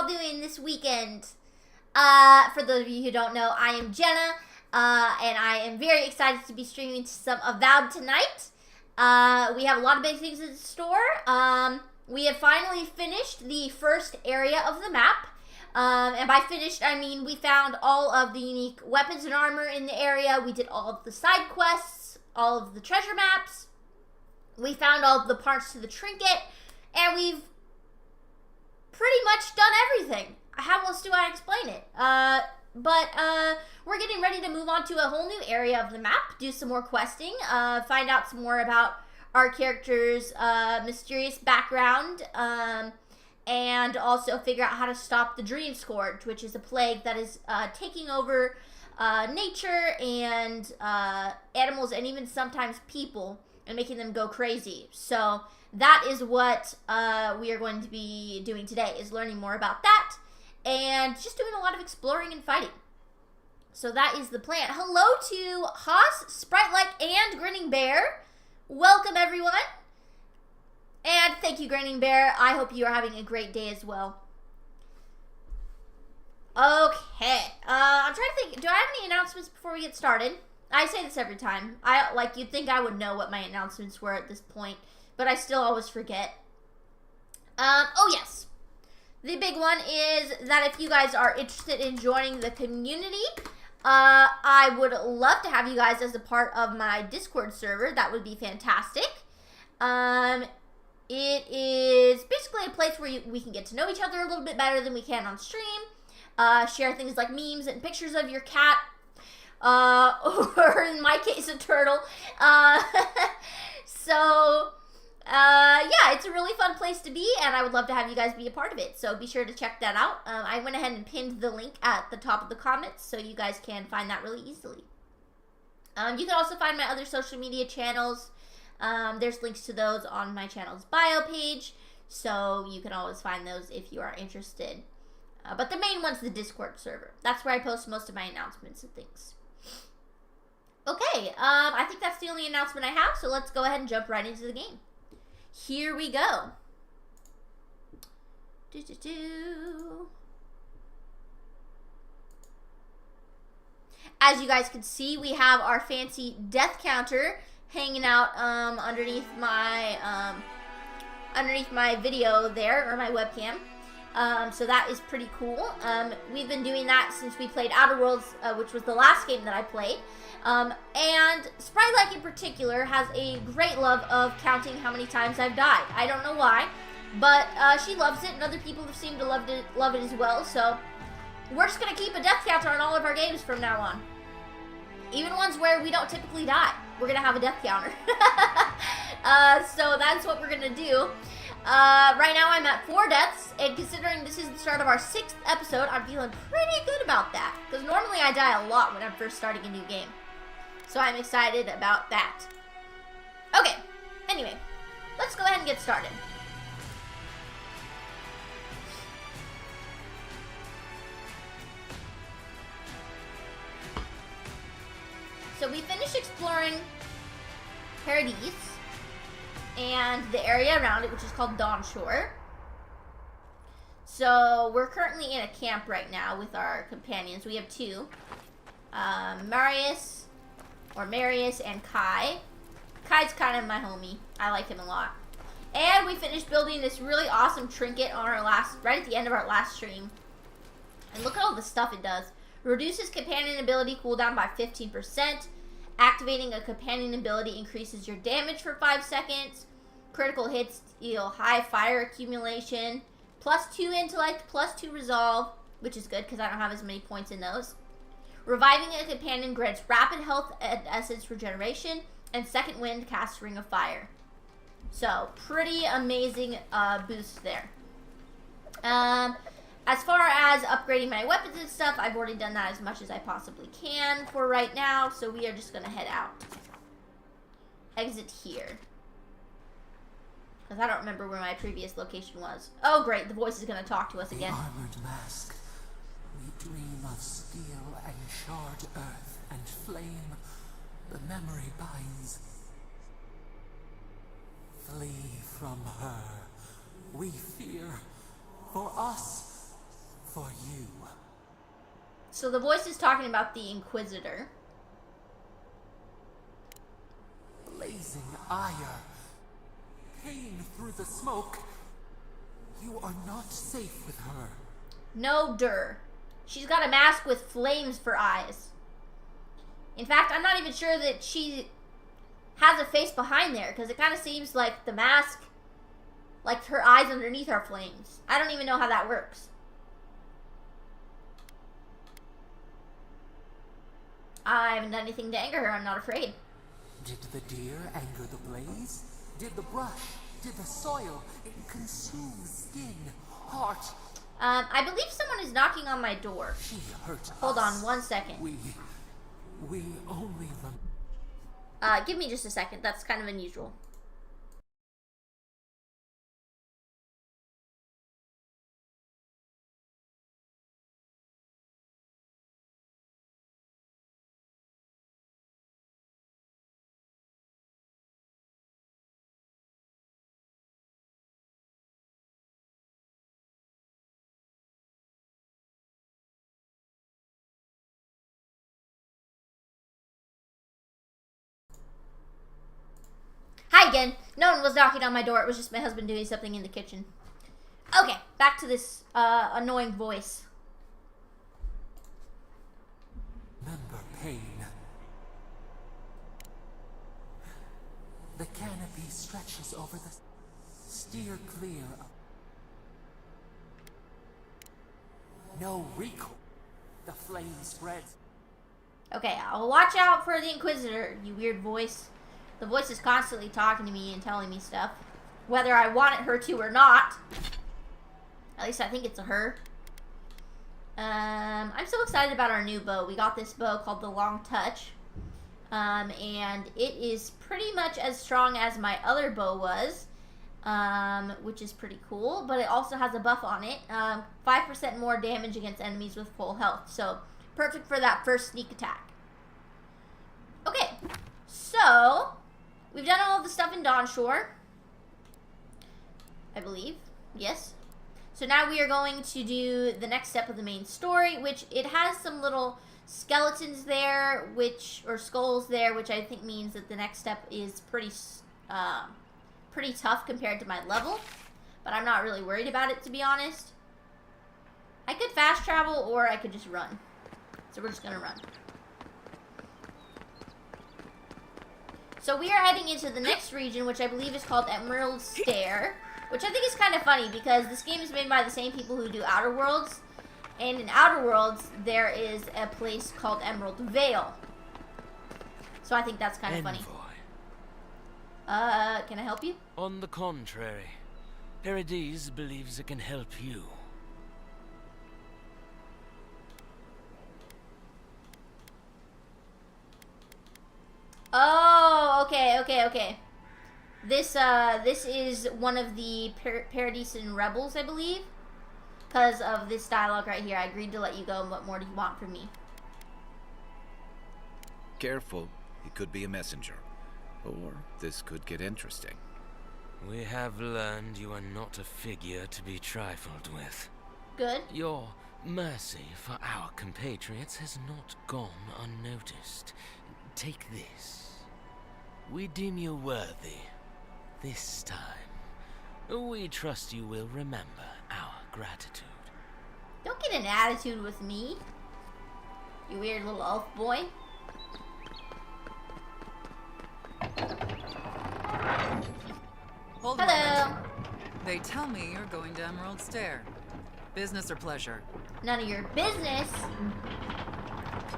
all doing this weekend? For those of you who don't know, I am Jenna, and I am very excited to be streaming some Avowed tonight. We have a lot of big things in store. We have finally finished the first area of the map. And by finished, I mean we found all of the unique weapons and armor in the area. We did all of the side quests, all of the treasure maps. We found all of the parts to the trinket, and we've pretty much done everything. How else do I explain it? But we're getting ready to move on to a whole new area of the map, do some more questing, find out some more about our character's mysterious background, and also figure out how to stop the Dream Scourge, which is a plague that is taking over nature and animals and even sometimes people and making them go crazy. So that is what we are going to be doing today, is learning more about that and just doing a lot of exploring and fighting. So that is the plan. Hello to Haas, Sprite-like, and Grinning Bear. Welcome, everyone. And thank you, Grinning Bear. I hope you are having a great day as well. Okay. I'm trying to think. Do I have any announcements before we get started? I say this every time. You'd think I would know what my announcements were at this point, but I still always forget. Oh, yes. The big one is that if you guys are interested in joining the community, I would love to have you guys as a part of my Discord server. That would be fantastic. It is basically a place where we can get to know each other a little bit better than we can on stream. Share things like memes and pictures of your cat. Or in my case, a turtle. Yeah, it's a really fun place to be, and I would love to have you guys be a part of it. So be sure to check that out. I went ahead and pinned the link at the top of the comments, so you guys can find that really easily. You can also find my other social media channels. There's links to those on my channel's bio page, so you can always find those if you are interested. But the main one's the Discord server. That's where I post most of my announcements and things. Okay, I think that's the only announcement I have, so let's go ahead and jump right into the game. Here we go. As you guys can see, we have our fancy death counter hanging out underneath my video there, or my webcam. So that is pretty cool. We've been doing that since we played Outer Worlds, which was the last game that I played. And Sprite-like in particular has a great love of counting how many times I've died. I don't know why, but she loves it, and other people seem to love it as well. So we're just gonna keep a death counter on all of our games from now on. Even ones where we don't typically die, we're gonna have a death counter. So that's what we're gonna do. Right now I'm at 4 deaths, and considering this is the start of our 6th episode, I'm feeling pretty good about that. Because normally I die a lot when I'm first starting a new game. So I'm excited about that. Okay, anyway, let's go ahead and get started. So we finished exploring Paradise and the area around it, which is called Dawn Shore. So we're currently in a camp right now with our companions. We have 2, Marius and Kai. Kai's kind of my homie. I like him a lot. And we finished building this really awesome trinket on our right at the end of our last stream. And look at all the stuff it does. Reduces companion ability cooldown by 15%. Activating a companion ability increases your damage for 5 seconds. Critical hits deal high fire accumulation. +2 intellect, +2 resolve, which is good because I don't have as many points in those. Reviving a companion grants rapid health and essence regeneration. And second wind casts Ring of Fire. So, pretty amazing boost there. As far as upgrading my weapons and stuff, I've already done that as much as I possibly can for right now, so we are just going to head out. Exit here. Because I don't remember where my previous location was. Oh great, the voice is going to talk to us again. The armored mask. We dream of steel and charred earth and flame. The memory binds. Flee from her. We fear. For us, for you. So the voice is talking about the Inquisitor. Blazing ire. Pain through the smoke. You are not safe with her. No, Dur. She's got a mask with flames for eyes. In fact, I'm not even sure that she has a face behind there, because it kind of seems like the mask, like her eyes underneath are flames. I don't even know how that works. I haven't done anything to anger her. I'm not afraid. Did the deer anger the blaze? Did the brush? Did the soil? It consumes skin, heart. I believe someone is knocking on my door. She hurt Hold us. on 1 second. We only Give me just a second. That's kind of unusual. Hi again. No one was knocking on my door. It was just my husband doing something in the kitchen. Okay, back to this annoying voice. remember pain. The canopy stretches over the steer clear. No recoil. The flame spreads. Okay, I'll watch out for the Inquisitor, you weird voice. The voice is constantly talking to me and telling me stuff. Whether I wanted her to or not. At least I think it's a her. I'm so excited about our new bow. We got this bow called the Long Touch. And it is pretty much as strong as my other bow was. Which is pretty cool. But it also has a buff on it. 5% more damage against enemies with full health. So, perfect for that first sneak attack. Okay. So, we've done all of the stuff in Dawnshore. I believe. Yes. So now we are going to do the next step of the main story, which it has some little skeletons there, or skulls there, which I think means that the next step is pretty tough compared to my level. But I'm not really worried about it, to be honest. I could fast travel, or I could just run. So we're just gonna run. So we are heading into the next region, which I believe is called Emerald Stair. Which I think is kind of funny, because this game is made by the same people who do Outer Worlds. And in Outer Worlds, there is a place called Emerald Vale. So I think that's kind of funny. Can I help you? On the contrary, Paradise believes it can help you. Oh, okay. This is one of the Paradisian rebels, I believe. Because of this dialogue right here. I agreed to let you go, and what more do you want from me? Careful. He could be a messenger. Or this could get interesting. We have learned you are not a figure to be trifled with. Good. Your mercy for our compatriots has not gone unnoticed. Take this. We deem you worthy. This time, we trust you will remember our gratitude. Don't get an attitude with me, you weird little elf boy. Hold Hello. on. They tell me you're going to Emerald Stair. Business or pleasure? None of your business.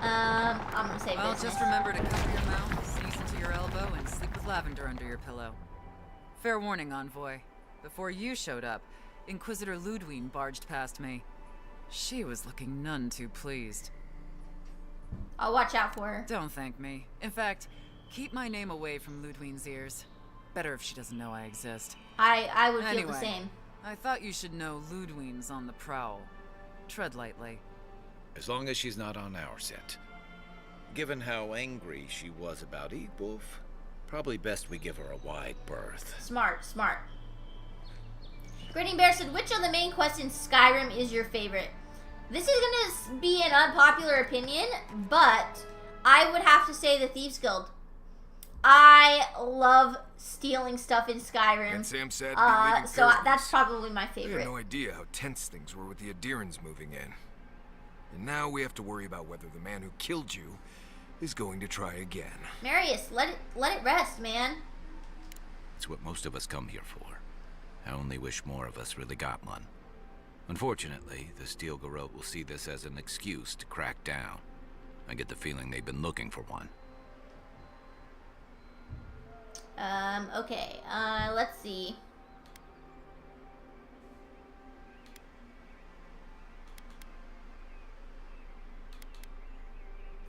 I'm gonna say Well, business. just remember to cover your mouth, sneeze into your elbow, and sleep with lavender under your pillow. Fair warning, Envoy. Before you showed up, Inquisitor Ludwine barged past me. She was looking none too pleased. I'll watch out for her. Don't thank me. In fact, keep my name away from Ludwine's ears. Better if she doesn't know I exist. I would feel Anyway, the same. I thought you should know Ludwine's on the prowl. Tread lightly. As long as she's not on our set. Given how angry she was about Eagwolf, probably best we give her a wide berth. Smart. Grinning Bear said, which of the main quests in Skyrim is your favorite? This is gonna be an unpopular opinion, but I would have to say the Thieves Guild. I love stealing stuff in Skyrim. And Sam said to be leaving so Paradise. that's probably my I favorite. had no idea how tense things were with the Adirans moving in. And now we have to worry about whether the man who killed you is going to try again. Marius, let it rest, man. It's what most of us come here for. I only wish more of us really got one. Unfortunately, the Steel Garrote will see this as an excuse to crack down. I get the feeling they've been looking for one. Okay, let's see.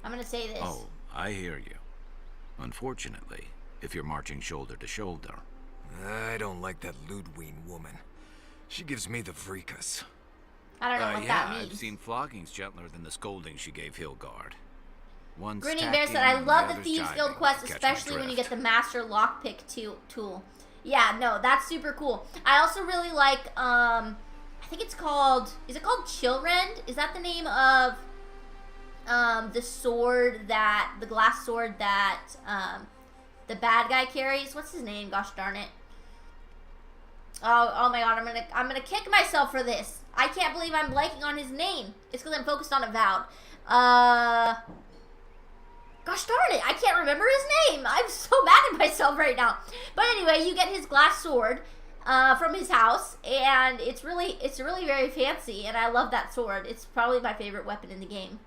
I'm gonna say this. Oh, I hear you. Unfortunately, if you're marching shoulder to shoulder. I don't like that Ludwig woman. She gives me the freakus. I don't know what that means. I've seen floggings gentler than the scolding she gave Hildgard. One's Grinning Bear tacking, said, I love the other's Thieves jiving. Guild quest, Catch my especially when you get drift. the Master Lockpick tool. Yeah, no, that's super cool. I also really like, I think it's called, is it called Chillrend? Is that the name of, the sword that, the glass sword that, the bad guy carries? What's his name? Gosh darn it. Oh my god, I'm gonna kick myself for this. I can't believe I'm blanking on his name. It's because I'm focused on Avowed. Gosh darn it, I can't remember his name. I'm so mad at myself right now. But anyway, you get his glass sword from his house, and it's really very fancy, and I love that sword. It's probably my favorite weapon in the game.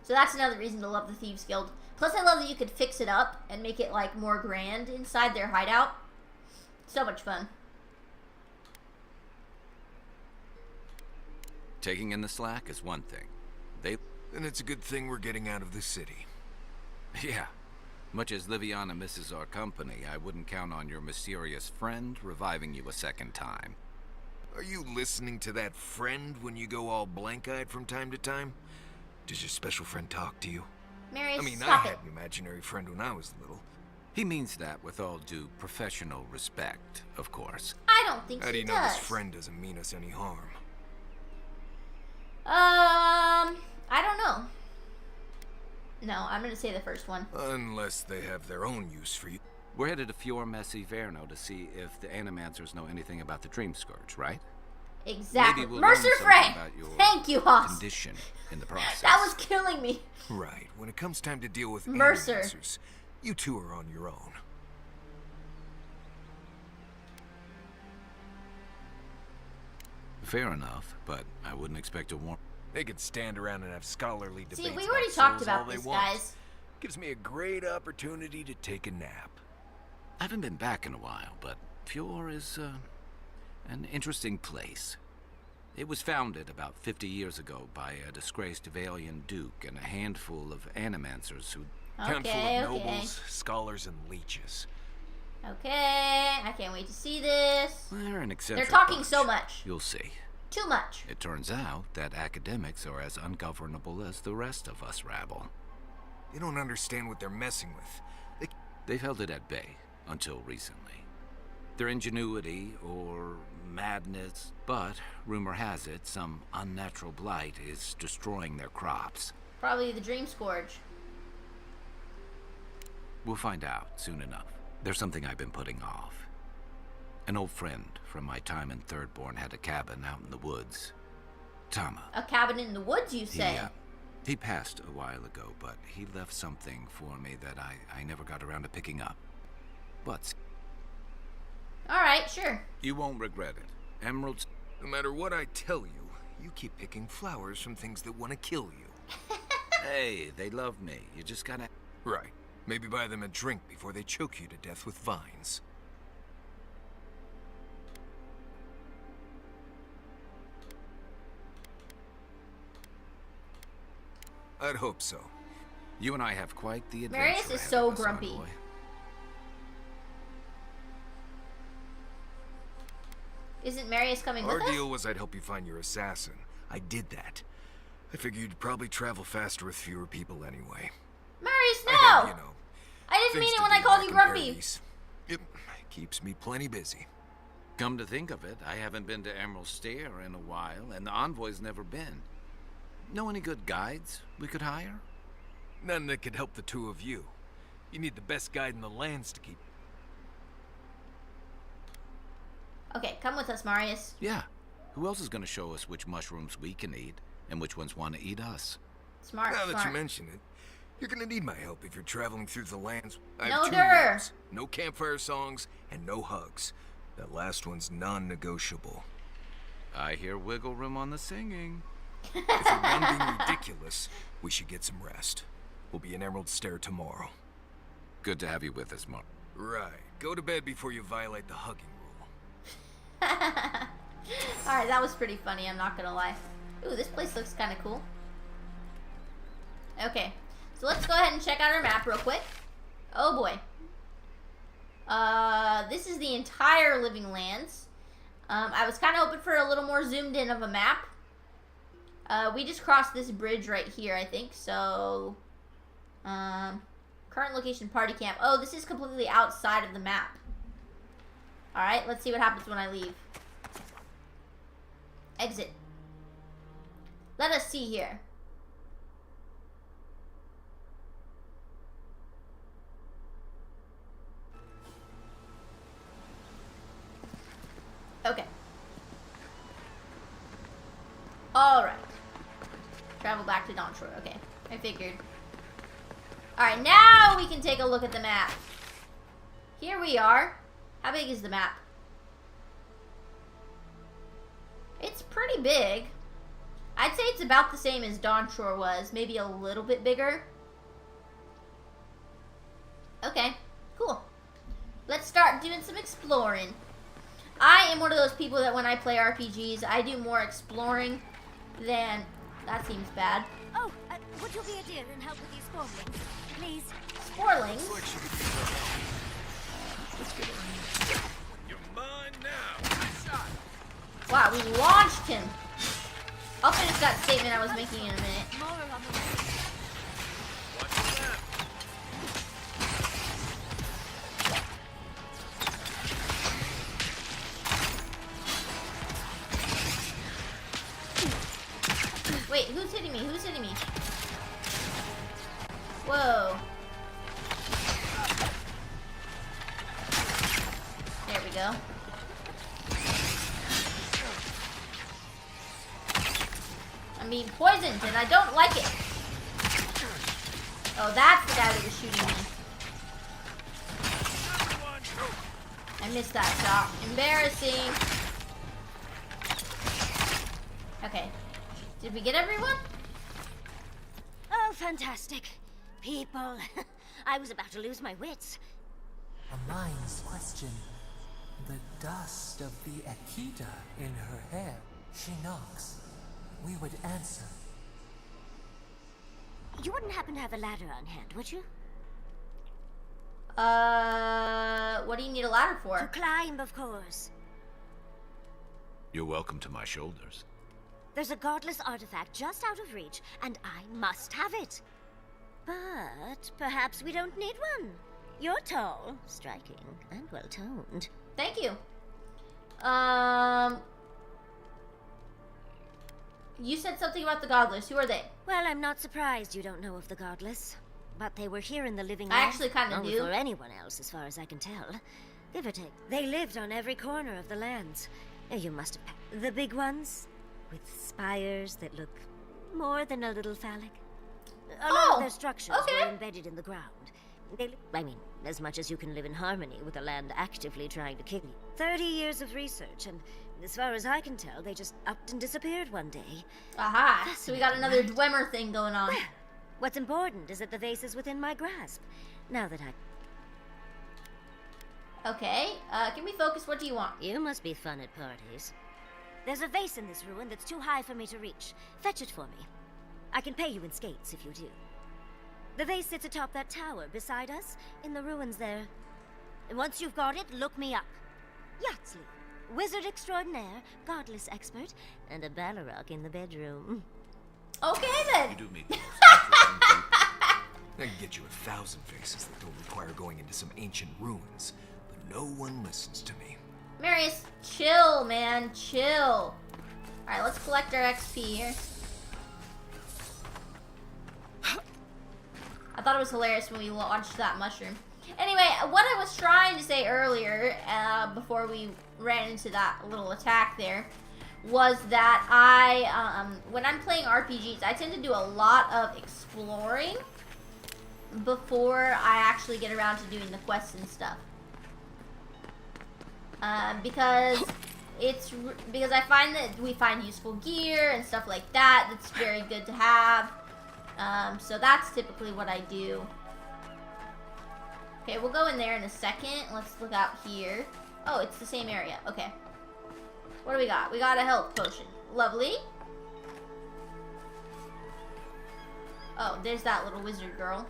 So that's another reason to love the Thieves Guild. Plus, I love that you could fix it up and make it like more grand inside their hideout. So much fun. Taking in the slack is one thing. Then it's a good thing we're getting out of the city. Yeah. Much as Liviana misses our company, I wouldn't count on your mysterious friend reviving you a second time. Are you listening to that friend when you go all blank-eyed from time to time? Does your special friend talk to you? Marius, I mean, I stop had it. an imaginary friend when I was little. He means that with all due professional respect, of course. I don't think How do he you know does. this friend doesn't mean us any harm? I don't know. No, I'm gonna say the first one. Unless they have their own use for you. We're headed to Fior Messi Verno to see if the Animancers know anything about the Dream Scourge, right? Exactly. Maybe we'll Mercer learn something Frey! about your Thank you, Hoss. condition in the process. That was killing me. Right. When it comes time to deal with Mercer. Animancers, you two are on your own. Fair enough, but I wouldn't expect a warm... They could stand around and have scholarly debates. See, we about already talked souls all about they this, want. guys. Gives me a great opportunity to take a nap. I haven't been back in a while, but Fior is, an interesting place. It was founded about 50 years ago by a disgraced Valian duke and a handful of animancers who... Handful Okay, of okay. nobles, scholars, and leeches. Okay, I can't wait to see this. They're an eccentric They're talking bunch. so much. You'll see. Too much. It turns out that academics are as ungovernable as the rest of us rabble. They don't understand what they're messing with. They've held it at bay until recently. Their ingenuity or madness, but rumor has it some unnatural blight is destroying their crops. Probably the Dream Scourge. We'll find out soon enough. There's something I've been putting off. An old friend from my time in Thirdborn had a cabin out in the woods. Tama. A cabin in the woods, you say? He passed a while ago, but he left something for me that I never got around to picking up. But Alright, sure. you won't regret it. Emeralds... No matter what I tell you, you keep picking flowers from things that want to kill you. Hey, they love me. You just gotta... Right. Maybe buy them a drink before they choke you to death with vines. I'd hope so. You and I have quite the adventure Marius is ahead so of us, grumpy. envoy. Isn't Marius coming Our with us? deal was I'd help you find your assassin. I did that. I figured you'd probably travel faster with fewer people anyway. Marius, no! I have, you know, I didn't things mean it to when do I called back you in grumpy. Paradise. Yep, keeps me plenty busy. Come to think of it, I haven't been to Emerald Stair in a while, and the Envoy's never been. Know any good guides we could hire? None that could help the two of you. You need the best guide in the lands to keep. Okay, come with us, Marius. Yeah. Who else is gonna show us which mushrooms we can eat, and which ones want to eat us? Smart, Now that smart. you mention it, you're gonna need my help if you're traveling through the lands. I No have two der. rules. No campfire songs and no hugs. That last one's non-negotiable. I hear wiggle room on the singing. If you're done being ridiculous, we should get some rest. We'll be in Emerald Stair tomorrow. Good to have you with us, Mark. Right. Go to bed before you violate the hugging rule. Alright, that was pretty funny, I'm not gonna lie. Ooh, this place looks kind of cool. Okay, so let's go ahead and check out our map real quick. Oh boy. This is the entire Living Lands. I was kind of hoping for a little more zoomed in of a map. We just crossed this bridge right here, I think, so... current location party camp. Oh, this is completely outside of the map. Alright, let's see what happens when I leave. Exit. Let us see here. Okay. Alright. Travel back to Dawnshore. Okay. I figured. Alright, now we can take a look at the map. Here we are. How big is the map? It's pretty big. I'd say it's about the same as Dawnshore was. Maybe a little bit bigger. Okay. Cool. Let's start doing some exploring. I am one of those people that when I play RPGs, I do more exploring than... That seems bad. Oh, would you be a dear and help with these sporlings, please? Sporlings? You're mine now. Wow, we launched him. I'll finish that statement I was making in a minute. More are on the way. Wait, who's hitting me? Who's hitting me? Whoa. There we go. I'm being poisoned and I don't like it. Oh, that's the guy that was shooting me. I missed that shot. Embarrassing. Okay. Did we get everyone? Oh, fantastic. People. I was about to lose my wits. A mind's question. The dust of the Akita in her hair. She knocks. We would answer. You wouldn't happen to have a ladder on hand, would you? What do you need a ladder To for? climb, of course. You're welcome to my shoulders. There's a godless artifact just out of reach, and I must have it. But perhaps we don't need one. You're tall, striking, and well-toned. Thank you. You said something about the godless. Who are they? Well, I'm not surprised you don't know of the godless. But they were here in the living I land actually kinda long do. before anyone else, as far as I can tell. Give or take. They lived on every corner of the lands. You must have... The big ones? With spires that look more than a little phallic. A lot of their structures were embedded in the ground. I mean, as much as you can live in harmony with a land actively trying to kill you. 30 years of research, and as far as I can tell, they just upped and disappeared one day. Aha! So we got another Dwemer thing going on. Well, what's important is that the vase is within my grasp. Now that Okay, can we focus? What do you want? You must be fun at parties. There's a vase in this ruin that's too high for me to reach. Fetch it for me. I can pay you in skates if you do. The vase sits atop that tower beside us, in the ruins there. And once you've got it, look me up. Yatsley, wizard extraordinaire, godless expert, and a Balrog in the bedroom. Okay then. You do meet those. I can get you 1,000 faces that don't require going into some ancient ruins, but no one listens to me. Marius, chill, man. Chill. Alright, let's collect our XP here. I thought it was hilarious when we launched that mushroom. Anyway, what I was trying to say earlier, before we ran into that little attack there, was that when I'm playing RPGs, I tend to do a lot of exploring before I actually get around to doing the quests and stuff. Because I find that we find useful gear and stuff like that that's very good to have. So that's typically what I do. Okay, we'll go in there in a second. Let's look out here. Oh, it's the same area. Okay. What do we got? We got a health potion. Lovely. Oh, there's that little wizard girl.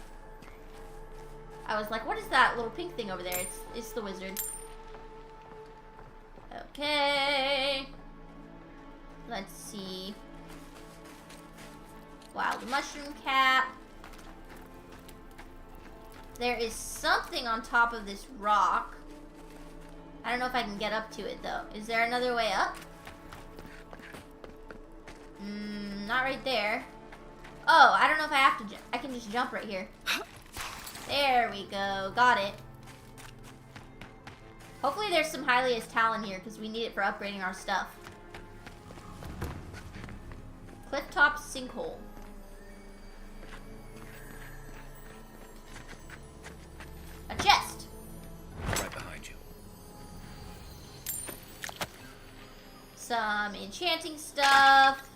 I was like, what is that little pink thing over there? It's the wizard. Okay. Let's see. Wow, the mushroom cap. There is something on top of this rock. I don't know if I can get up to it, though. Is there another way up? Not right there. Oh, I don't know if I have to I can just jump right here. There we go. Got it. Hopefully there's some Hylia's Talon here, because we need it for upgrading our stuff. Clifftop sinkhole. A chest. Right behind you. Some enchanting stuff.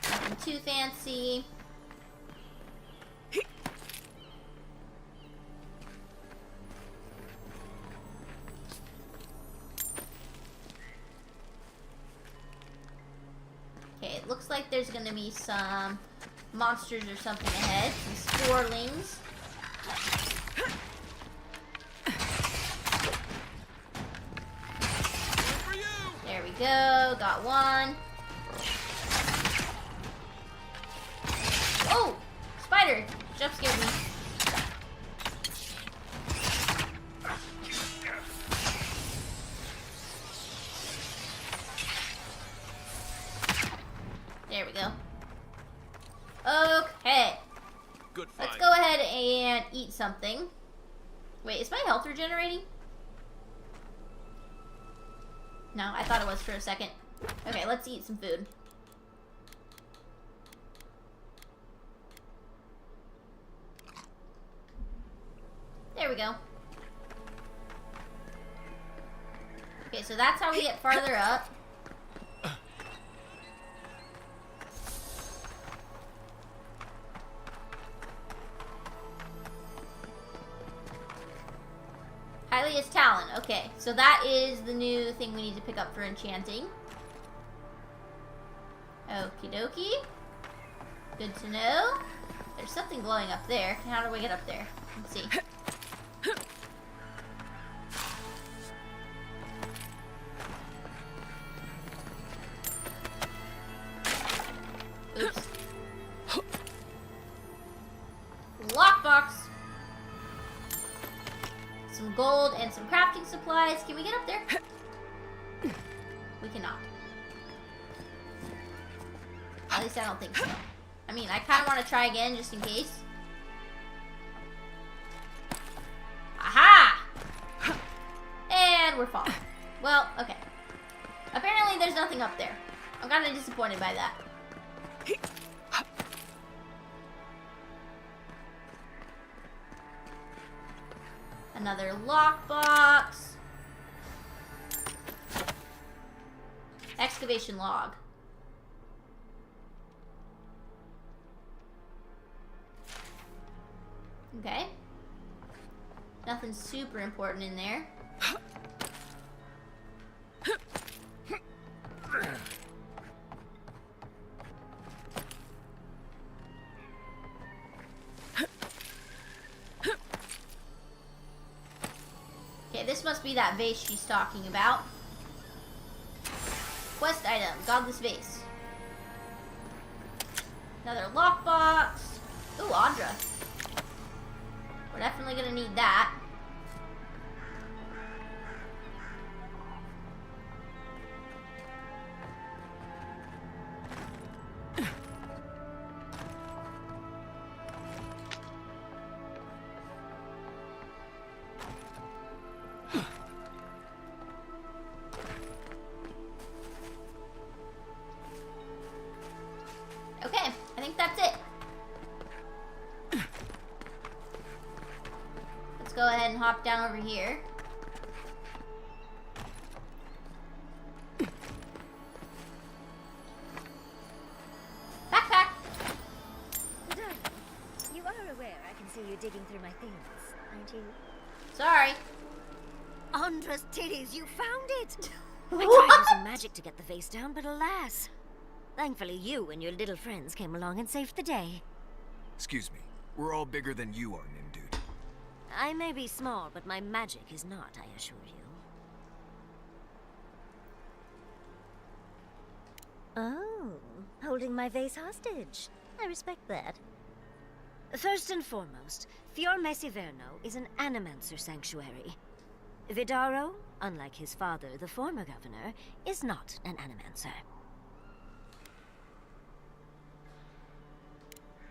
Nothing too fancy. Okay, it looks like there's gonna be some monsters or something ahead. Some sporelings. There we go. Got one. Oh! Spider! Jump scared me. There we go. Okay. Good Let's find. go ahead and eat something. Wait, is my health regenerating? No, I thought it was for a second. Okay, let's eat some food. There we go. Okay, so that's how we get farther up. Hylia's Talon. Okay, so that is the new thing we need to pick up for enchanting. Okie dokie. Good to know. There's something glowing up there. How do we get up there? Let's see. Oops. Lockbox. Some gold and some crafting supplies. Can we get up there? We cannot. At least I don't think so. I mean, I kind of want to try again just in case. Aha! And we're falling. Well, okay. Apparently there's nothing up there. I'm kind of disappointed by that. Another lockbox. Excavation log. Okay. Nothing super important in there. Okay, this must be that vase she's talking about. Quest item, godless vase. Another lockbox. Ooh, Audra. We're definitely gonna need that. down over here. Backpack! Darling, you are aware I can see you digging through my things, aren't you? Sorry. Andra's titties, you found it! I What? tried using magic to get the vase down, but alas. Thankfully, you and your little friends came along and saved the day. Excuse me. We're all bigger than you are, Nim dude. I may be small, but my magic is not, I assure you. Oh, holding my vase hostage. I respect that. First and foremost, Fior Mesiverno is an animancer sanctuary. Vidaro, unlike his father, the former governor, is not an animancer.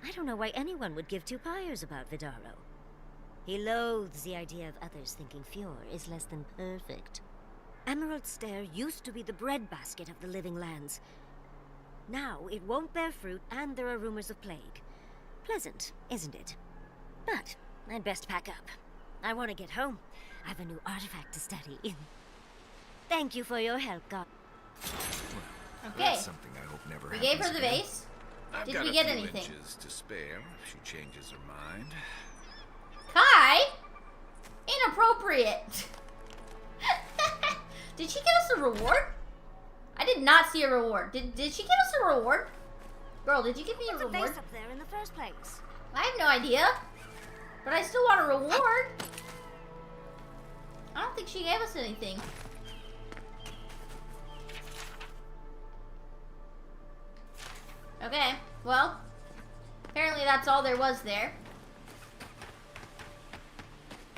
I don't know why anyone would give two pyres about Vidaro. He loathes the idea of others thinking Fior is less than perfect. Emerald Stair used to be the breadbasket of the living lands. Now it won't bear fruit, and there are rumors of plague. Pleasant, isn't it? But I'd best pack up. I want to get home. I have a new artifact to study. Thank you for your help, God. Okay. That's something I hope never We happens gave her the again. vase. I've Did got we a get few anything? inches to spare if she changes her mind. Kai? Inappropriate. Did she give us a reward? I did not see a reward. Did she give us a reward? Girl, did you give me a What's the reward? vase up there in the first place? I have no idea. But I still want a reward. I don't think she gave us anything. Okay, well, apparently that's all there was there.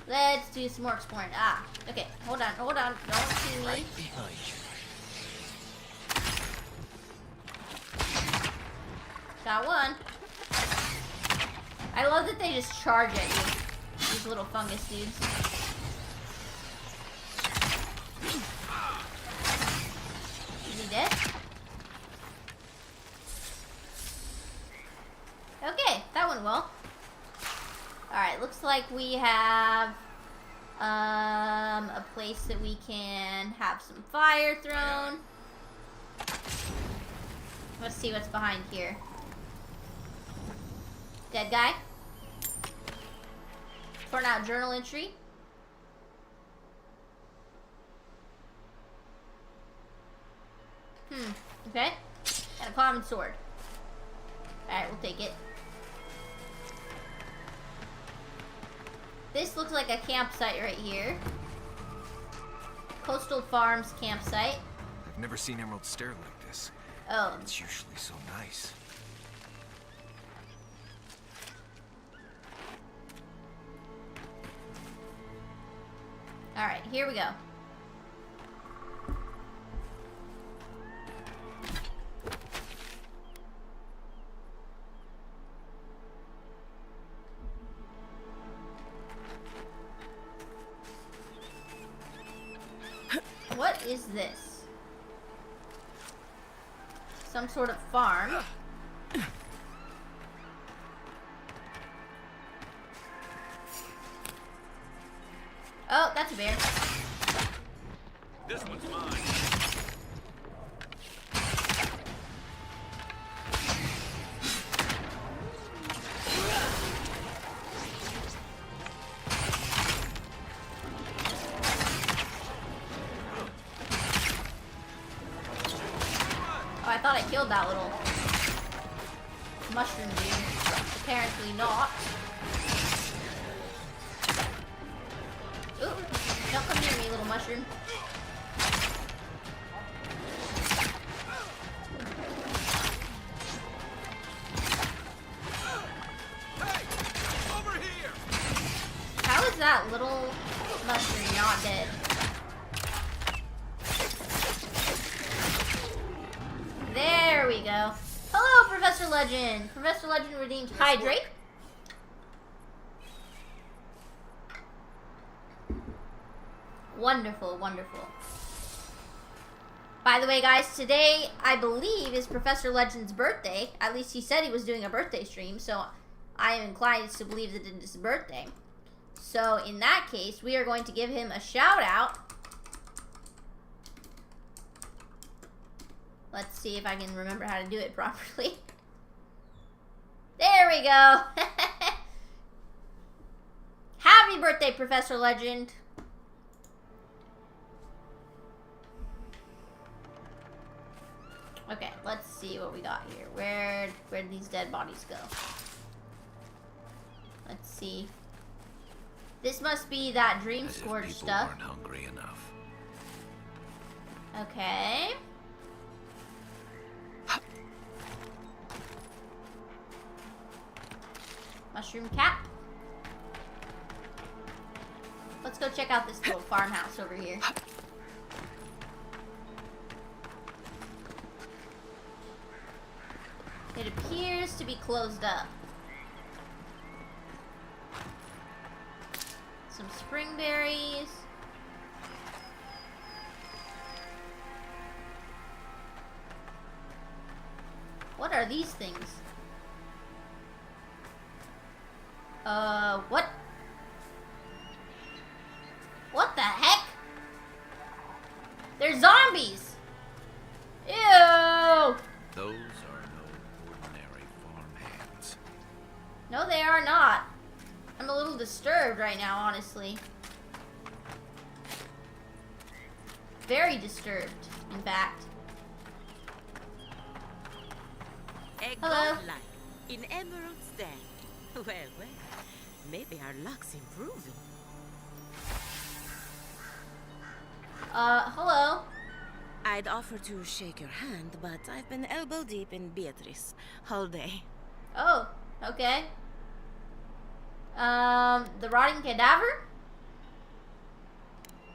Let's do some more exploring. Ah, okay, hold on, don't see me. Right behind you. Got one. I love that they just charge at you. These little fungus dudes. Is he dead? Okay, that went well. Alright, looks like we have a place that we can have some fire thrown. Let's see what's behind here. Dead guy. Torn out journal entry. Okay. And a common sword. Alright, we'll take it. This looks like a campsite right here. Coastal Farms campsite. I've never seen Emerald Stair like this. Oh, It's usually so nice. alright, here we go. What is this? Some sort of farm. Oh, that's a bear. This one's mine. Oh, I thought I killed that little mushroom dude. Apparently not. Ooh, don't come near me, little mushroom. Over here! How is that little mushroom not dead? There we go. Hello, Professor Legend. Professor Legend redeemed Hydrate. Wonderful, wonderful. By the way, guys, today, I believe, is Professor Legend's birthday. At least he said he was doing a birthday stream, so I am inclined to believe that it is his birthday. So in that case, we are going to give him a shout out. Let's see if I can remember how to do it properly. There we go. Happy birthday, Professor Legend. Okay, let's see what we got here. Where did these dead bodies go? Let's see. This must be that Dream As if Scourge people stuff. weren't hungry enough. Okay. Mushroom cap. Let's go check out this little farmhouse over here. It appears to be closed up. Some spring berries. What are these things? What? What the heck? They're zombies! Ew! Those are no ordinary farmhands. No, they are not. I'm a little disturbed right now, honestly. Very disturbed, in fact. A Hello. godlike in Emerald's Den. Well, well, maybe our luck's improving. Hello? I'd offer to shake your hand, but I've been elbow deep in Beatrice all day. Oh, okay. The rotting cadaver?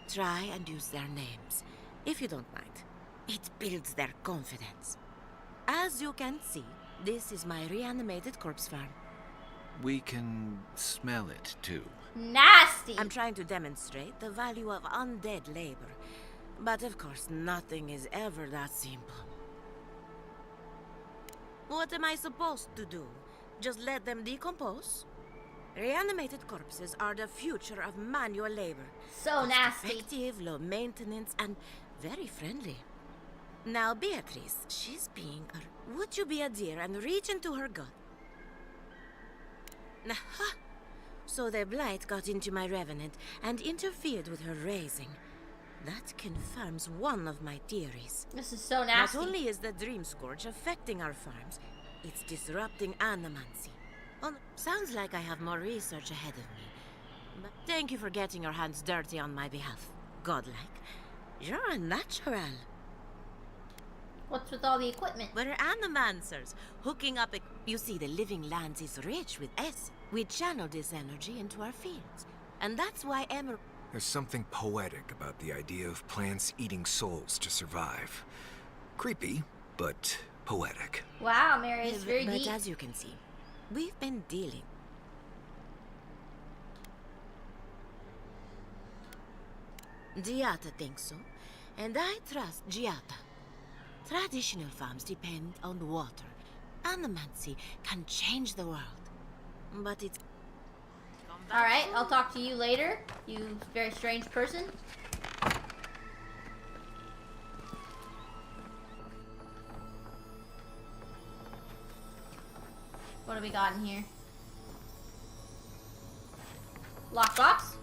Try and use their names, if you don't mind. It builds their confidence. As you can see, this is my reanimated corpse farm. We can smell it, too. Nasty! I'm trying to demonstrate the value of undead labor. But of course, nothing is ever that simple. What am I supposed to do? Just let them decompose? Reanimated corpses are the future of manual labor. So nasty. Effective, low maintenance, and very friendly. Now, Beatrice, she's being her. Would you be a dear and reach into her gut? Aha! So the blight got into my revenant and interfered with her raising. That confirms one of my theories. This is so nasty. Not only is the Dream Scourge affecting our farms, it's disrupting animancy. Well, sounds like I have more research ahead of me. But thank you for getting your hands dirty on my behalf. Godlike. You're a natural. What's with all the equipment? We're animancers, hooking up. You see, the living lands is rich with S. We channel this energy into our fields, and that's why There's something poetic about the idea of plants eating souls to survive. Creepy, but poetic. Wow, Mary, it's very but deep. as you can see, we've been dealing. Giata thinks so, and I trust Giata. Traditional farms depend on water. Animancy can change the world. But it's... Alright, I'll talk to you later, you very strange person. What do we got in here? Lockbox?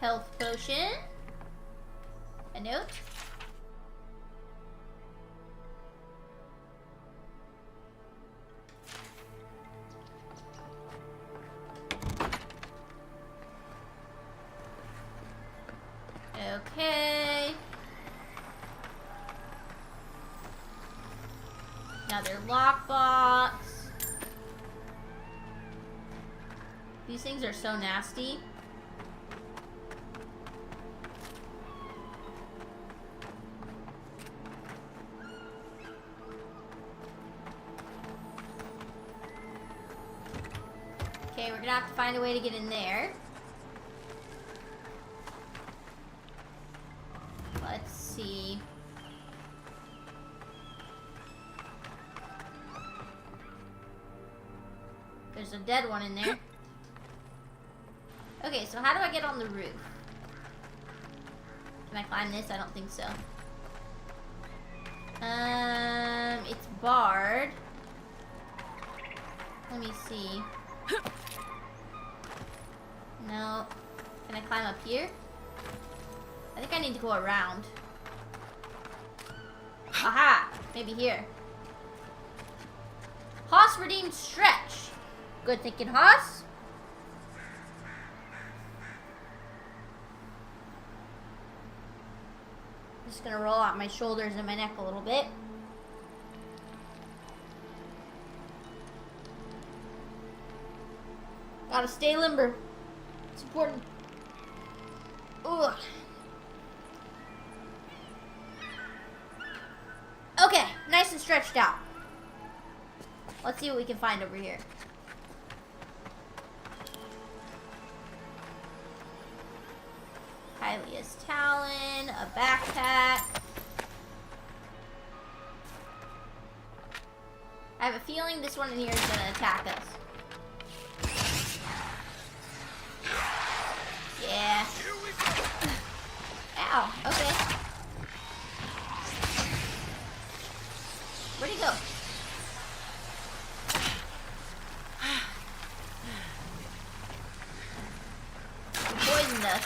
Health potion. A note. Okay. Another lockbox. These things are so nasty. Okay, we're gonna have to find a way to get in there. Let's see. There's a dead one in there. Okay, so how do I get on the roof? Can I climb this? I don't think so. It's barred. Let me see. No. Can I climb up here? I think I need to go around. Aha! Maybe here. Hoss redeemed stretch. Good thinking, Hoss. Just gonna roll out my shoulders and my neck a little bit. Gotta stay limber. It's important. Ugh. Okay, nice and stretched out. Let's see what we can find over here. Hylia's Talon, a backpack. I have a feeling this one in here is gonna attack us. Yeah. Ow, okay. Where'd he go? He poisoned us.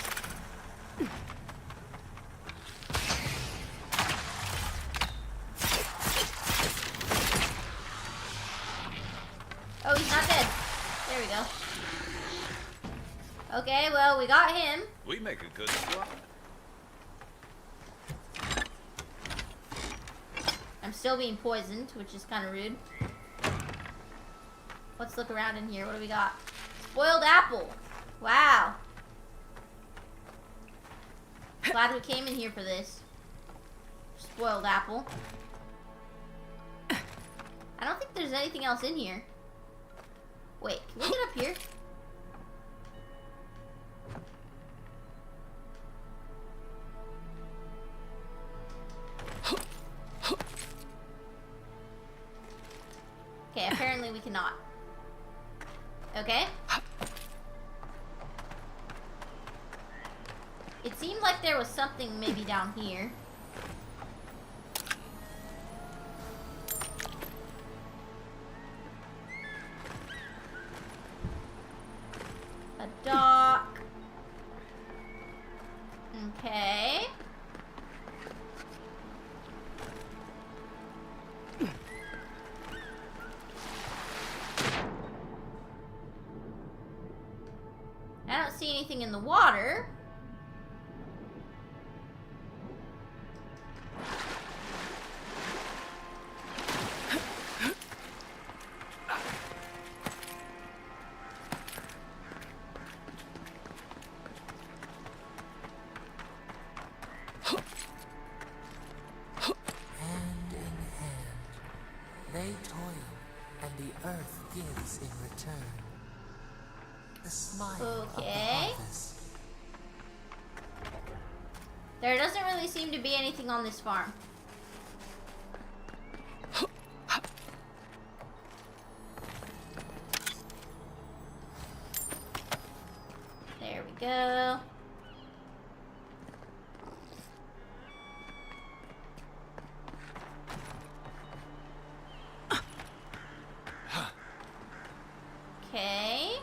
Oh, he's not dead. There we go. Okay, well, we got him. We make a good squad. I'm still being poisoned, which is kind of rude. Let's look around in here. What do we got? Spoiled apple. Wow. Glad we came in here for this. Spoiled apple. I don't think there's anything else in here. Wait, can we get up here? Okay, apparently we cannot. Okay. It seemed like there was something maybe down here. A dock. Okay. I don't see anything in the water. Hand in hand, they toil, and the earth gives in return. The smile of the Okay. harvest. There doesn't really seem to be anything on this farm. There we go. Okay.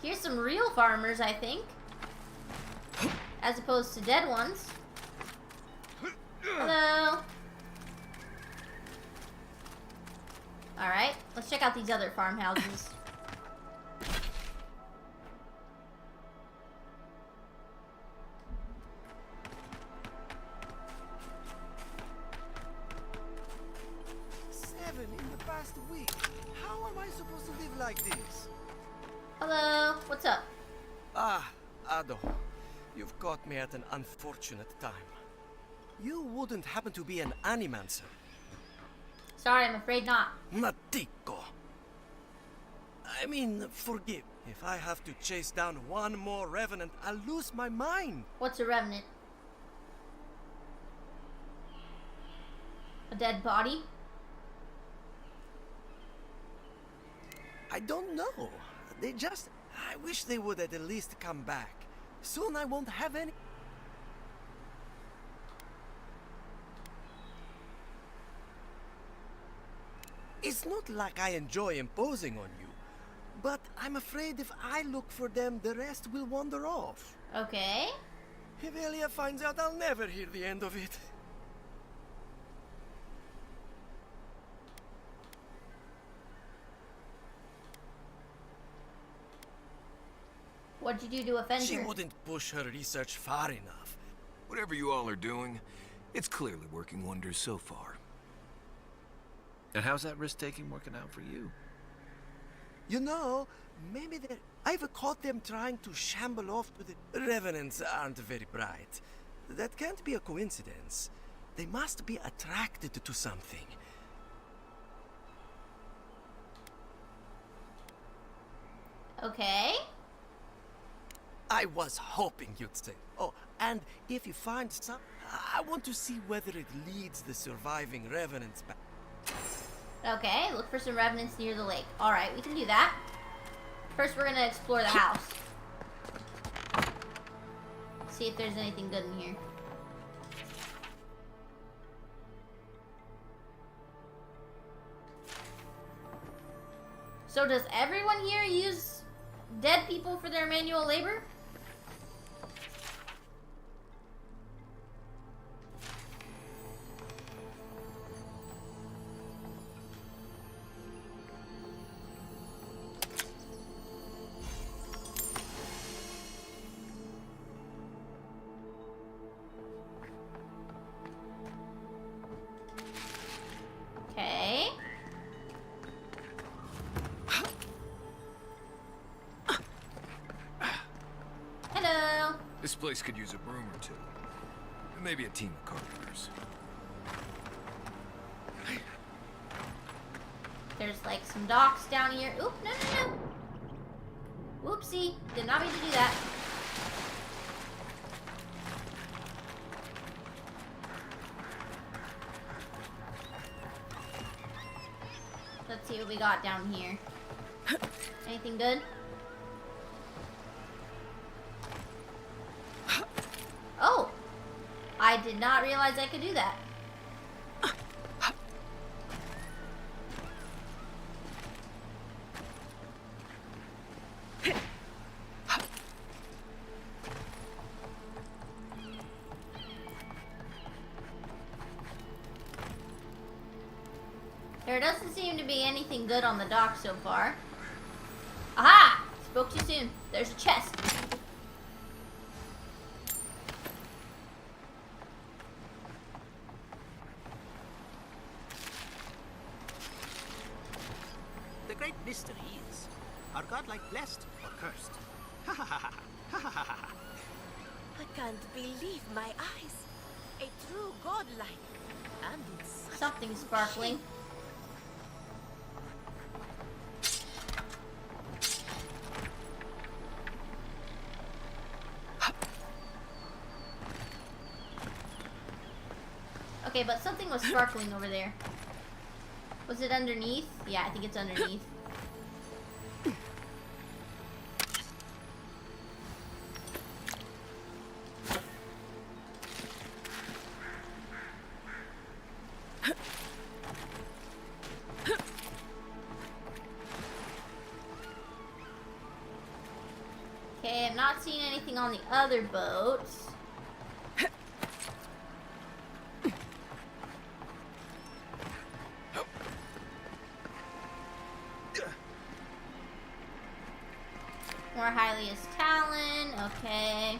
Here's some real farmers, I think. As opposed to dead ones. Hello. Alright, let's check out these other farmhouses. Seven in the past week. How am I supposed to live like this? Hello, what's up? Ah, Ado. You've caught me at an unfortunate time. You wouldn't happen to be an animancer? Sorry, I'm afraid not. Matiko. I mean, forgive. If I have to chase down one more revenant, I'll lose my mind. What's a revenant? A dead body? I don't know. They just... I wish they would at least come back. Soon I won't have any... It's not like I enjoy imposing on you, but I'm afraid if I look for them, the rest will wander off. Okay. If Elia finds out, I'll never hear the end of it. What'd you do to offend She her? wouldn't push her research far enough. Whatever you all are doing, it's clearly working wonders so far. And how's that risk-taking working out for you? You know, maybe they're... I've caught them trying to shamble off to the... Revenants aren't very bright. That can't be a coincidence. They must be attracted to something. Okay. I was hoping you'd say. Oh, and if you find some... I want to see whether it leads the surviving revenants back. Okay, look for some revenants near the lake. Alright, we can do that. First, we're gonna explore the house. See if there's anything good in here. So does everyone here use dead people for their manual labor? Okay. Hello. This place could use a broom or two. And maybe a team of carpenters. There's like some docks down here. Oop, no, no, no. Whoopsie. Did not mean to do that. Let's see what we got down here. Anything good? Oh! I did not realize I could do that. There doesn't seem to be anything good on the dock so far. Aha! Spoke too soon. There's a chest. The great mystery is, are godlike blessed or cursed? Ha ha ha ha ha ha ha. I can't believe my eyes. A true godlike. And it's such Something sparkling. Okay, but something was sparkling over there. Was it underneath? Yeah, I think it's underneath. Okay, I'm not seeing anything on the other boats. More Hylia's Talon, okay.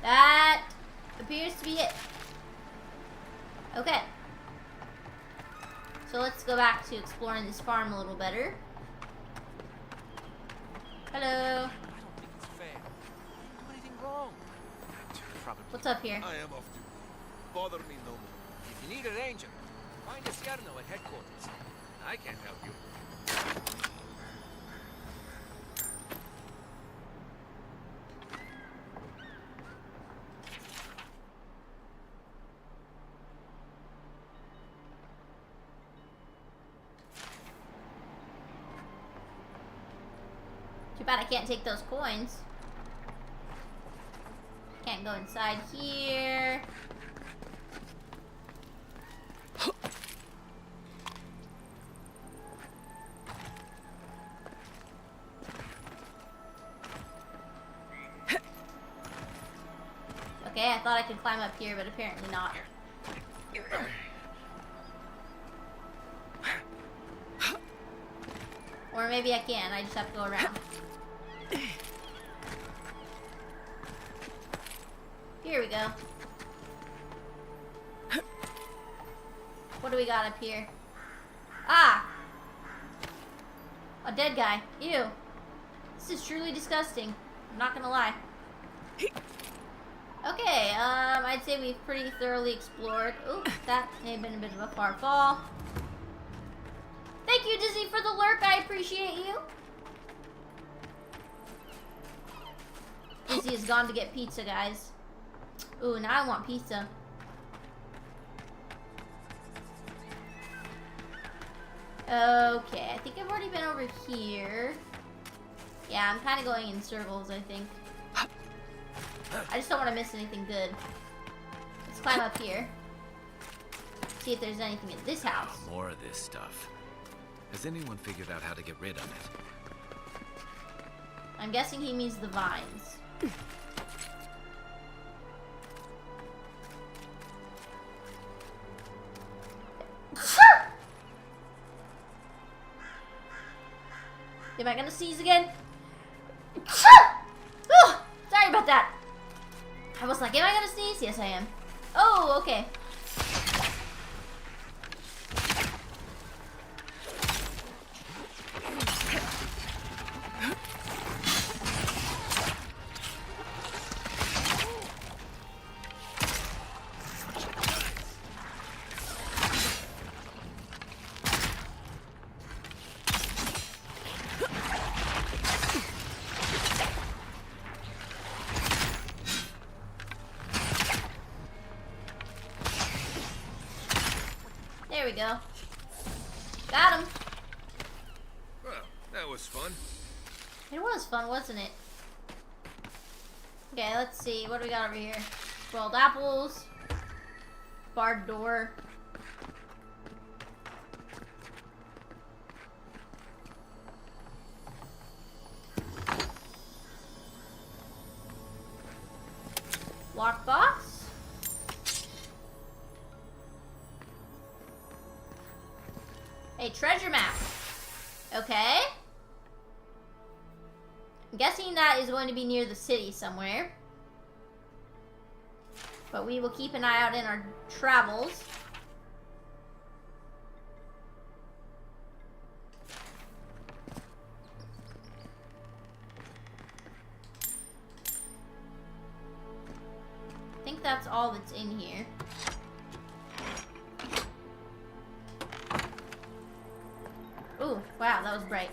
That appears to be it. Okay. So let's go back to exploring this farm a little better. Hello. I don't think it's fair. Did you do anything wrong? Probably. What's up here? I am off duty. Bother me no more. If you need a ranger, find a Scarno at headquarters. I can't help you. bad I can't take those coins. Can't go inside here. Okay, I thought I could climb up here, but apparently not. Or maybe I can, I just have to go around. Here we go. What do we got up here? Ah! A dead guy. Ew. This is truly disgusting. I'm not gonna lie. Okay, I'd say we've pretty thoroughly explored. Ooh, that may have been a bit of a far fall. Thank you, Dizzy, for the lurk. I appreciate you. Dizzy has gone to get pizza, guys. Ooh, now I want pizza. Okay, I think I've already been over here. Yeah, I'm kind of going in circles, I think. I just don't want to miss anything good. Let's climb up here. See if there's anything in this house. More of this stuff. Has anyone figured out how to get rid of it? I'm guessing he means the vines. Am I gonna sneeze again? Oh, sorry about that. I was like, am I gonna sneeze? Yes, I am. Oh, okay. There we go. Got him. Well, that was fun. It was fun, wasn't it? Okay, let's see. What do we got over here? Boiled apples. Barred door. Lockbox. A treasure map. Okay. I'm guessing that is going to be near the city somewhere. But we will keep an eye out in our travels. I think that's all that's in here. Ooh, wow, that was bright.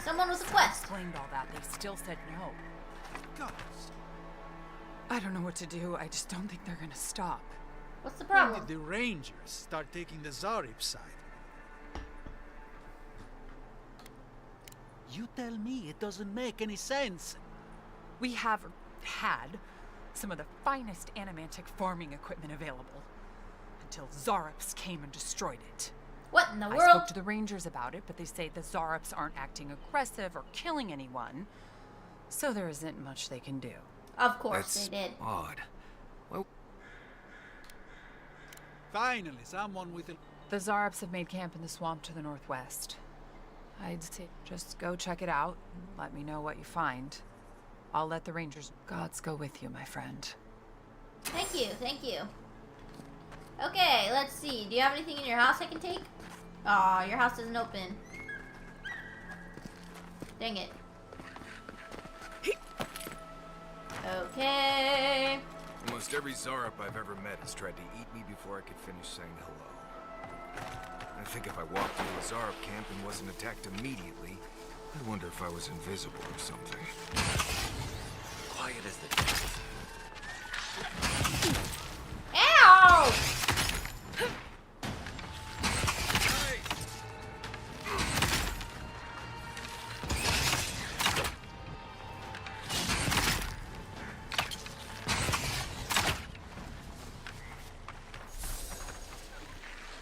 Someone with a quest. Explained all that. They still said no. Gosh. I don't know what to do. I just don't think they're gonna stop. What's the When problem? did the Rangers start taking the Zarib side? You tell me, it doesn't make any sense. We have had some of the finest animantic farming equipment available until Zarops came and destroyed it. What in the I world? spoke to the Rangers about it, but they say the Zarops aren't acting aggressive or killing anyone, so there isn't much they can do. Of course That's they did. odd. Well, Finally, someone with a... The Zarops have made camp in the swamp to the northwest. I'd say just go check it out and let me know what you find. I'll let the Rangers... Gods go with you, my friend. Thank you, thank you. Okay, let's see. Do you have anything in your house I can take? Aw, your house doesn't open. Dang it. Okay. almost Every Zarp I've ever met has tried to eat me before I could finish saying hello. I think if I walked through a Zarp camp and wasn't attacked immediately, I wonder if I was invisible or something. Quiet as the death. Ow!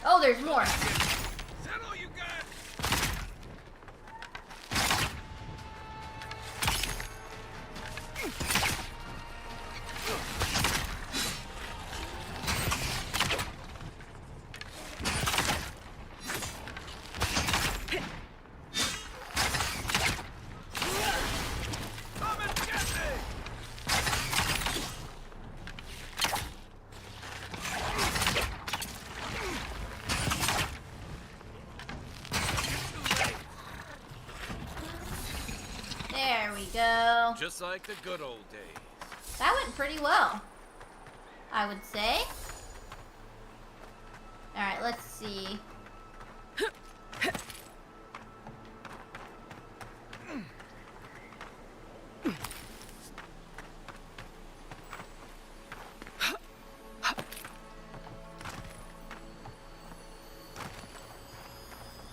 Oh, there's more. Is that all you got? Come and get me! There we go. Just like the good old days. That went pretty well, I would say. Alright, let's see.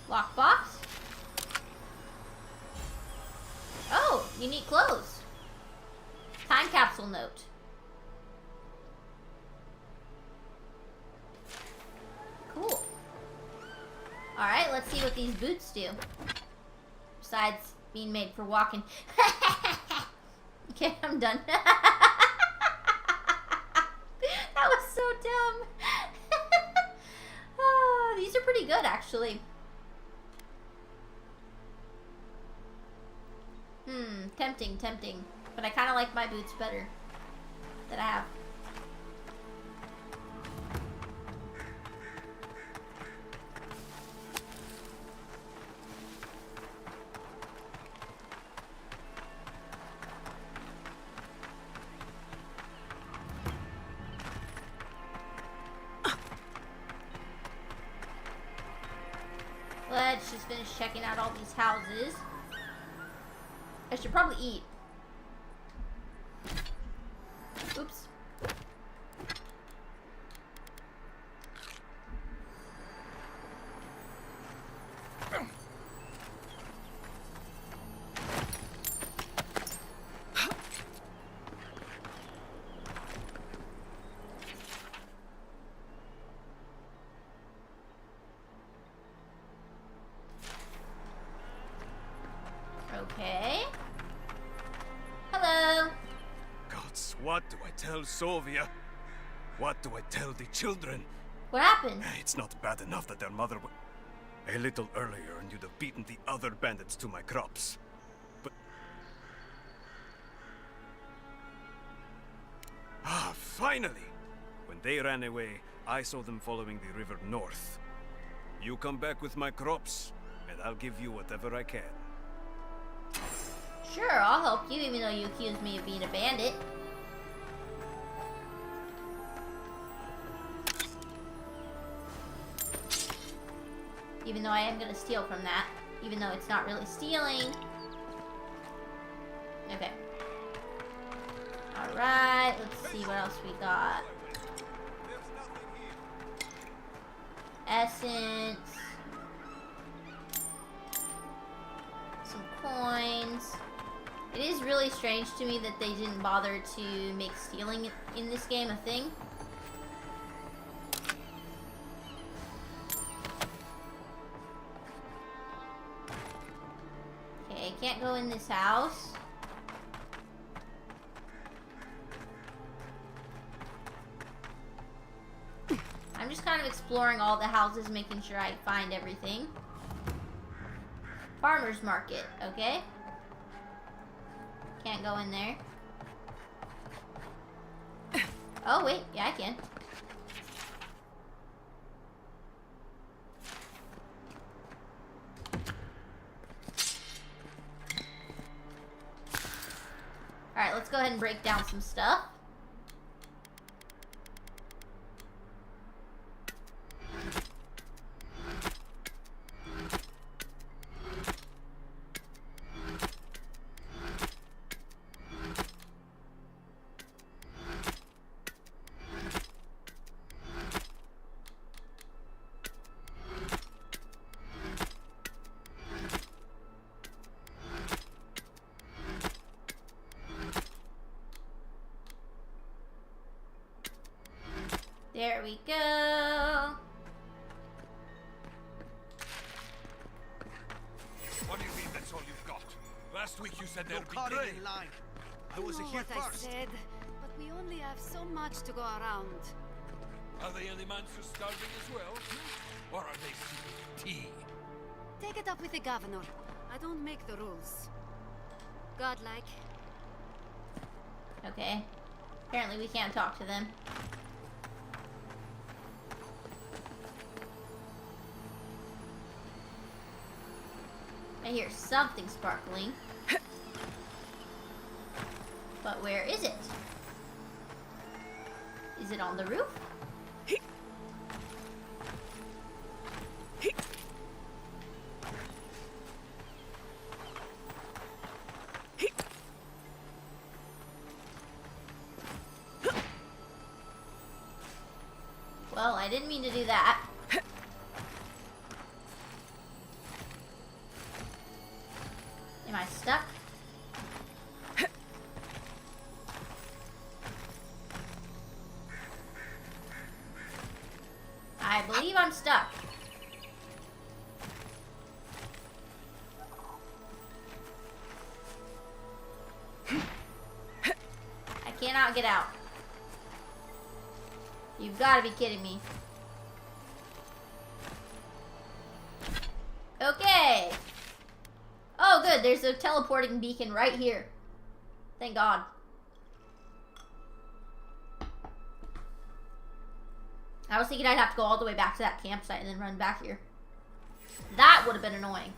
Lockbox. Oh, unique clothes. Time capsule note. Cool. Alright, let's see what these boots do. Besides being made for walking. Okay, I'm done. That was so dumb. Oh, these are pretty good, actually. Tempting, tempting. But I kind of like my boots better that I have. Let's just finish checking out all these houses. I should probably eat. Oops. Okay. Hello. Gods, what do I tell Sovia? What do I tell the children? What happened? It's not bad enough that their mother a little earlier and you'd have beaten the other bandits to my crops. But... finally! When they ran away, I saw them following the river north. You come back with my crops, and I'll give you whatever I can. Sure, I'll help you, even though you accused me of being a bandit. Even though I am gonna steal from that. Even though it's not really stealing. Okay. Alright, let's see what else we got. Essence. Some coins. It is really strange to me that they didn't bother to make stealing in this game a thing. Okay, can't go in this house. I'm just kind of exploring all the houses, making sure I find everything. Farmer's market, okay. Can't go in there. Oh, wait. Yeah, I can. Alright, let's go ahead and break down some stuff. There we go. What do you mean that's all you've got? Last week you said No there'd be calling grain. in line. I You was know here what first. I said, but we only have so much to go around. Are the monsters starving as well? Or are they sipping tea? Take it up with the governor. I don't make the rules. Godlike. Okay. Apparently we can't talk to them. I hear something sparkling. But where is it? Is it on the roof? Well, I didn't mean to do that. Am I stuck? I believe I'm stuck. I cannot get out. You've got to be kidding me. Okay. Oh, good. There's a teleporting beacon right here. Thank God. I was thinking I'd have to go all the way back to that campsite and then run back here. That would have been annoying.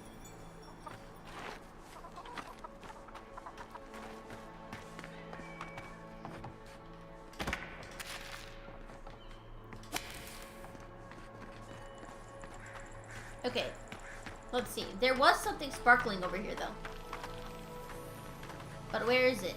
Okay, let's see. There was something sparkling over here, though. But where is it?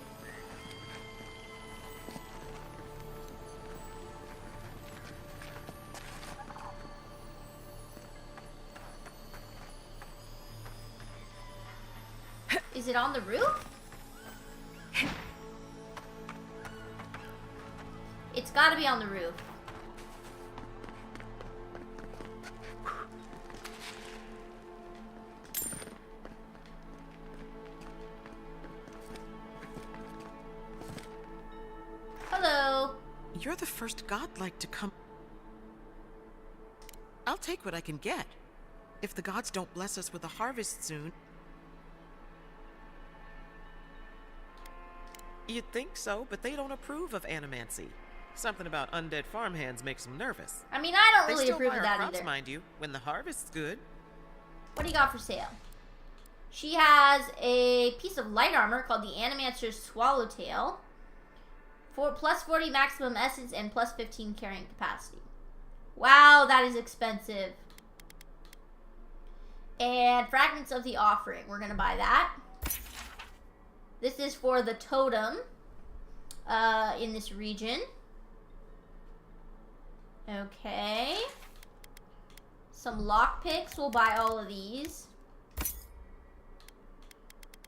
Is it on the roof? It's gotta be on the roof. Hello. You're the first godlike to come. I'll take what I can get. If the gods don't bless us with a harvest soon. You'd think so, but they don't approve of animancy. Something about undead farmhands makes them nervous. I mean, I don't They really still approve buy of our that crops, either. mind you, when the harvest's good. What do you got for sale? She has a piece of light armor called the Animancer's Swallowtail. For plus 40 maximum essence and plus 15 carrying capacity. Wow, that is expensive. And Fragments of the Offering. We're going to buy that. This is for the totem in this region. Okay. Some lockpicks. We'll buy all of these.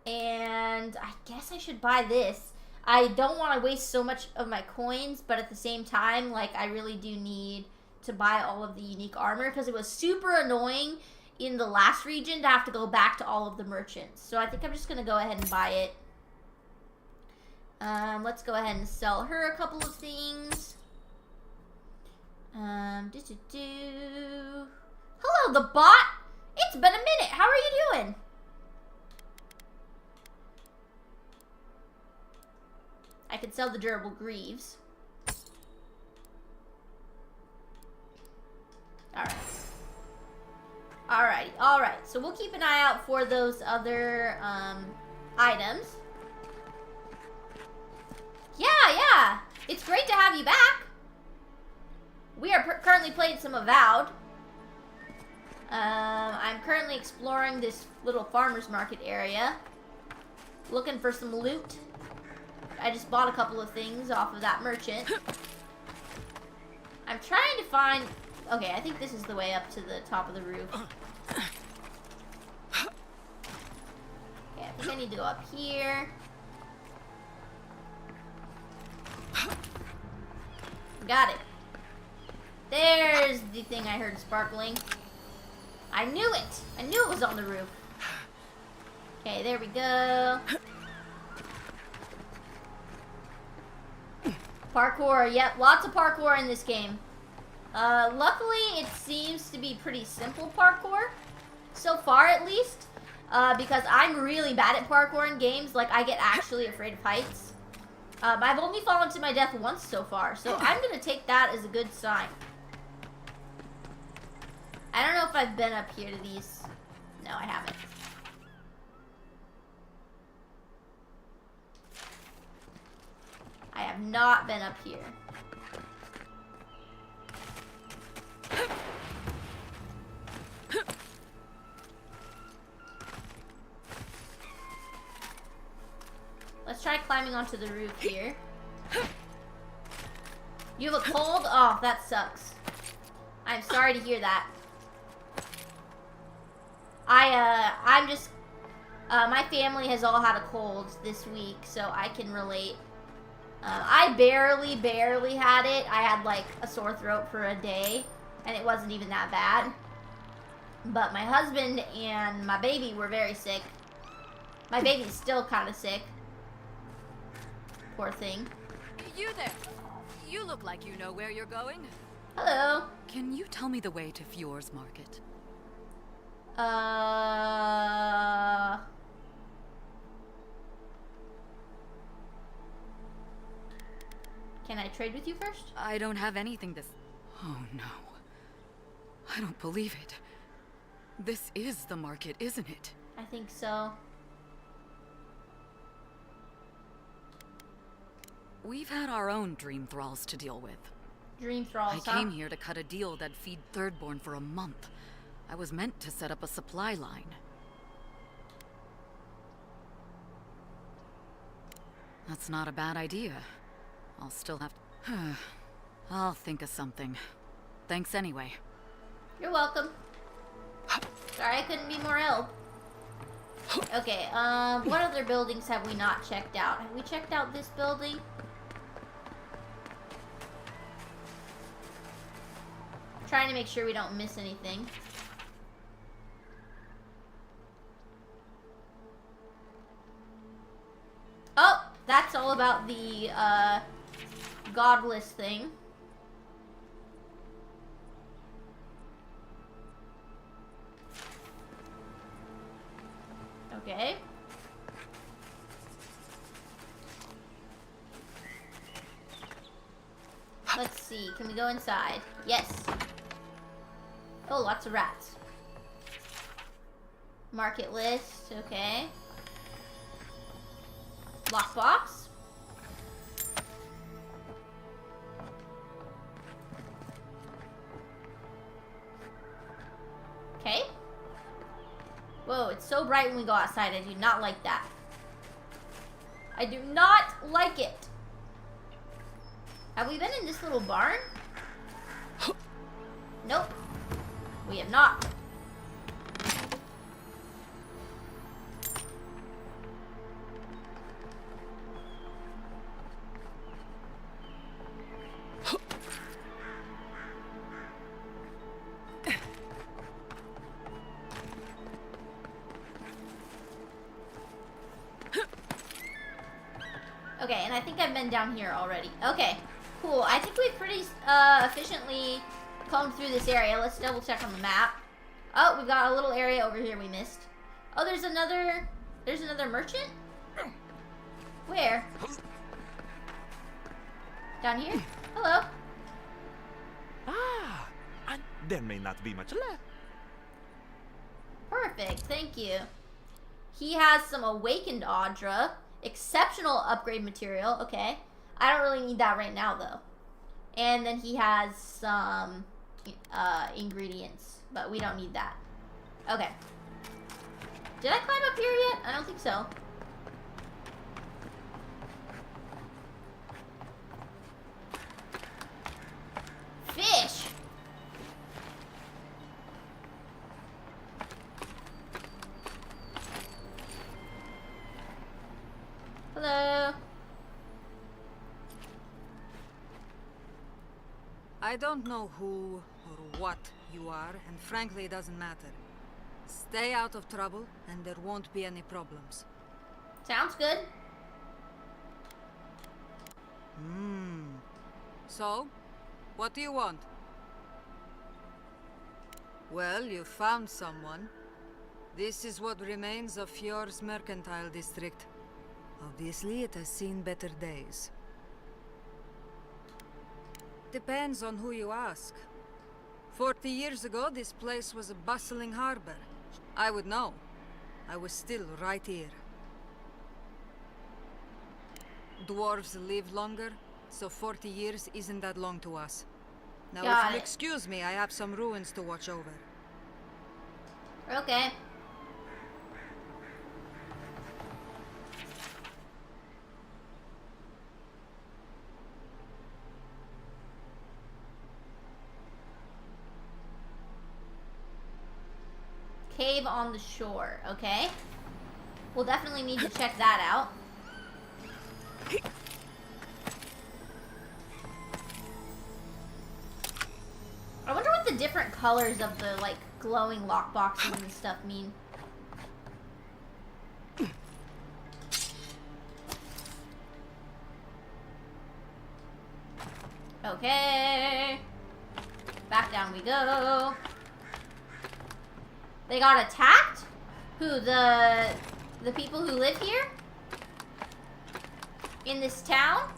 And I guess I should buy this. I don't want to waste so much of my coins, but at the same time, like, I really do need to buy all of the unique armor because it was super annoying in the last region to have to go back to all of the merchants. So I think I'm just going to go ahead and buy it. Let's go ahead and sell her a couple of things. Hello, the bot. It's been a minute. How are you doing? I could sell the durable greaves. Alright. Alright. So we'll keep an eye out for those other items. Yeah. It's great to have you back. We are currently playing some Avowed. I'm currently exploring this little farmer's market area. Looking for some loot. I just bought a couple of things off of that merchant. I'm trying to find... Okay, I think this is the way up to the top of the roof. Okay, I think I need to go up here. Got it. There's the thing I heard sparkling. I knew it! I knew it was on the roof. Okay, there we go. Parkour, yep, lots of parkour in this game. Luckily, it seems to be pretty simple parkour. So far, at least. Because I'm really bad at parkour in games. Like, I get actually afraid of heights. I've only fallen to my death once so far. So I'm going to take that as a good sign. I don't know if I've been up here to these. No, I haven't. I have not been up here. Let's try climbing onto the roof here. You have a cold? Oh, that sucks. I'm sorry to hear that. I'm just, my family has all had a cold this week, so I can relate. I barely had it. I had like a sore throat for a day, and it wasn't even that bad. But my husband and my baby were very sick. My baby's still kind of sick. Poor thing. You there. You look like you know where you're going. Hello. Can you tell me the way to Fjord's Market? Can I trade with you first? I don't have anything this... Oh no. I don't believe it. This is the market, isn't it? I think so. We've had our own dream thralls to deal with. Dream thralls, I came here to cut a deal that'd feed Thirdborn for a month. I was meant to set up a supply line. That's not a bad idea. I'll still have to... I'll think of something. Thanks anyway. You're welcome. Sorry I couldn't be more help. Okay, what other buildings have we not checked out? Have we checked out this building? Trying to make sure we don't miss anything. Oh, that's all about the, godless thing. Okay. Let's see, can we go inside? Yes. Oh, lots of rats. Market list, okay. Lockbox. Okay. Whoa, it's so bright when we go outside. I do not like that. I do not like it. Have we been in this little barn? Nope. We have not. Okay, and I think I've been down here already. Okay, cool. I think we've pretty efficiently combed through this area. Let's double check on the map. Oh, we've got a little area over here we missed. Oh, there's another merchant? Where? Down here? Hello. Ah, and there may not be much left. Perfect, thank you. He has some awakened Audra. Exceptional upgrade material. Okay. I don't really need that right now, though. And then he has some ingredients, but we don't need that. Okay. Did I climb up here yet? I don't think so. Fish! Hello. I don't know who or what you are, and frankly, it doesn't matter. Stay out of trouble, and there won't be any problems. Sounds good. So, what do you want? Well, you found someone. This is what remains of Fjord's mercantile district. Obviously, it has seen better days. Depends on who you ask. 40 years ago, this place was a bustling harbor. I would know. I was still right here. Dwarves live longer, so 40 years isn't that long to us. Now, if you'll excuse me, I have some ruins to watch over. Okay. Cave on the shore, okay. We'll definitely need to check that out. I wonder what the different colors of the, like, glowing lockboxes and stuff mean. Okay. Back down we go. They got attacked? Who, the people who live here? In this town?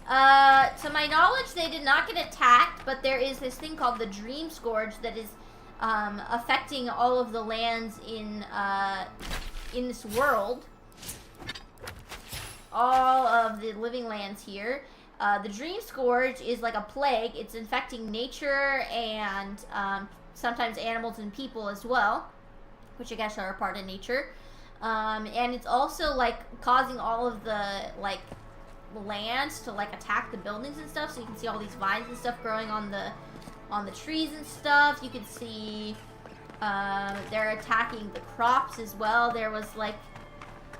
To my knowledge, they did not get attacked, but there is this thing called the Dream Scourge that is affecting all of the lands in this world. All of the living lands here. The Dream Scourge is like a plague. It's infecting nature and sometimes animals and people as well, which I guess are a part of nature. And it's also like causing all of the like lands to like attack the buildings and stuff. So you can see all these vines and stuff growing on the trees and stuff. You can see they're attacking the crops as well. There was like,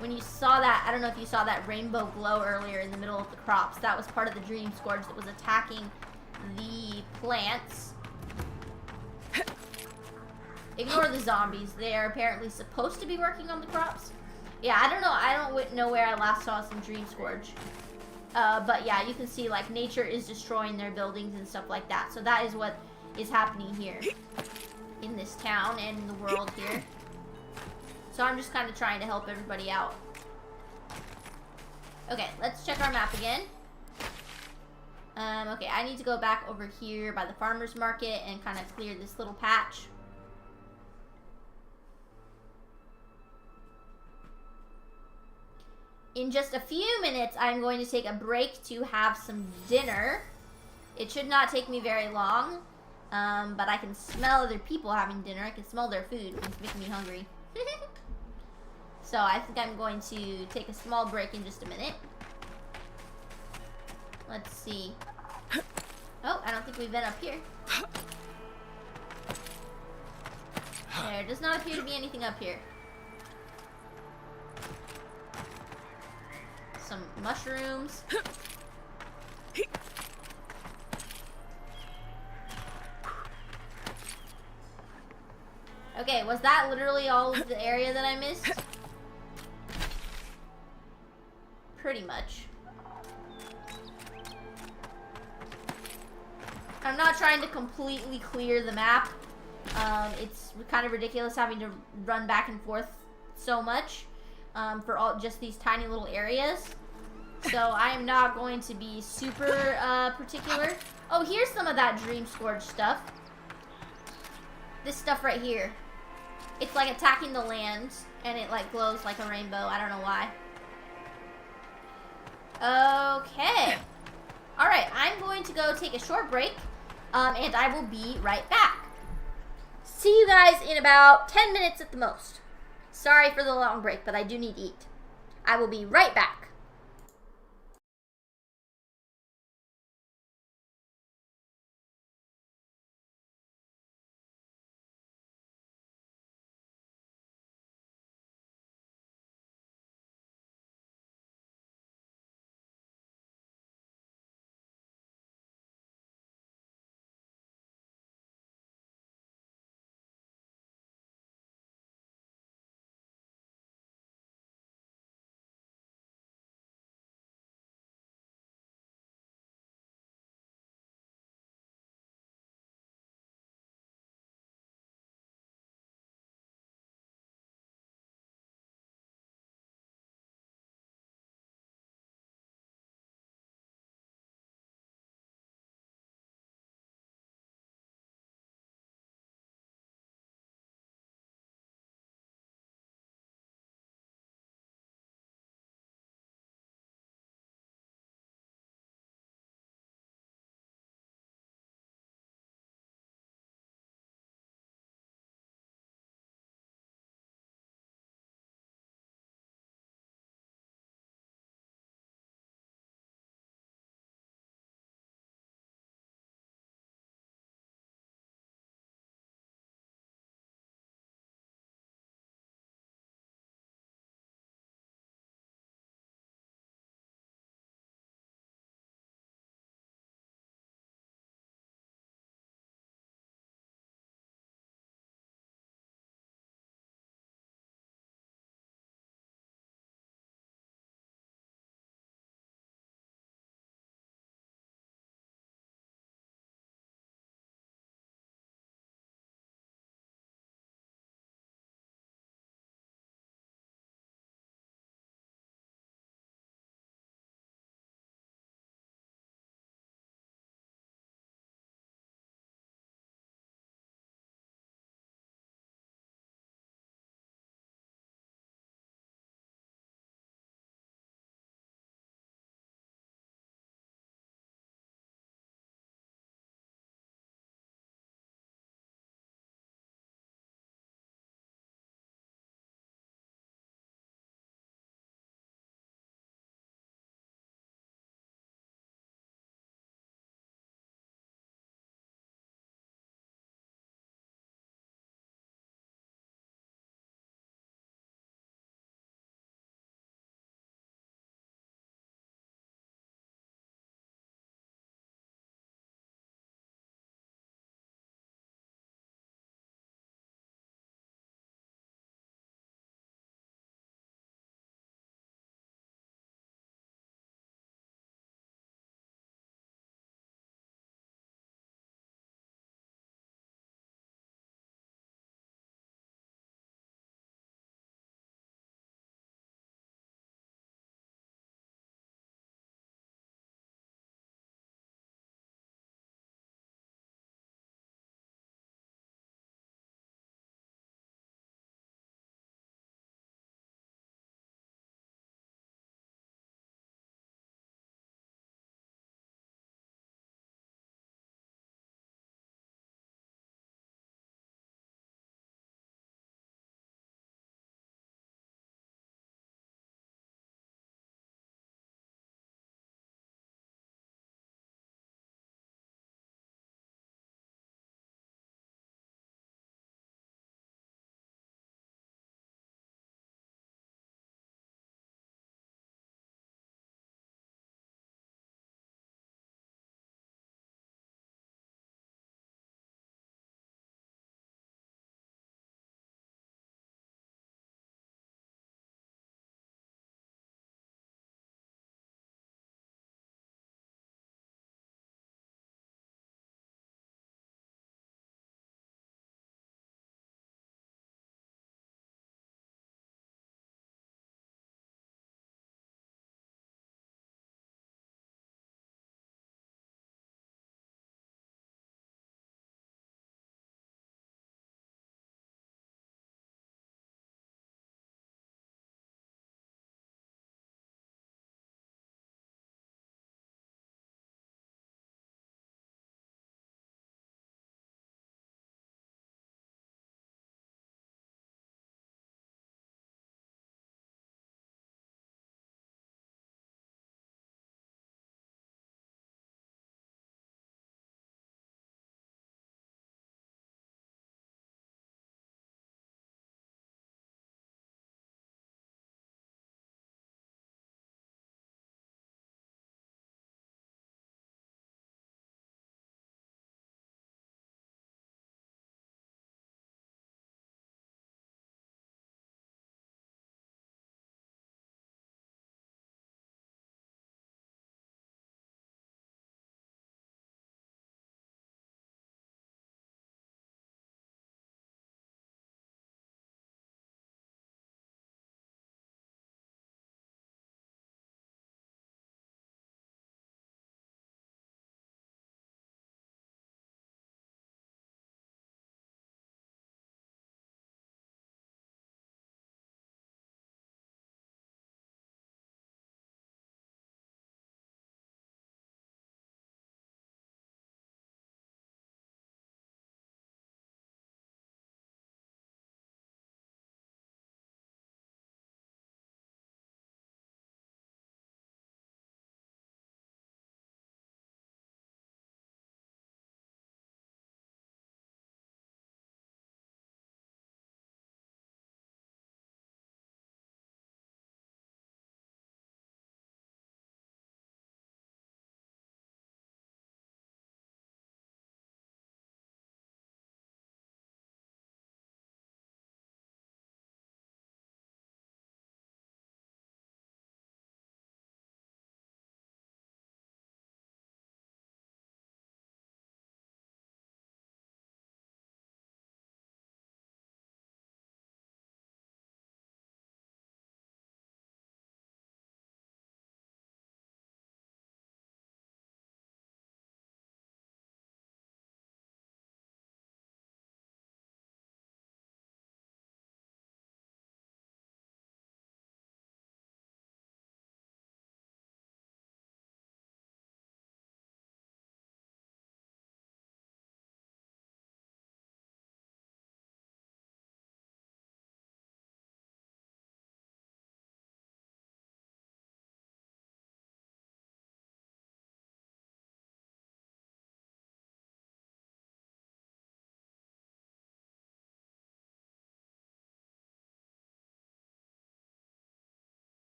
when you saw that, I don't know if you saw that rainbow glow earlier in the middle of the crops. That was part of the Dream Scourge that was attacking the plants. Ignore the zombies. They're apparently supposed to be working on the crops. Yeah, I don't know. I don't know where I last saw some Dream Scourge. But yeah, you can see like nature is destroying their buildings and stuff like that. So that is what is happening here in this town and in the world here. So I'm just kind of trying to help everybody out. Okay, let's check our map again. Okay, I need to go back over here by the farmer's market and kind of clear this little patch. In just a few minutes, I'm going to take a break to have some dinner. It should not take me very long, but I can smell other people having dinner. I can smell their food. It's making me hungry. So I think I'm going to take a small break in just a minute. Let's see. Oh, I don't think we've been up here. There does not appear to be anything up here. Some mushrooms. Okay, was that literally all of the area that I missed? Pretty much. I'm not trying to completely clear the map. It's kind of ridiculous having to run back and forth so much for just these tiny little areas. So I'm not going to be super particular. Oh, here's some of that Dream Scourge stuff. This stuff right here. It's like attacking the land, and it like glows like a rainbow. I don't know why. Okay. Alright, I'm going to go take a short break, and I will be right back. See you guys in about 10 minutes at the most. Sorry for the long break, but I do need to eat. I will be right back.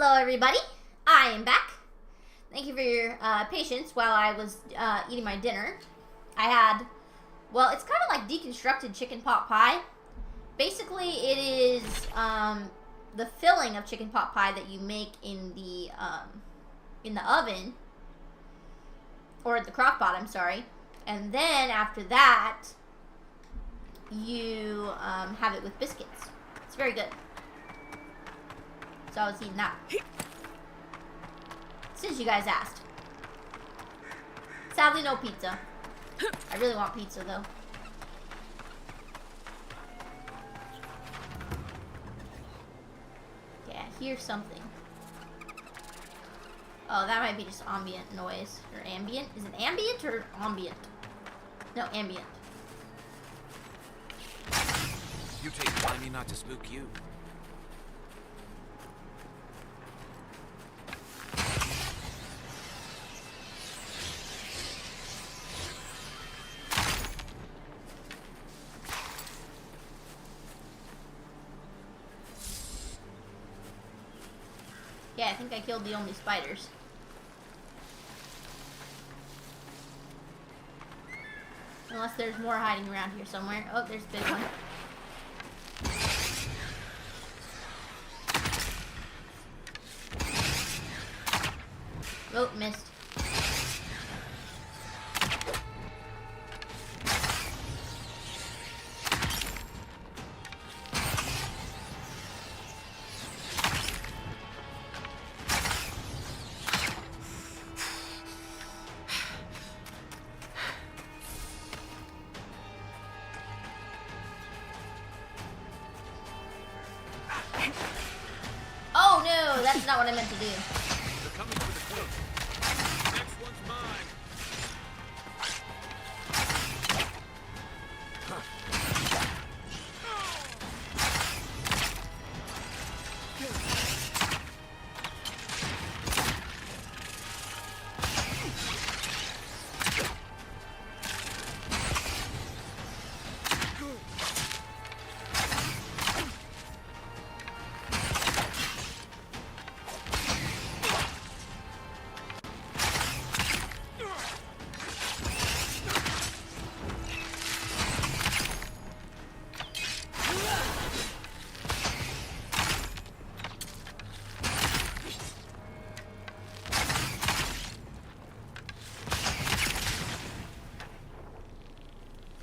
Hello, everybody. I am back. Thank you for your patience while I was eating my dinner. I had, well, it's kind of like deconstructed chicken pot pie. Basically, it is the filling of chicken pot pie that you make in the oven, or the crock pot, I'm sorry. And then after that, you have it with biscuits. It's very good. So I was eating that. Since you guys asked. Sadly, no pizza. I really want pizza, though. Yeah, here's something. Oh, that might be just ambient noise. Or ambient? Is it ambient or ambient? No, ambient. You take time me not to spook you. Yeah, I think I killed the only spiders. Unless there's more hiding around here somewhere. Oh, there's a big one. Oh, missed. Oh no, that's not what I meant to do. They're coming for the queen. Next one's mine.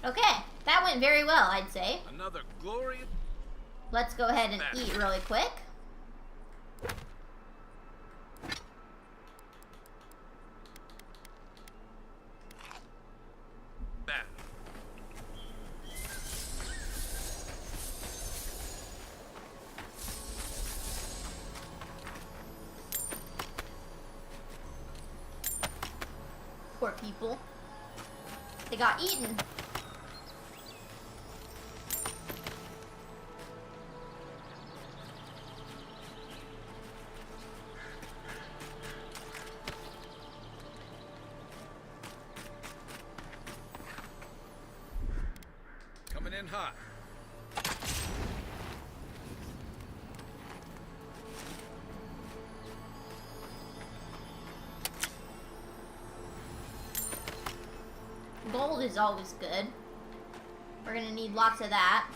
Okay, that went very well, I'd say. Another glorious. Let's go ahead and eat really quick. Bad. Poor people. They got eaten. Coming in hot. Gold is always good. We're gonna need lots of that.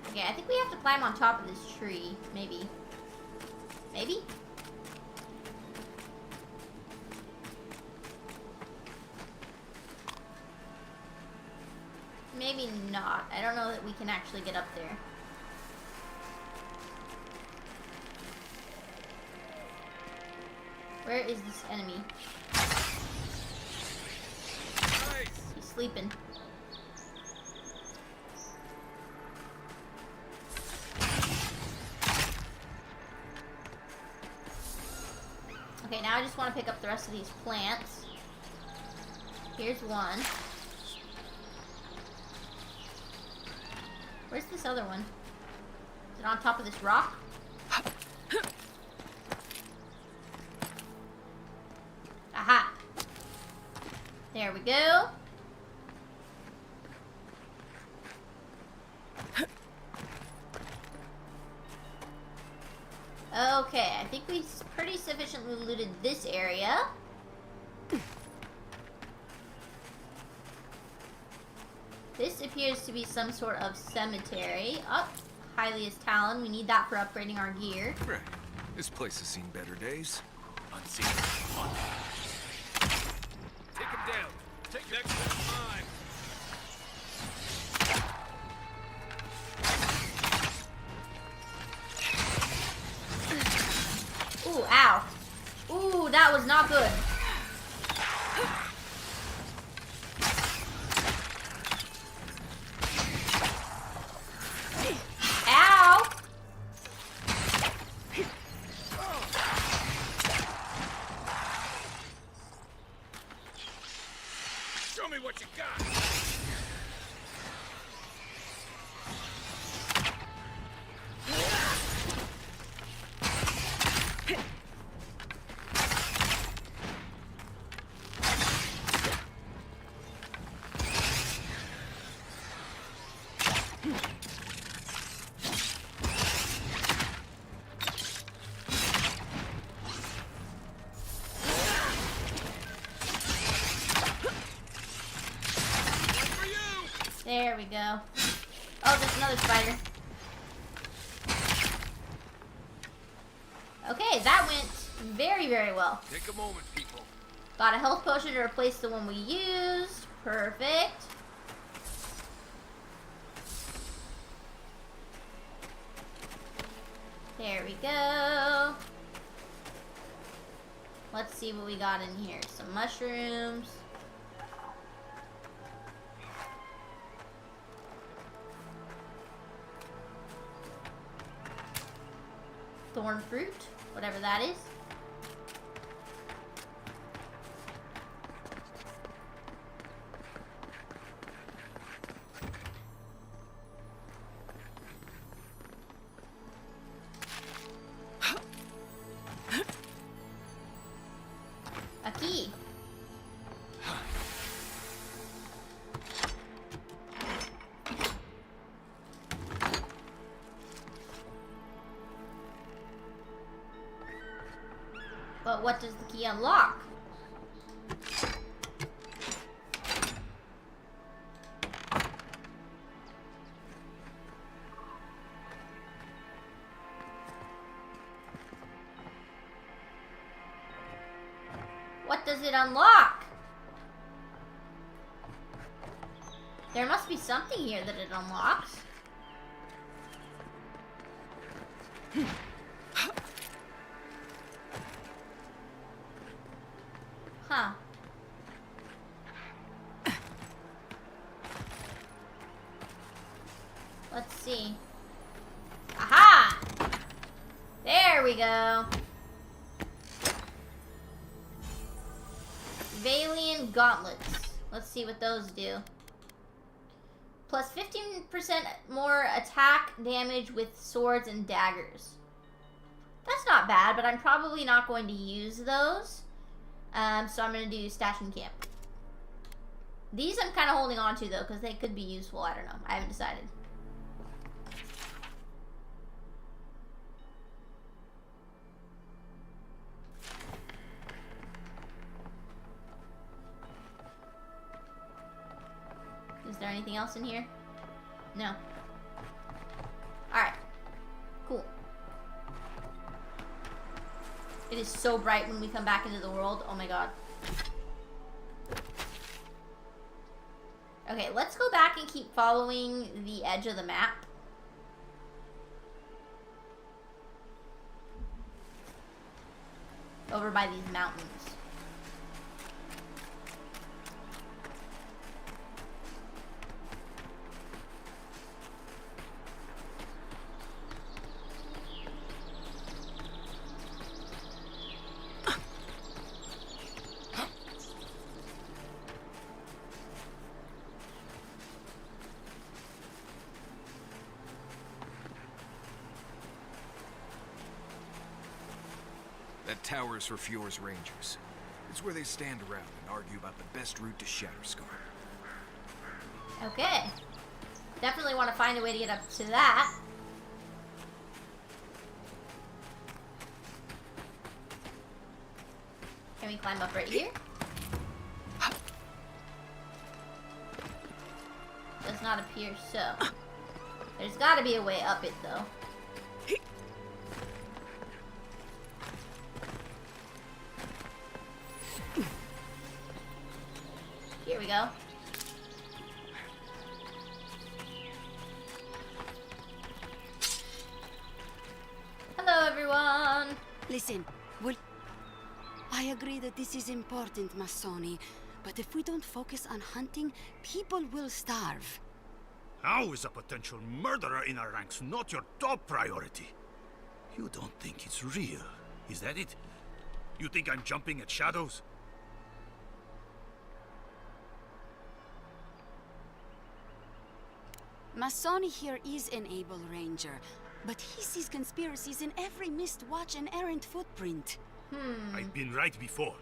Okay, I think we have to climb on top of this tree. Maybe. Maybe? Maybe not. I don't know that we can actually get up there. Where is this enemy? He's sleeping. Okay, now I just want to pick up the rest of these plants. Here's one. Where's this other one? Is it on top of this rock? Aha! There we go. think we pretty sufficiently looted this area. This appears to be some sort of cemetery. Oh, Hylia's Talon. We need that for upgrading our gear. Right. This place has seen better days. Unseen. On. Take him down. Take next one mine. Ooh, ow. Ooh, that was not good. Ow! Show me what you got. There we go. Oh, there's another spider. Okay, that went very, very well. Take a moment, people. Got a health potion to replace the one we used. Perfect. There we go. Let's see what we got in here. Some mushrooms. Thorn fruit, whatever that is. A key. But what does the key unlock? What does it unlock? There must be something here that it unlocks. Huh. Let's see. Aha! There we go. Valiant gauntlets. Let's see what those do. Plus 15% more attack damage with swords and daggers. That's not bad, but I'm probably not going to use those. So I'm going to do stash and camp. These I'm kind of holding on to, though, because they could be useful. I don't know. I haven't decided. Is there anything else in here? No. Alright. Cool. It is so bright when we come back into the world. Oh my god. Okay, let's go back and keep following the edge of the map. Over by these mountains. That tower's for Fjord's Rangers. It's where they stand around and argue about the best route to Shatterscar. Okay. Definitely want to find a way to get up to that. Can we climb up right here? Does not appear so. There's gotta be a way up it though. Here we go. Hello everyone! Listen, I agree that this is important, Masoni, but if we don't focus on hunting, people will starve. How is a potential murderer in our ranks not your top priority? You don't think it's real, is that it? You think I'm jumping at shadows? Masoni here is an able ranger, but he sees conspiracies in every missed watch and errant footprint. I've been right before.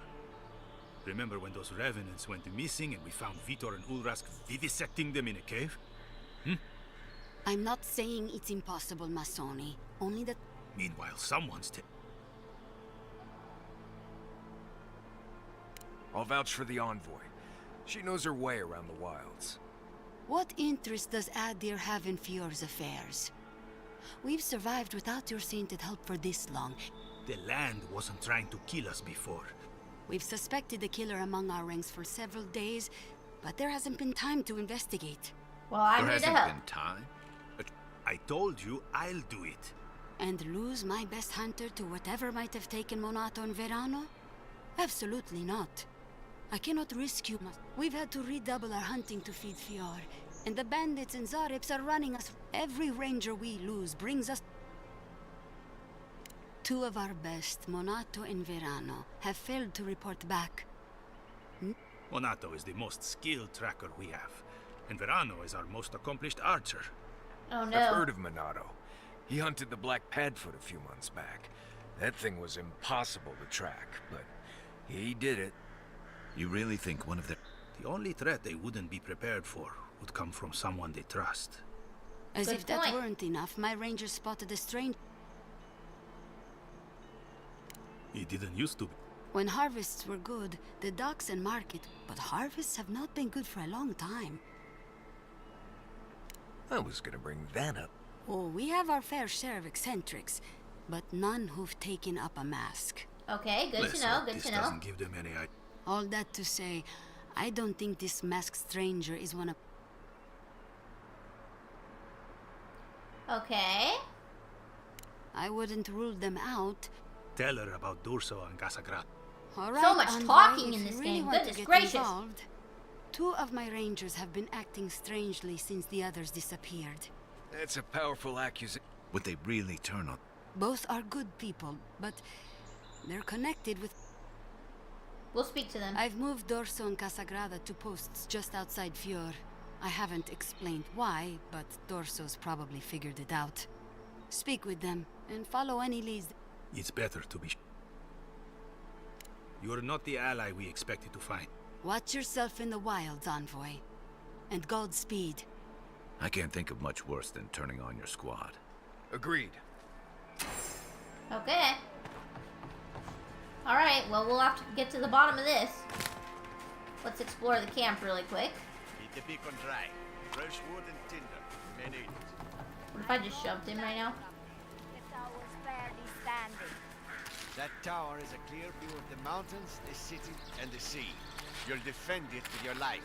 Remember when those revenants went missing and we found Vitor and Ulrask vivisecting them in a cave? I'm not saying it's impossible, Masoni. Only that... Meanwhile, someone's I'll vouch for the envoy. She knows her way around the wilds. What interest does Adir have in Fior's affairs? We've survived without your sainted help for this long. The land wasn't trying to kill us before. We've suspected a killer among our ranks for several days, but there hasn't been time to investigate. Well, I'm here to help. There hasn't been time? I told you I'll do it. And lose my best hunter to whatever might have taken Monato and Verano? Absolutely not. I cannot risk you. We've had to redouble our hunting to feed Fior, and the bandits and Zarips are running us. Every ranger we lose brings us... Two of our best, Monato and Verano, have failed to report back. Monato is the most skilled tracker we have, and Verano is our most accomplished archer. Oh no. I've heard of Monato. He hunted the Black Padfoot a few months back. That thing was impossible to track, but he did it. You really think one of the... The only threat they wouldn't be prepared for would come from someone they trust. As Good if that point. weren't enough, my rangers spotted a strange... He didn't used to be. When harvests were good, the docks and market, but harvests have not been good for a long time. I was gonna bring that up. Oh, we have our fair share of eccentrics, but none who've taken up a mask. Okay, good to know, good to know. Doesn't give them any idea. All that to say, I don't think this masked stranger is one of... Okay. I wouldn't rule them out. Tell her about Durso and Casagrad. All right, So much Envoy, talking if in you this really game, want to goodness get gracious. involved. Two of my rangers have been acting strangely since the others disappeared. That's a powerful accusation. Would they really turn on... Both are good people, but they're connected with... We'll speak to them. I've moved Dorso and Casagrada to posts just outside Fior. I haven't explained why, but Dorso's probably figured it out. Speak with them, and follow any leads. It's better to be... You're not the ally we expected to find. Watch yourself in the wilds, Envoy. And Godspeed. I can't think of much worse than turning on your squad. Agreed. Okay. Alright, well, we'll have to get to the bottom of this. Let's explore the camp really quick. Keep the beacon dry. Fresh wood and tinder. Men eat it. What if I just shoved him right now? The tower's barely standing. That tower is a clear view of the mountains, the city, and the sea. You'll defend it with your life.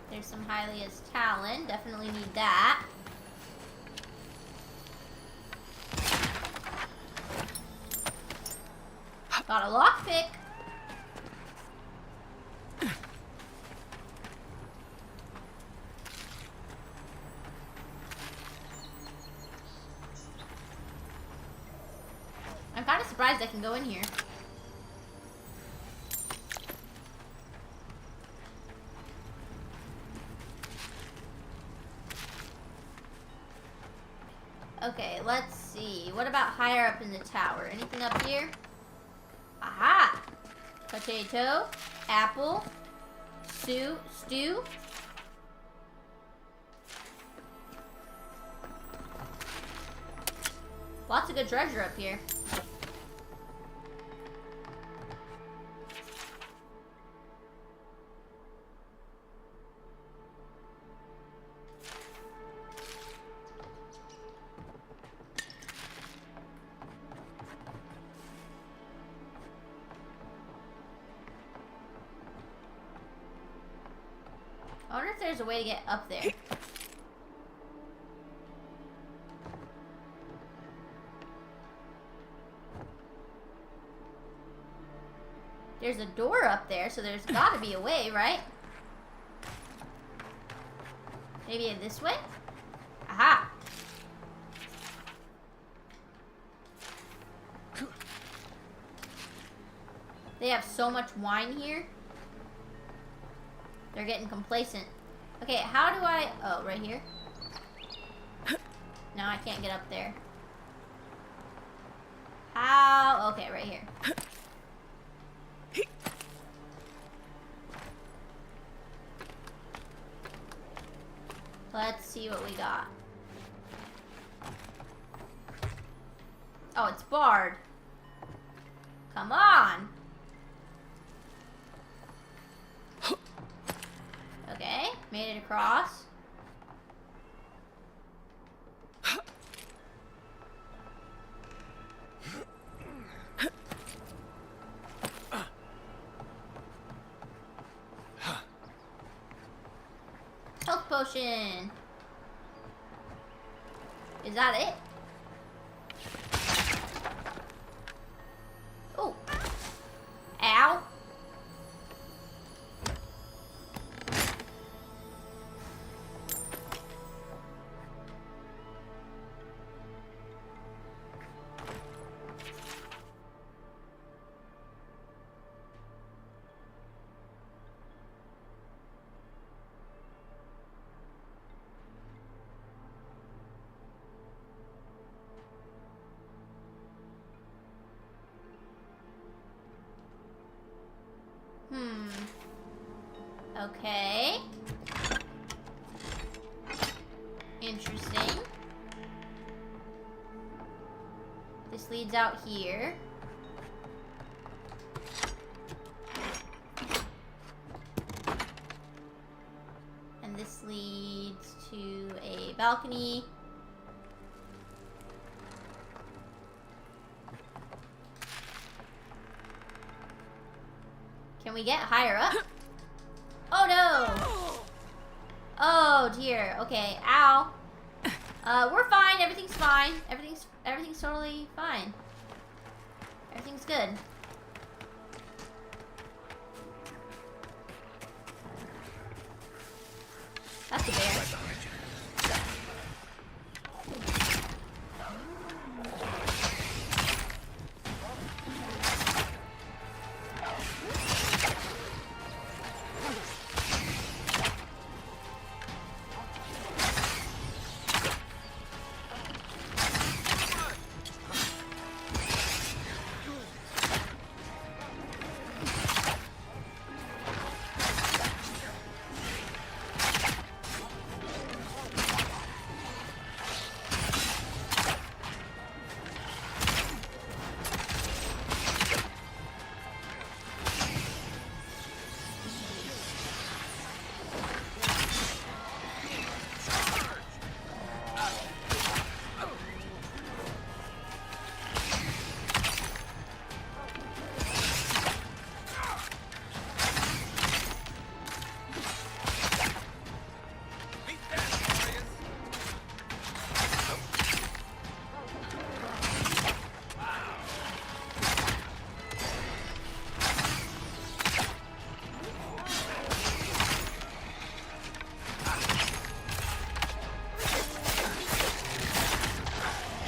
There's some Hylia's Talon. Definitely need that. Got a lockpick. I'm kind of surprised I can go in here. Okay, let's see. What about higher up in the tower? Anything up here? Aha! Potato, apple, stew. Lots of good treasure up here. I wonder if there's a way to get up there. There's a door up there, so there's gotta be a way, right? Maybe this way? Aha! They have so much wine here. They're getting complacent. Okay, how do I... Oh, right here? No, I can't get up there. How? Okay, right here. Let's see what we got. Oh, it's barred. Come on. Okay, made it across. Health potion. Is that it? Oh. Ow. Okay. Interesting. This leads out here. And this leads to a balcony. Can we get higher up? Oh no! Oh dear. Okay. Ow. We're fine. Everything's fine. Everything's totally fine. Everything's good. That's a bear.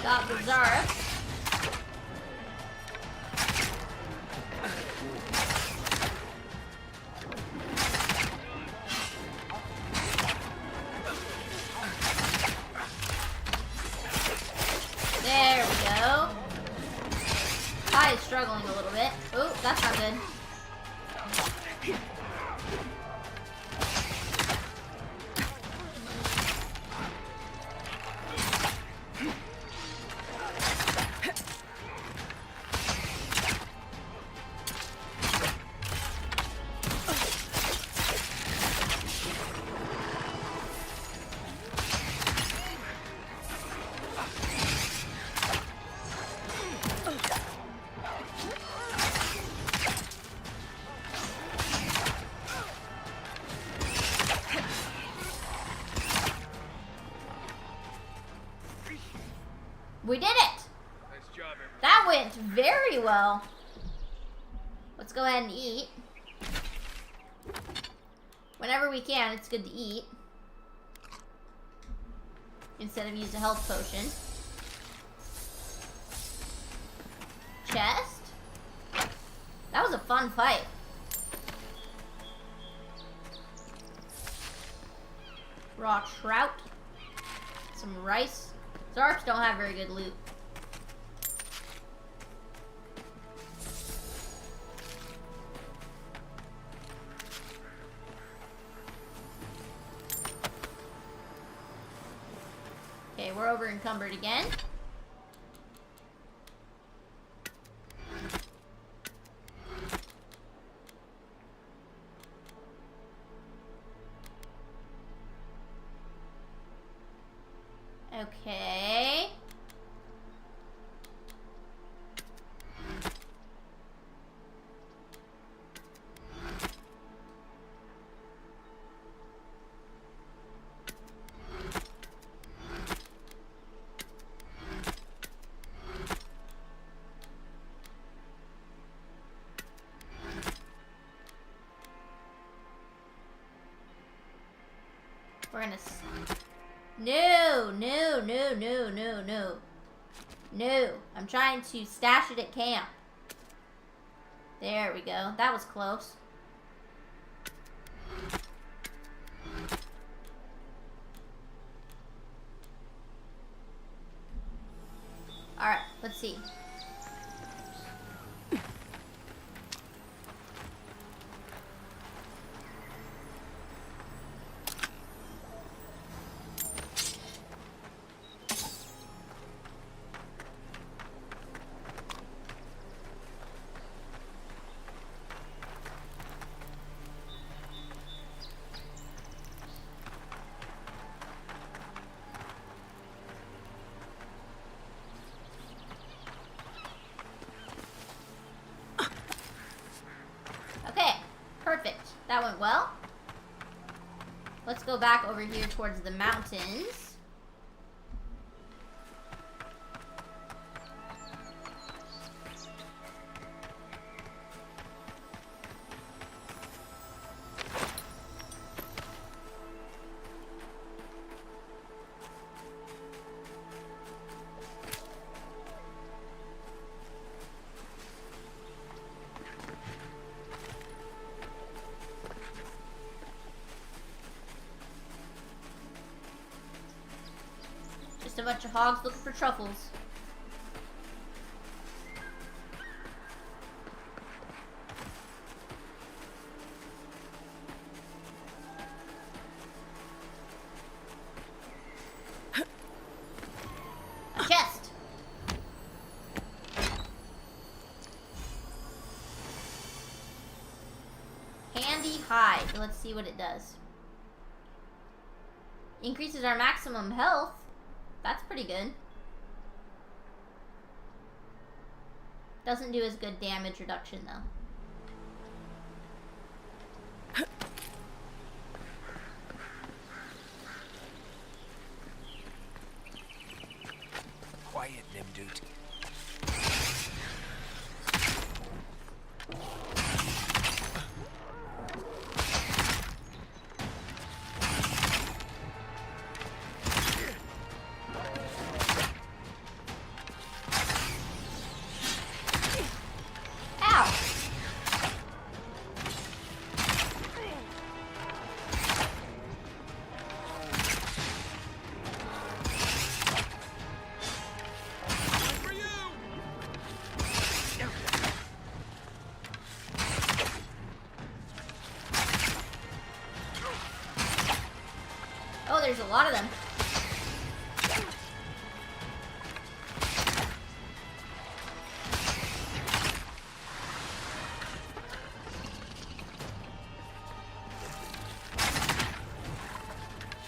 Got the Zarf. There we go. Kai is struggling a little bit. Oh, that's not good. We did it! Nice job, everyone. That went very well. Let's go ahead and eat. Whenever we can, it's good to eat. Instead of use a health potion. Chest. That was a fun fight. Raw trout. Some rice. Zarps don't have very good loot. Okay, we're over encumbered again. Okay. We're gonna... No, no, no, no, no, no. No. I'm trying to stash it at camp. There we go. That was close. Alright, let's see. Perfect. That went well. Let's go back over here towards the mountains. A bunch of hogs looking for truffles. A chest. Handy hide. Let's see what it does. Increases our maximum health. That's pretty good. Doesn't do as good damage reduction though. Quiet, Nimdude. Oh, there's a lot of them.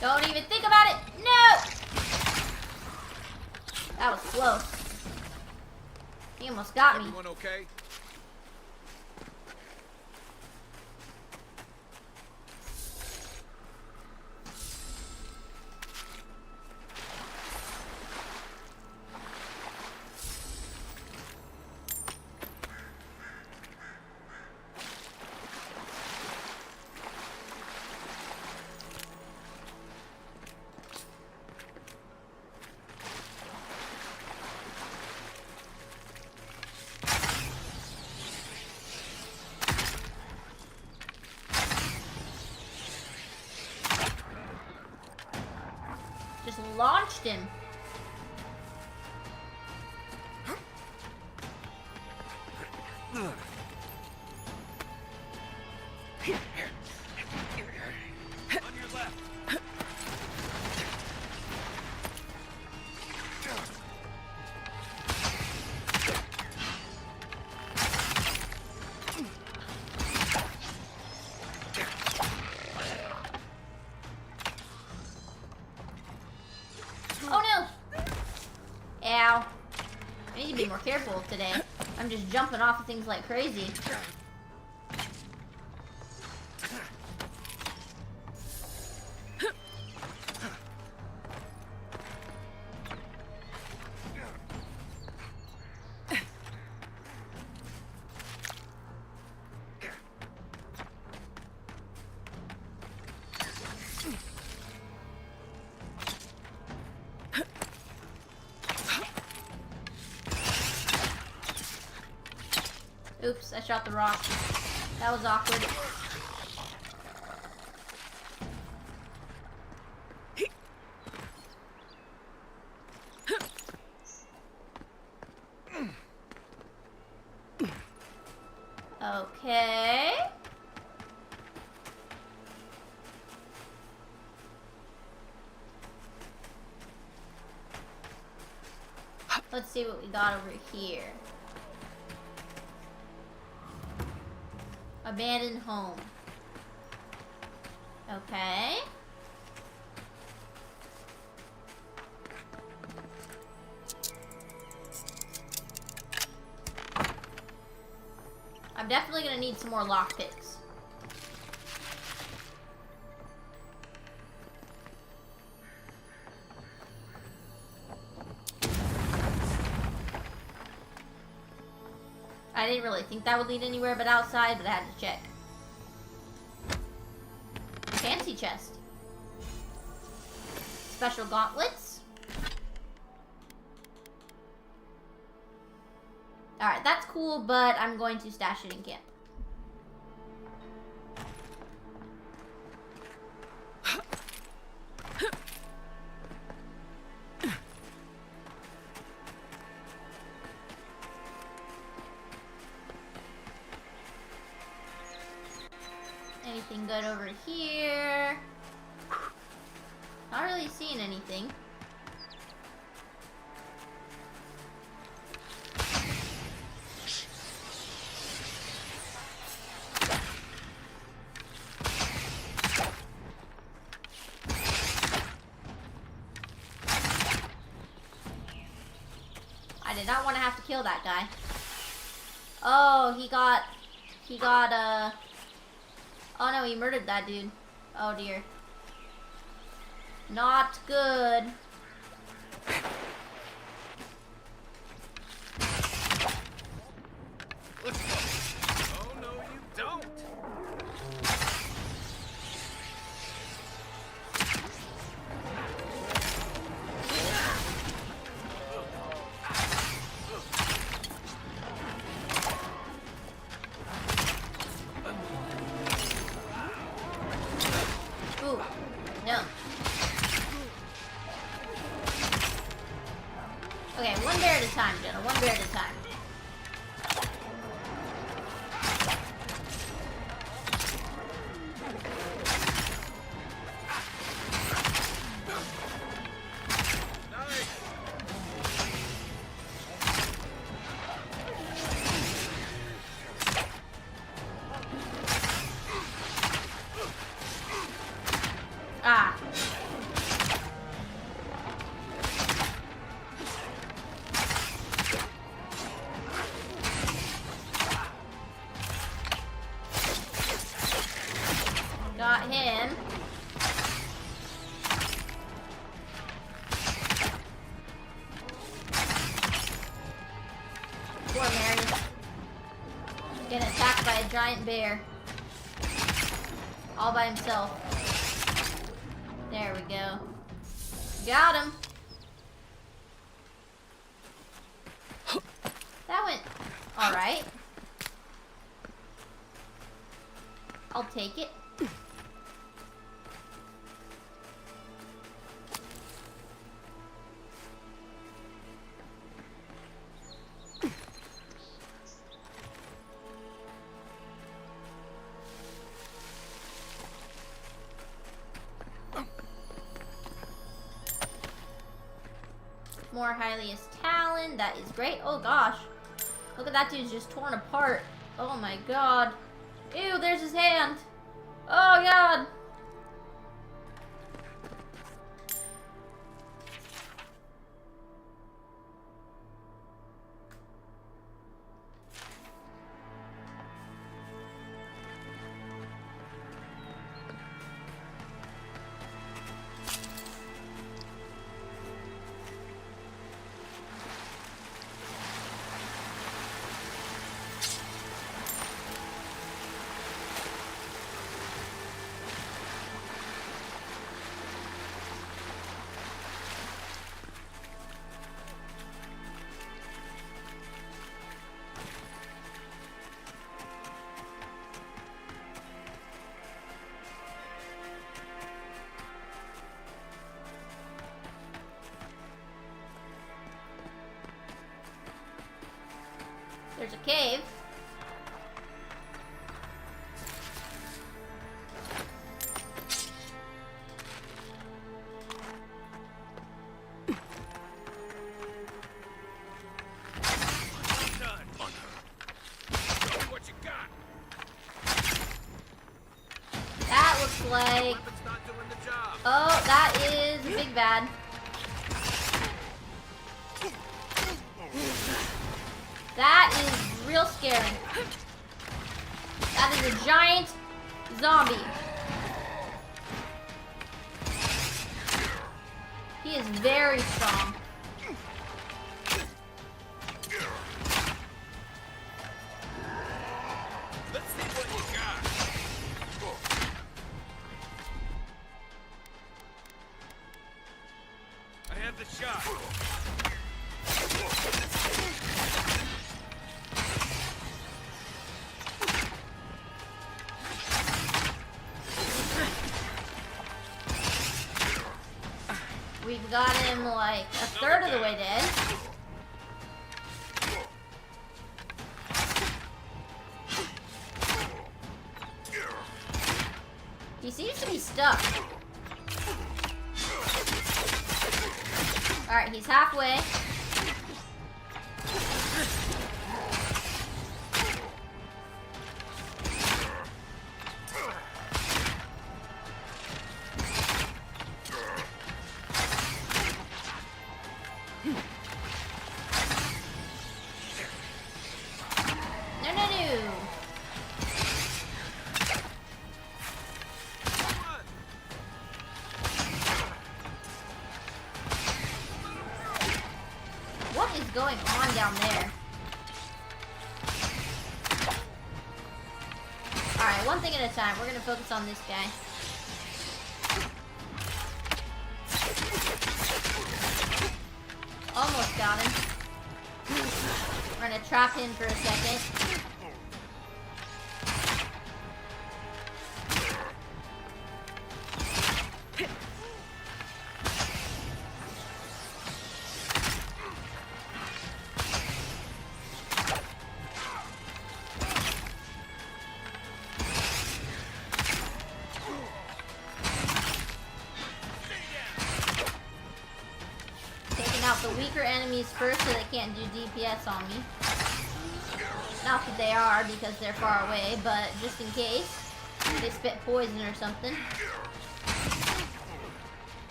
Don't even think about it. No! That was close. He almost got me. Everyone okay? launched him. On your left. Oh no! Ow. I need to be more careful today. I'm just jumping off of things like crazy. Oops, I shot the rock. That was awkward. Okay. Let's see what we got over here. Abandoned home. Okay. I'm definitely gonna need some more lockpicks. I didn't really think that would lead anywhere but outside, but I had to check. Fancy chest. Special gauntlets. Alright, that's cool, but I'm going to stash it in camp. Anything good over here? Not really seeing anything. I did not want to have to kill that guy. Oh, he got, oh no, he murdered that dude. Oh dear. Not good. Oh no, you don't. Ooh, no. Okay, one bear at a time, Jenna. One bear at a time. Ah. Got him. Poor Mary. Getting attacked by a giant bear. All by himself. There we go. Got him. That went alright. I'll take it. More Hylia's Talon. That is great. Oh gosh. Look at that dude's just torn apart. Oh my god. Ew, there's his hand. Oh god. There's a cave. That looks like... Oh, that is a big bad. That is real scary. That is a giant zombie. He is very strong. Let's see what you got. I have the shot. We've got him like a third of the way dead. He seems to be stuck. Alright, he's halfway. Going on down there. Alright, one thing at a time. We're gonna focus on this guy. Almost got him. We're gonna trap him for a second. Out the weaker enemies first so they can't do DPS on me. Not that they are because they're far away, but just in case they spit poison or something.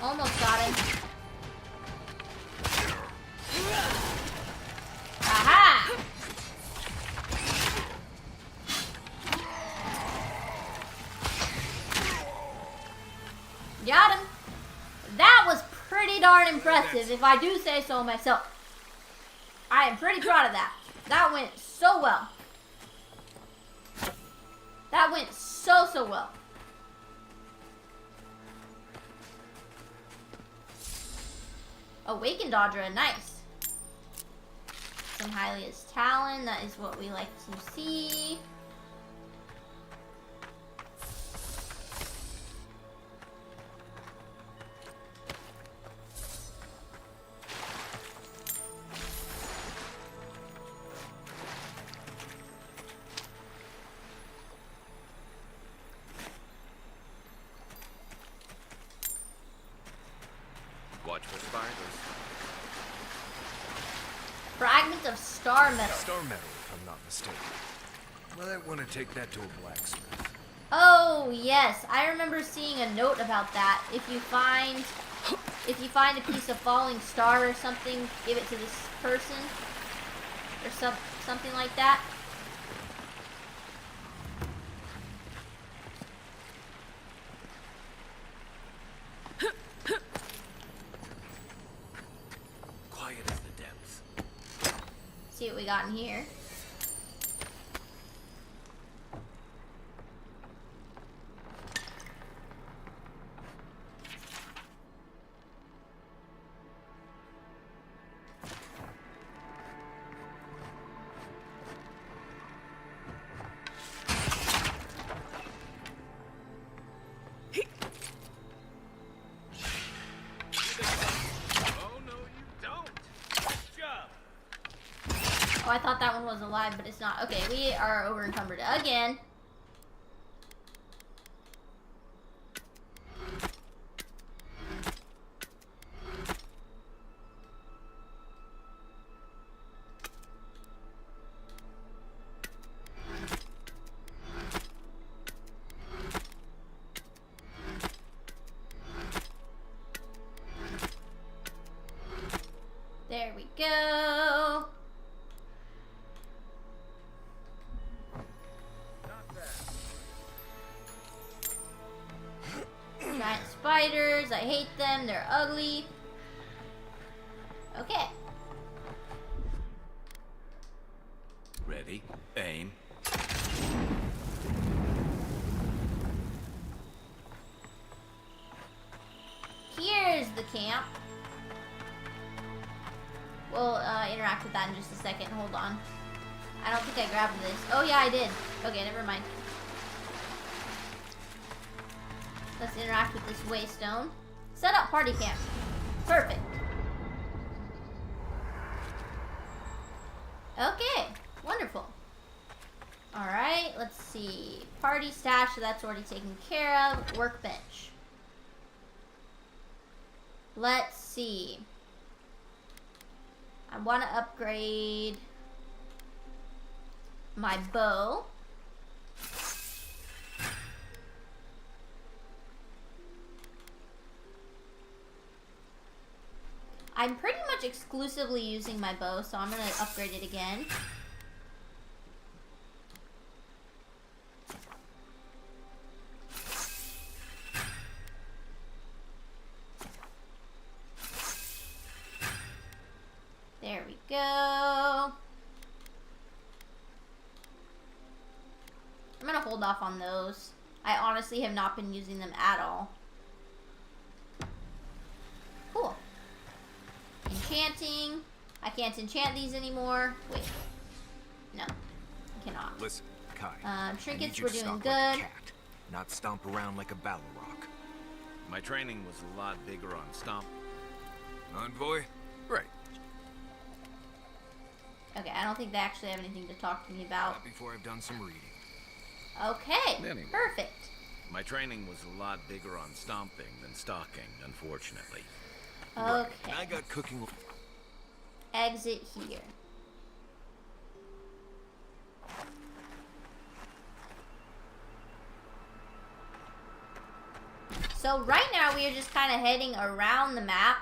Almost got him. Got him. That was pretty darn impressive, if I do say so myself. I am pretty proud of that. That went so well. That went so well. Awakened Audra, nice. Some Hylia's Talon, that is what we like to see. fragment of star metal. Star metal, if I'm not mistaken. Might want to take that to a blacksmith. Oh yes, I remember seeing a note about that. If you find a piece of falling star or something, give it to this person or something like that. Quiet as the depths. See what we got in here. Oh, I thought that one was alive, but it's not. Okay, we are over encumbered again. There we go. Giant spiders, I hate them, they're ugly. Okay. Ready, aim. Here's the camp. We'll interact with that in just a second. Hold on. I don't think I grabbed this. Oh yeah, I did. Okay, never mind. Let's interact with this waystone. Set up party camp. Perfect. Okay, wonderful. Alright, let's see. Party stash, so that's already taken care of. Workbench. Let's see. I want to upgrade my bow. I'm pretty much exclusively using my bow, so I'm going to upgrade it again. There we go. I'm going to hold off on those. I honestly have not been using them at all. Cool. Enchanting. I can't enchant these anymore. Wait. No. I cannot. Listen, Kai. Trinkets, I need you we're to doing stalk good. like a cat, not stomp around like a battle rock. My training was a lot bigger on stomp. Envoy? Right. Okay, I don't think they actually have anything to talk to me about. Not before I've done some reading. Okay, Anyway. perfect. My training was a lot bigger on stomping than stalking, unfortunately. Okay. And I got cooking. Exit here. So right now we are just kind of heading around the map,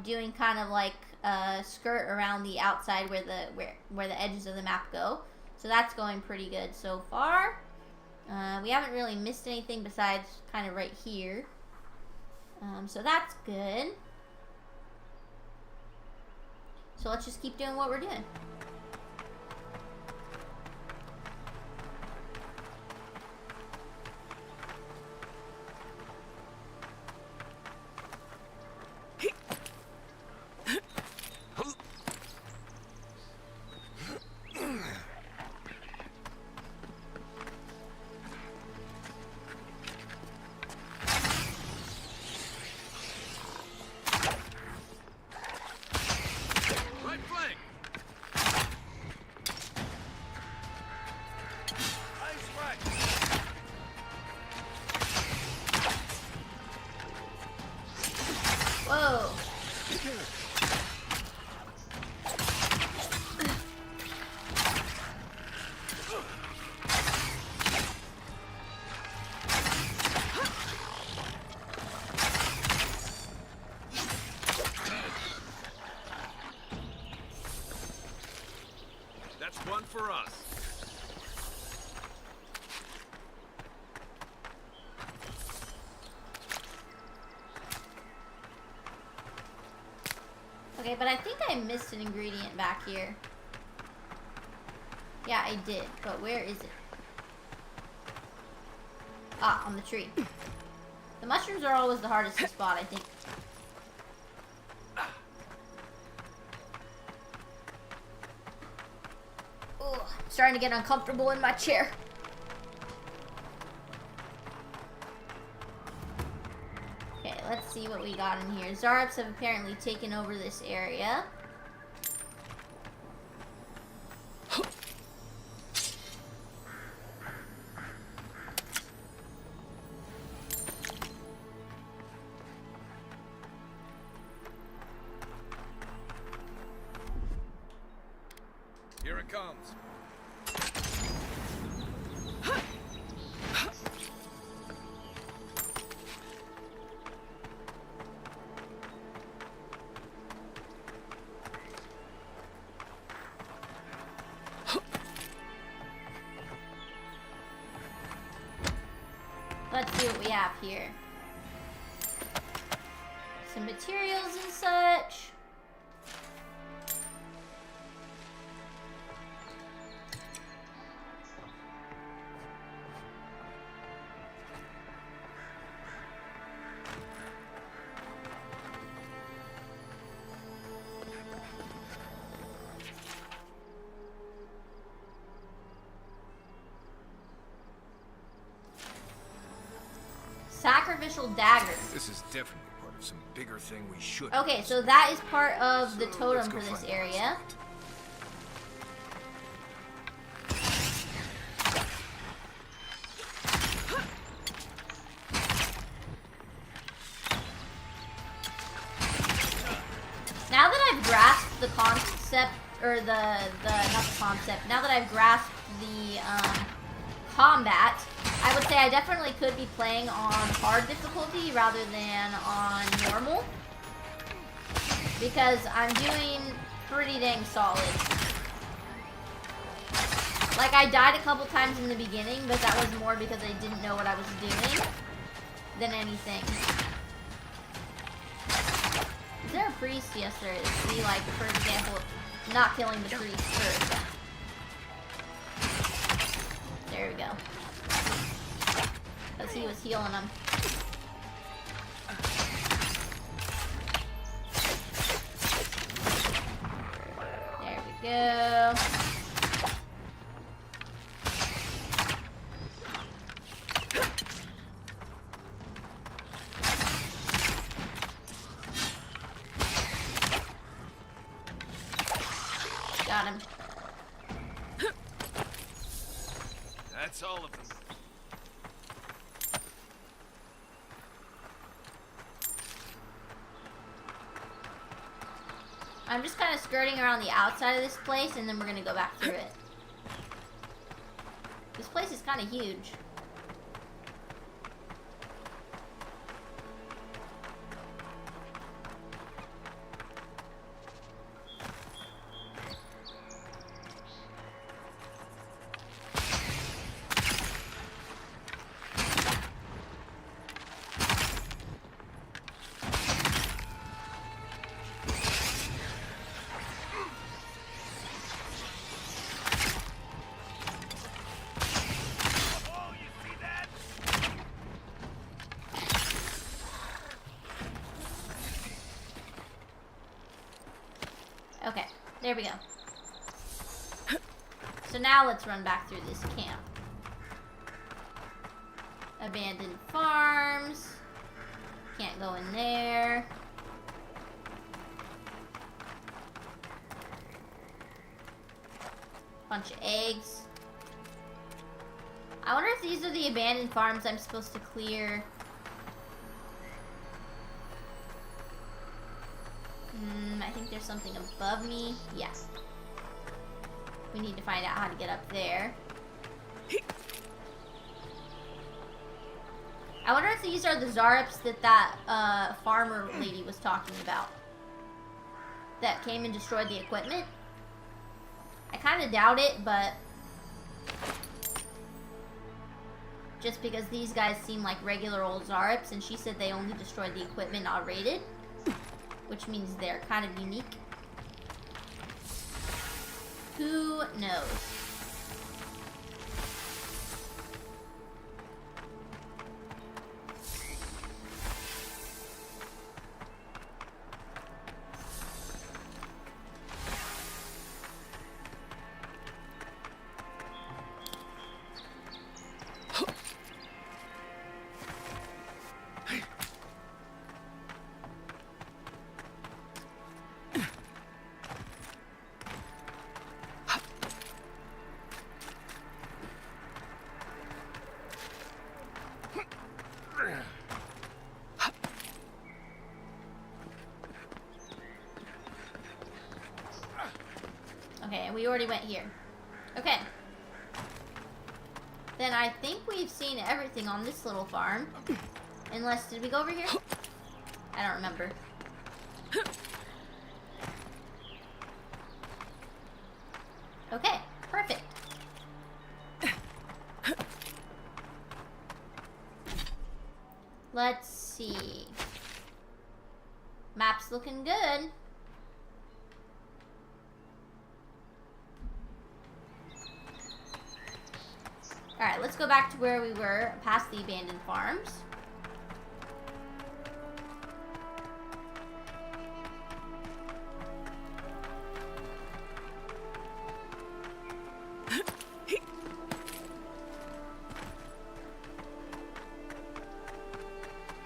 doing kind of like a skirt around the outside where the edges of the map go. So that's going pretty good so far. We haven't really missed anything besides kind of right here. So that's good. So let's just keep doing what we're doing. Whoa. one for us. Okay, but I think I missed an ingredient back here. Yeah, I did, but where is it? Ah, on the tree. The mushrooms are always the hardest to spot, I think. Oh, I'm starting to get uncomfortable in my chair. Okay, let's see what we got in here. Zarops have apparently taken over this area. Here it comes. Let's see what we have here. Some materials and such. Sacrificial daggers. This is definitely part of some bigger thing we should. Okay, so that is part of the totem for this area. Now that I've grasped the concept, or not the concept, now that I've grasped the combat, I would say I definitely could be playing on hard difficulty rather than on normal, because I'm doing pretty dang solid. Like, I died a couple times in the beginning, but that was more because I didn't know what I was doing than anything. Is there a priest? Yes, there is. See, like, for example, not killing the priest first. There we go. Because he was healing him. There we go. Got him. That's all of them. I'm just kind of skirting around the outside of this place, and then we're gonna go back through it. This place is kind of huge. Okay, there we go. So now let's run back through this camp. Abandoned farms. Can't go in there. Bunch of eggs. I wonder if these are the abandoned farms I'm supposed to clear. I think there's something above me. Yes. We need to find out how to get up there. I wonder if these are the Zarops that farmer lady was talking about. That came and destroyed the equipment. I kind of doubt it, but just because these guys seem like regular old Zaryps, and she said they only destroyed the equipment not rated, which means they're kind of unique. Who knows? Okay, we already went here. Okay. Then I think we've seen everything on this little farm. Unless, did we go over here? I don't remember. Okay, perfect. Let's see. Map's looking good. Alright, let's go back to where we were, past the abandoned farms.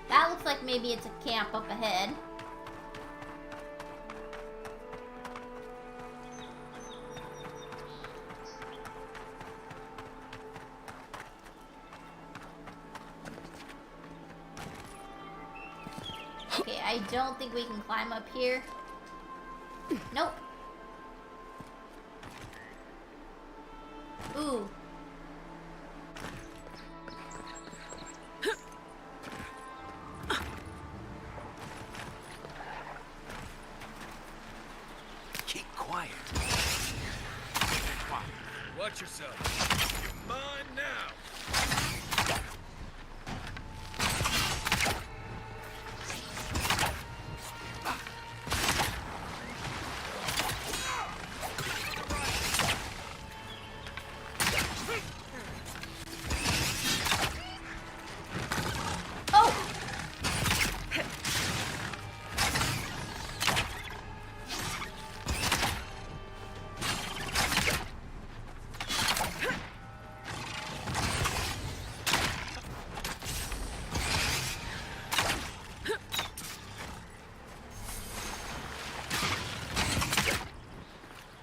That looks like maybe it's a camp up ahead. Okay, I don't think we can climb up here. Nope. Ooh. Keep quiet. Watch yourself. You're mine now.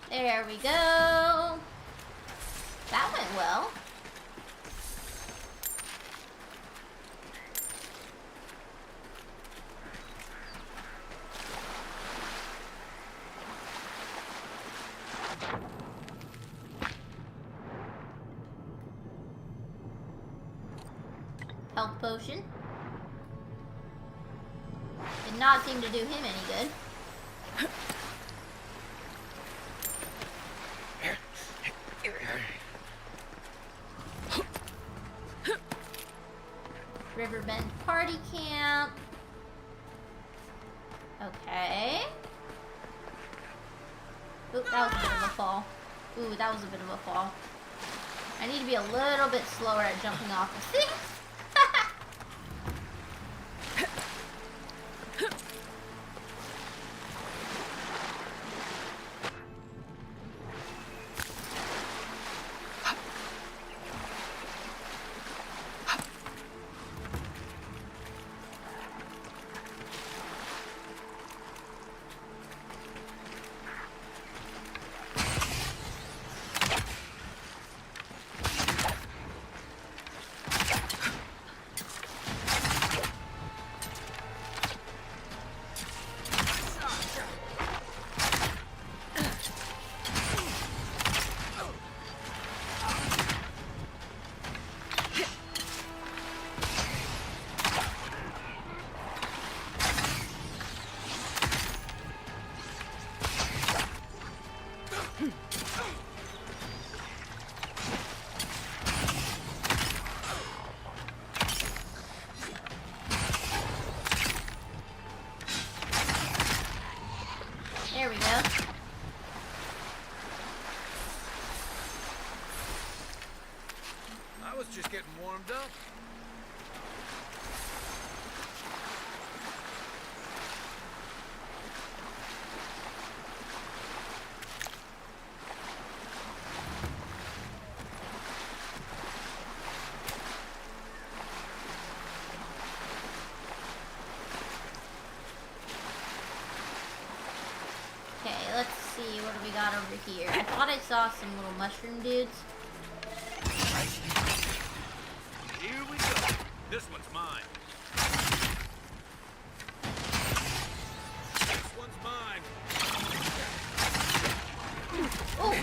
There we go. That went well. Health potion. Did not seem to do him any good. Riverbend Party Camp. Okay. Oop, that was a bit of a fall. Ooh, that was a bit of a fall. I need to be a little bit slower at jumping off of things. There we go. I was just getting warmed up. Okay, let's see, what do we got over here? I thought I saw some little mushroom dudes. Here we go. This one's mine. This one's mine. Oh!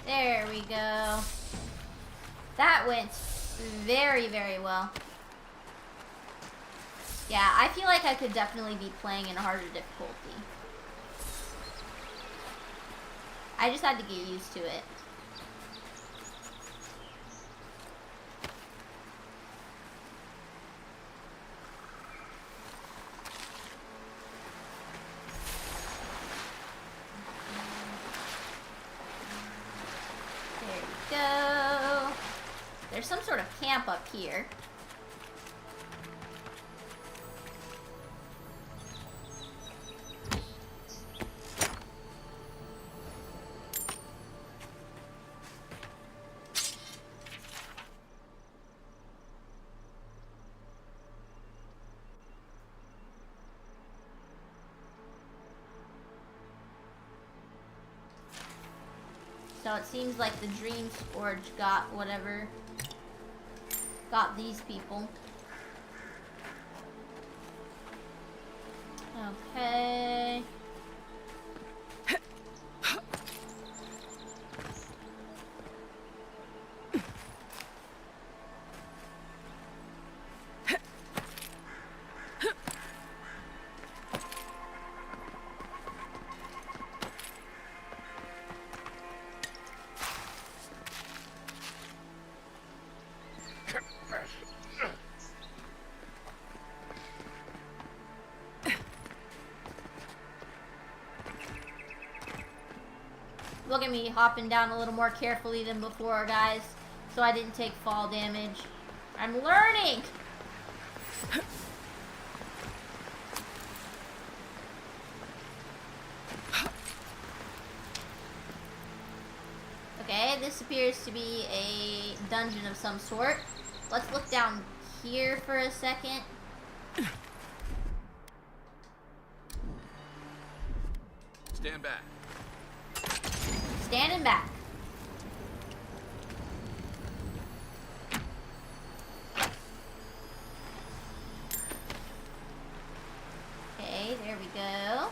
There we go. That went very, very well. Yeah, I feel like I could definitely be playing in harder difficulty. I just had to get used to it. There we go. There's some sort of camp up here. So it seems like the Dream Scourge got whatever. Got these people. Okay. Look at me hopping down a little more carefully than before, guys, so I didn't take fall damage. I'm learning! Okay, this appears to be a dungeon of some sort. Let's look down here for a second. Stand back. Standing back. Okay, there we go.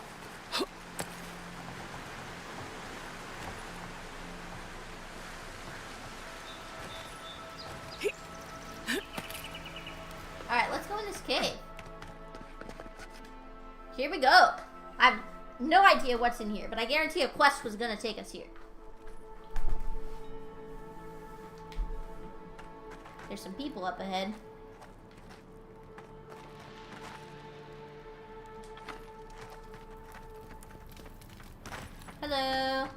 Alright, let's go in this cave. Here we go. I have no idea what's in here, but I guarantee a quest was gonna take us here. There's some people up ahead. Hello.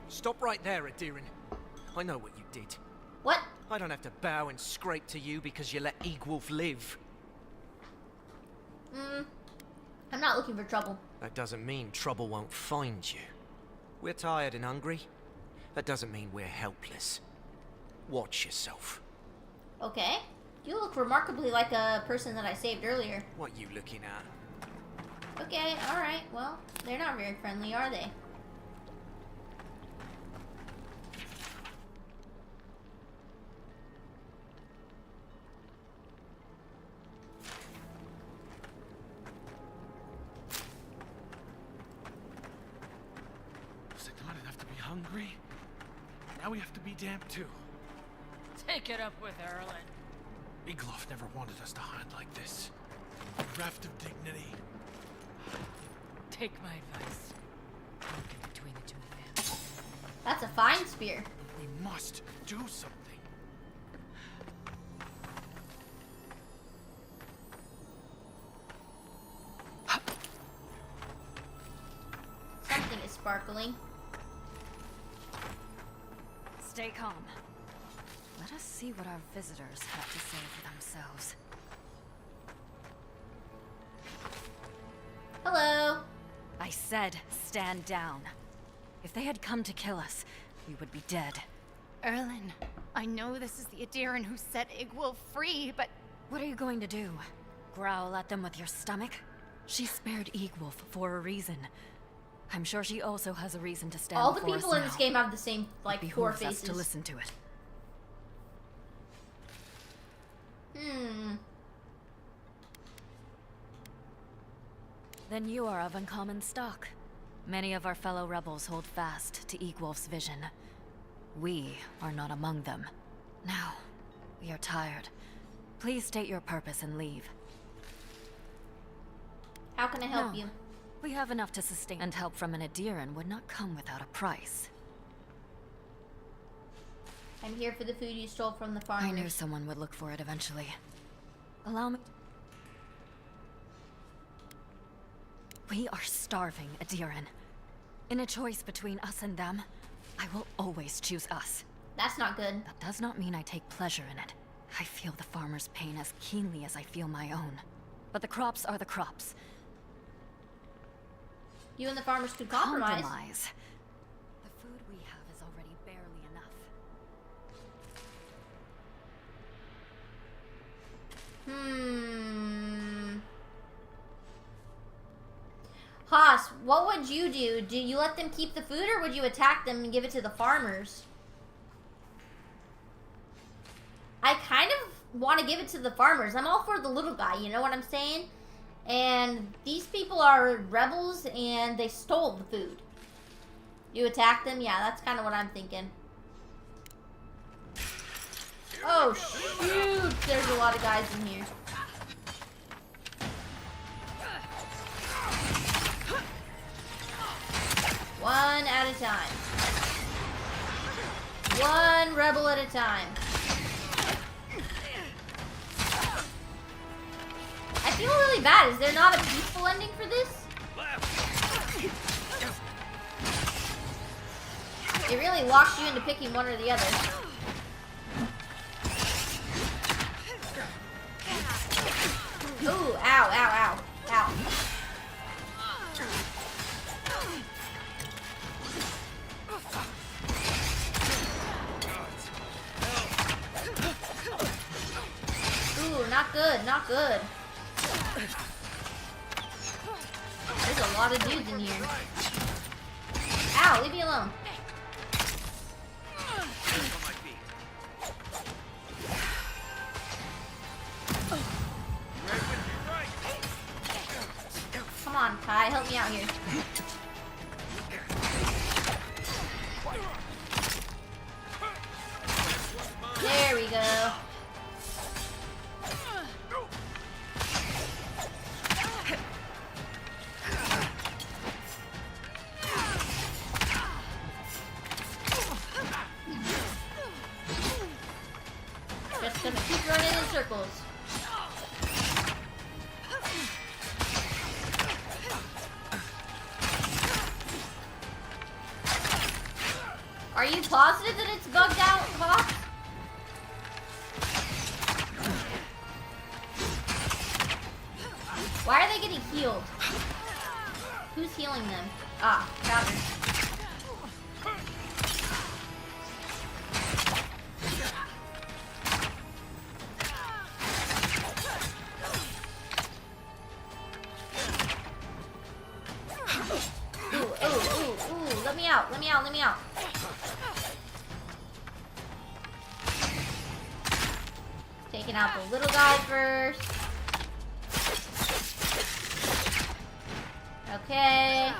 Stop right there, Adirin. I know what you did. What? I don't have to bow and scrape to you because you let Egwolf live. I'm not looking for trouble. That doesn't mean trouble won't find you. We're tired and hungry. That doesn't mean we're helpless. Watch yourself. Okay. You look remarkably like a person that I saved earlier. What you looking at? Okay, alright. Well, they're not very friendly, are they? Was it not enough to be hungry? Now we have to be damp too. Take it up with Erlen. Egloff never wanted us to hunt like this. A raft of dignity. Take my advice. Don't get between the two of them. That's a fine spear. We must do something. Something is sparkling. Stay calm. Let us see what our visitors have to say for themselves. Hello. I said stand down. If they had come to kill us, we would be dead. Erlen, I know this is the Adiran who set Egwolf free, but... What are you going to do? Growl at them with your stomach? She spared Egwolf for a reason. I'm sure she also has a reason to stand All the before people us in this now. game have the same, like, It four behooves us faces. to listen to it. Then you are of uncommon stock. Many of our fellow rebels hold fast to Egwolf's vision. We are not among them. Now, we are tired. Please state your purpose and leave. How can I help No. you? We have enough to sustain, and help from an Adiran would not come without a price. I'm here for the food you stole from the farmers. I knew someone would look for it eventually. Allow me. We are starving, Adiran. In a choice between us and them, I will always choose us. That's not good. That does not mean I take pleasure in it. I feel the farmer's pain as keenly as I feel my own. But the crops are the crops. You and the farmers could compromise. The food we have is already barely enough. Haas, what would you do? Do you let them keep the food, or would you attack them and give it to the farmers? I kind of want to give it to the farmers. I'm all for the little guy, you know what I'm saying? And these people are rebels, and they stole the food. You attack them? Yeah, that's kind of what I'm thinking. Oh, shoot! There's a lot of guys in here. One at a time. One rebel at a time. I feel really bad. Is there not a peaceful ending for this? It really locks you into picking one or the other. Ooh, ow, ow, ow, ow. Ooh, not good, not good. There's a lot of dudes in here. Ow, leave me alone. Come on, Kai, help me out here. There we go. Just gonna keep running in circles. Are you positive that it's bugged out, Hawk? Why are they getting healed? Who's healing them? Ah, got her. Ooh, let me out, let me out, let me out. Taking out the little guy first. Okay.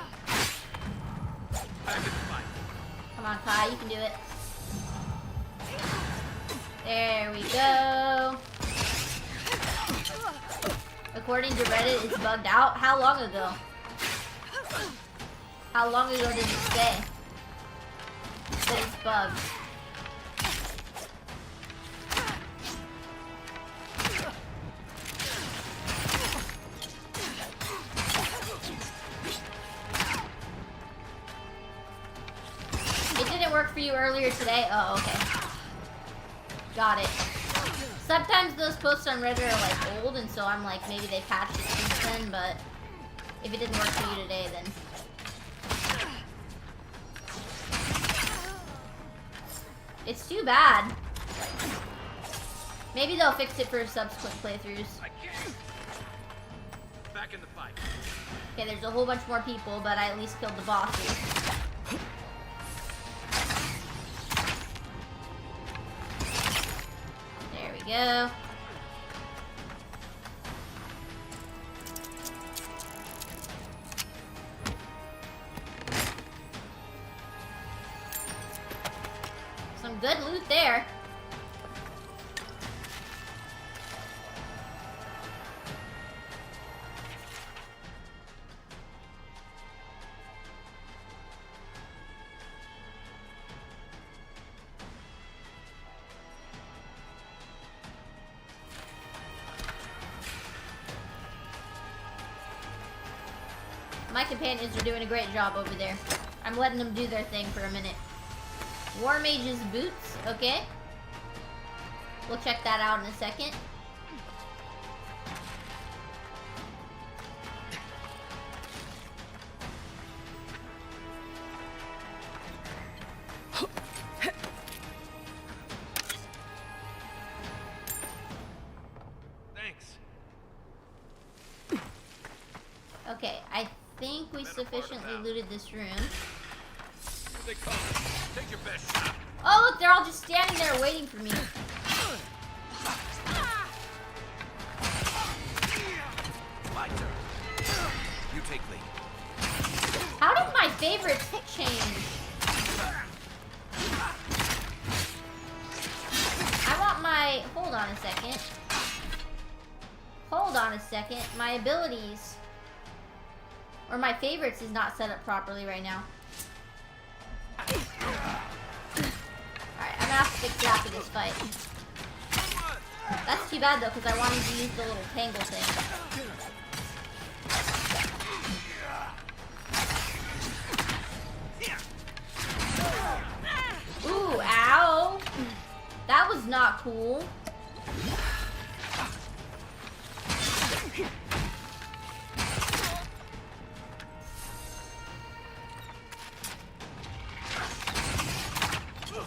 Come on, Kai, you can do it. There we go. According to Reddit, it's bugged out. How long ago? How long ago did it say that it's bugged? It didn't work for you earlier today? Oh, okay. Got it. Sometimes those posts on Reddit are like old, and so I'm like, maybe they patched it since then, but if it didn't work for you today, then... It's too bad. Maybe they'll fix it for subsequent playthroughs. Back in the fight. Okay, there's a whole bunch more people, but I at least killed the bosses. There we go. Some good loot there. My companions are doing a great job over there. I'm letting them do their thing for a minute. War Mage's boots, okay. We'll check that out in a second. Thanks. Okay, I think we sufficiently looted this room. Here they come. Take your best shot. Oh, look, they're all just standing there waiting for me. My turn. You take lead. How did my favorites change? I want my... Hold on a second. Hold on a second. My abilities... Or my favorites is not set up properly right now. Alright, I'm gonna have to fix it after this fight. That's too bad though, because I wanted to use the little tangle thing. Ooh, ow! That was not cool.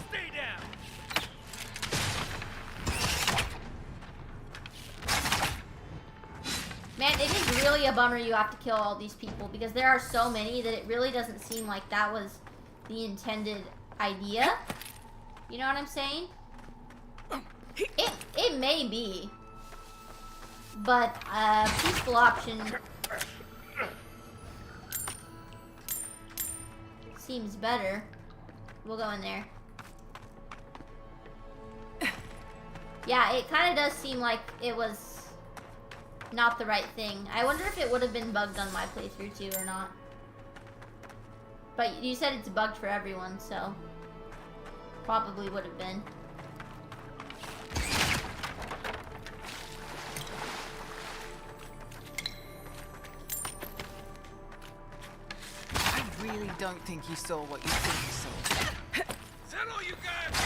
Stay down. Man, it is really a bummer you have to kill all these people because there are so many that it really doesn't seem like that was the intended idea. You know what I'm saying? It may be. But peaceful option seems better. We'll go in there. Yeah, it kind of does seem like it was not the right thing. I wonder if it would have been bugged on my playthrough too or not. But you said it's bugged for everyone, so probably would have been. I really don't think you saw what you think you saw. Is that all you got?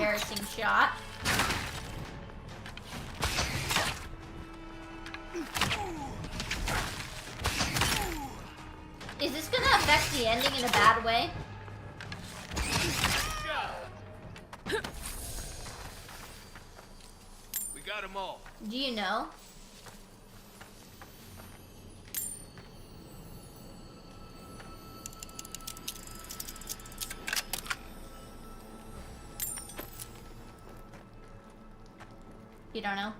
embarrassing shot. Is this gonna affect the ending in a bad way? We got them all. Do you know? You don't know?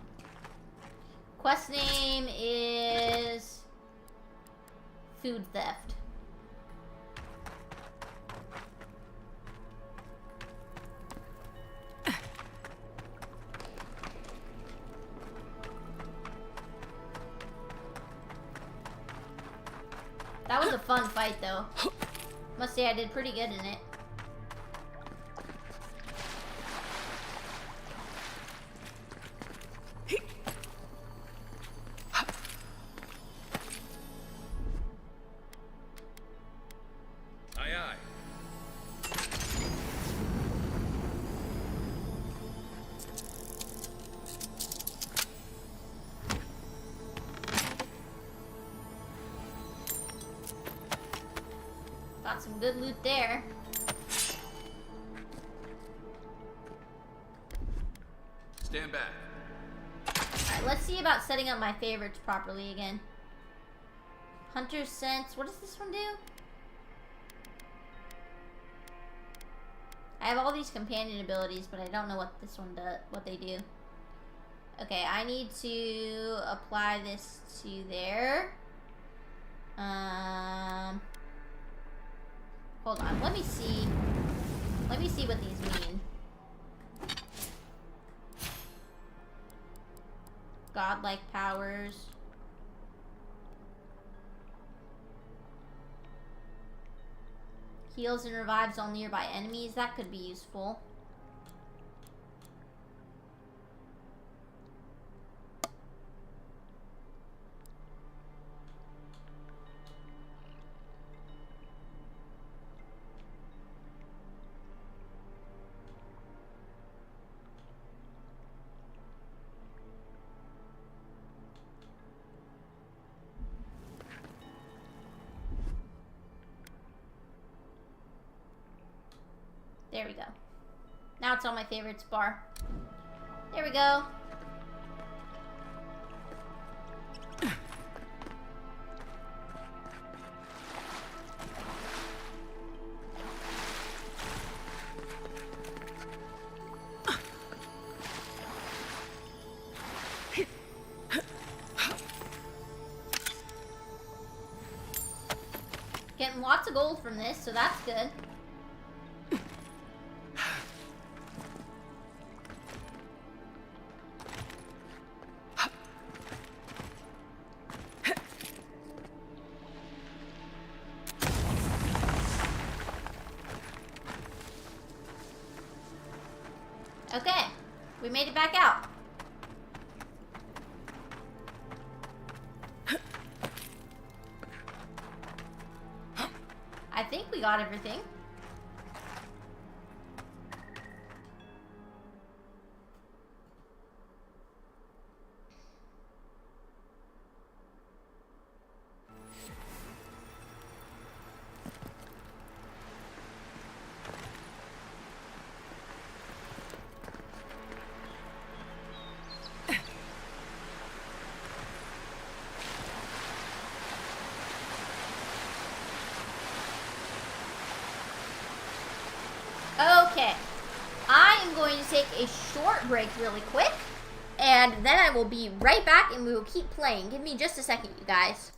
Quest name is food theft. That was a fun fight though. Must say I did pretty good in it. Aye, aye. Got some good loot there. Stand back. Alright, let's see about setting up my favorites properly again. Hunter's Sense. What does this one do? I have all these companion abilities, but I don't know what this one does, what they do. Okay, I need to apply this to there. Hold on, let me see. Let me see what these mean. Godlike powers. Heals and revives all nearby enemies. That could be useful. There we go. Now it's on my favorites bar. There we go. Getting lots of gold from this, so that's good. Okay, we made it back out. I think we got everything. Okay, I am going to take a short break really quick, and then I will be right back and we will keep playing. Give me just a second, you guys.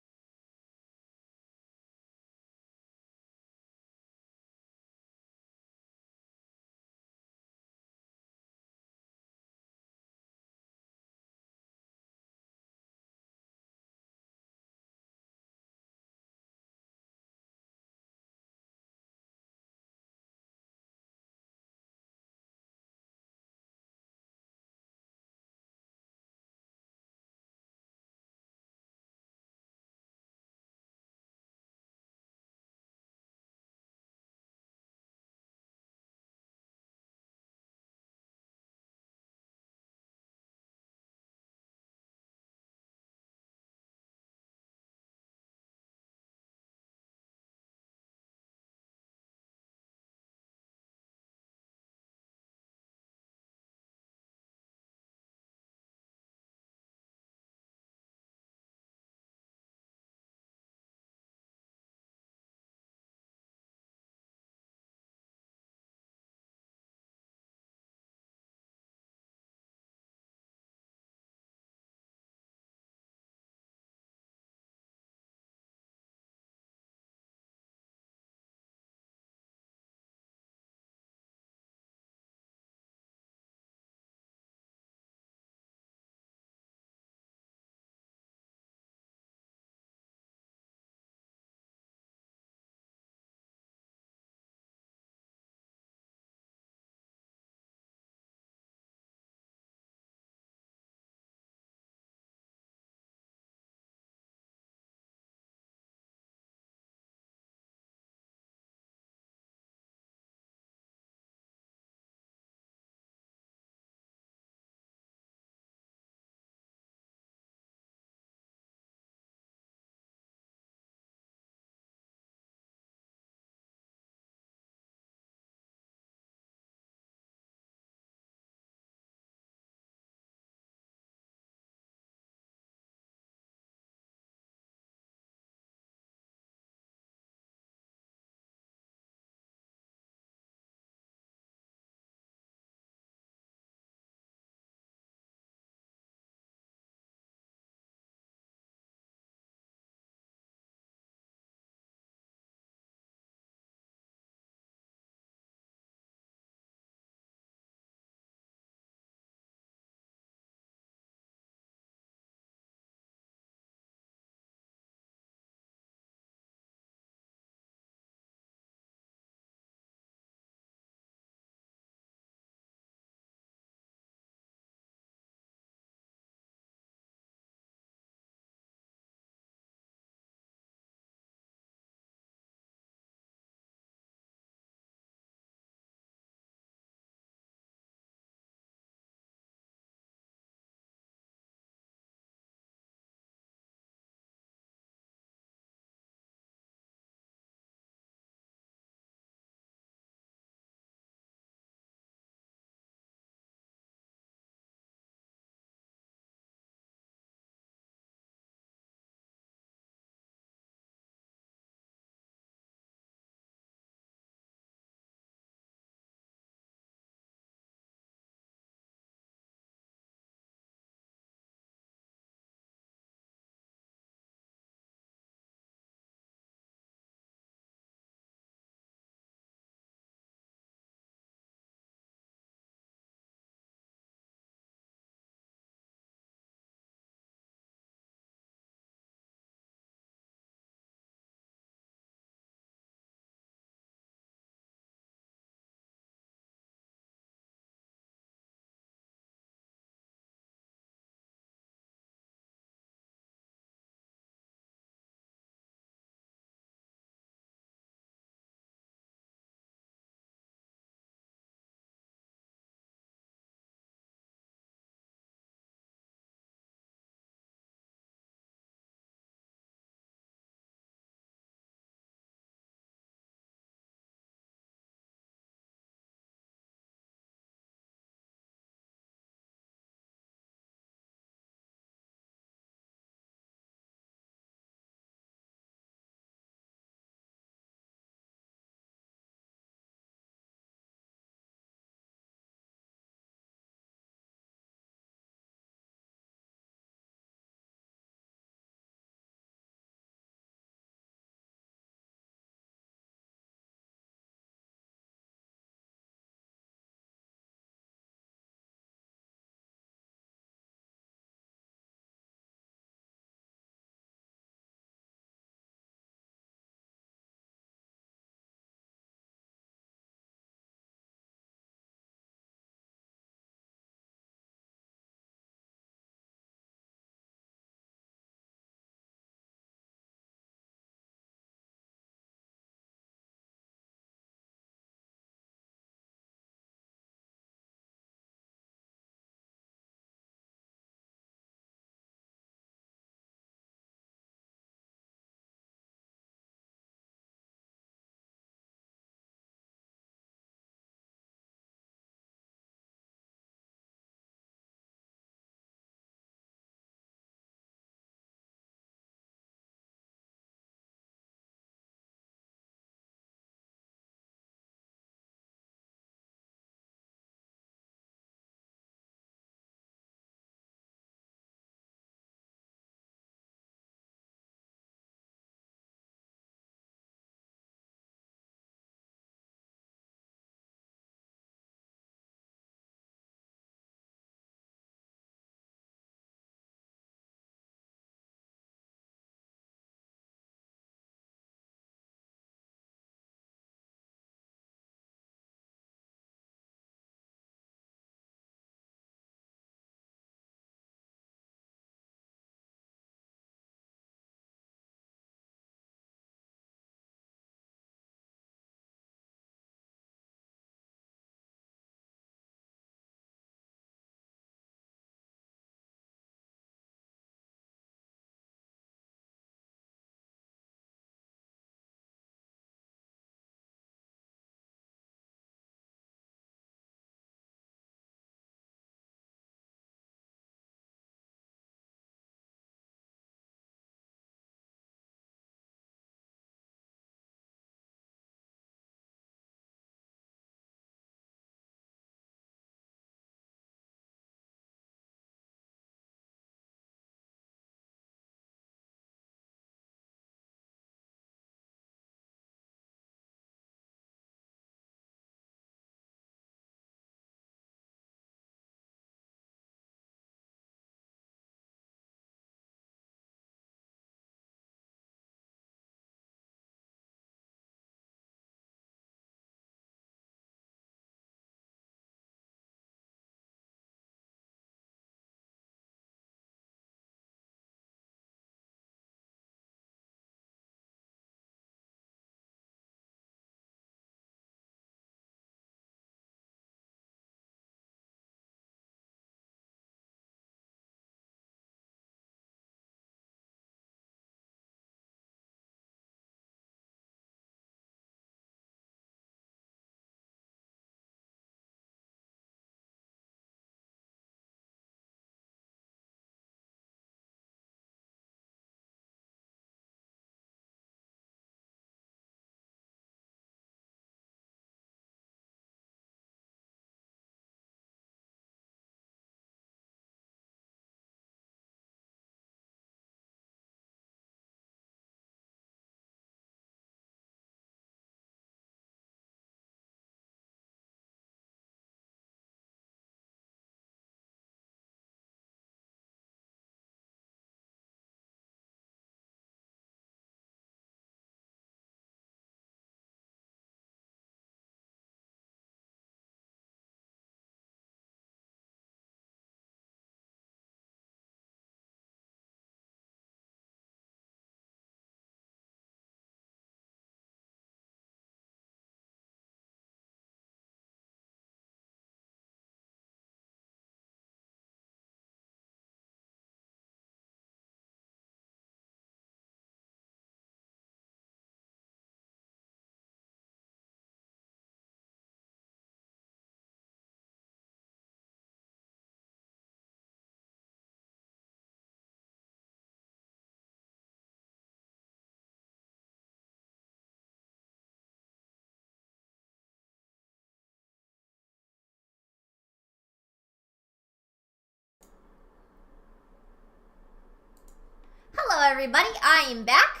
everybody, I am back.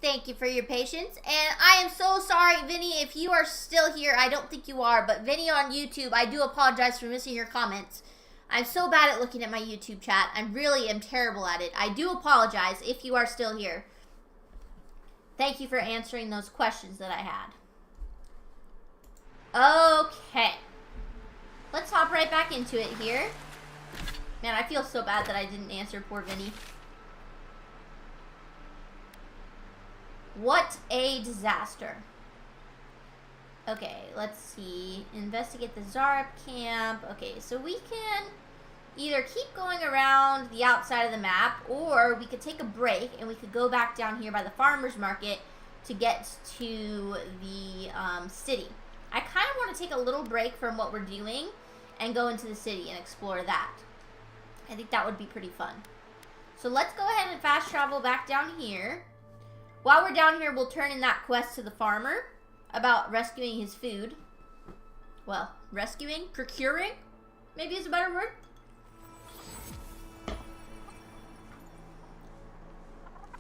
Thank you for your patience, and I am so sorry, Vinny, if you are still here. I don't think you are, but Vinny on YouTube, I do apologize for missing your comments. I'm so bad at looking at my YouTube chat. I really am terrible at it. I do apologize if you are still here. Thank you for answering those questions that I had. Okay. Let's hop right back into it here. Man, I feel so bad that I didn't answer poor Vinny. What a disaster. Okay, let's see. Investigate the Zarp camp. Okay, so we can either keep going around the outside of the map, or we could take a break and we could go back down here by the farmer's market to get to the city. I kind of want to take a little break from what we're doing and go into the city and explore that. I think that would be pretty fun. So let's go ahead and fast travel back down here. While we're down here, we'll turn in that quest to the farmer about rescuing his food. Well, rescuing? Procuring? Maybe is a better word.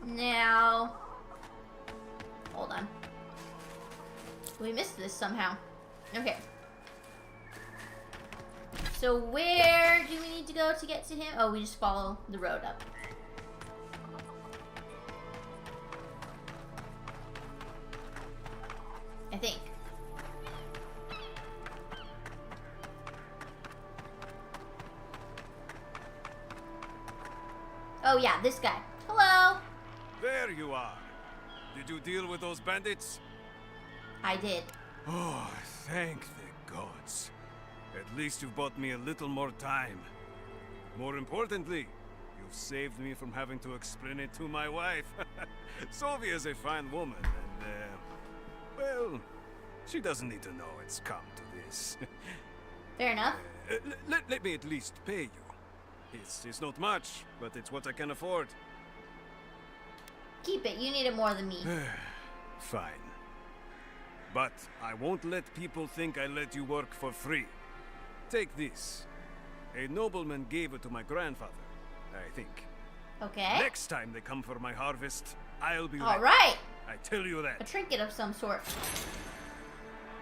Now, hold on. We missed this somehow. Okay. So where do we need to go to get to him? Oh, we just follow the road up. I think. Oh yeah, this guy. Hello. There you are. Did you deal with those bandits? I did. Oh, thank the gods. At least you've bought me a little more time. More importantly, you've saved me from having to explain it to my wife. Sylvia's a fine woman, and, well, she doesn't need to know it's come to this. Fair enough. Let me at least pay you. It's not much, but it's what I can afford. Keep it. You need it more than me. Fine. But I won't let people think I let you work for free. Take this. A nobleman gave it to my grandfather, I think. Okay. Next time they come for my harvest, I'll be all ready. right. I tell you that. A trinket of some sort.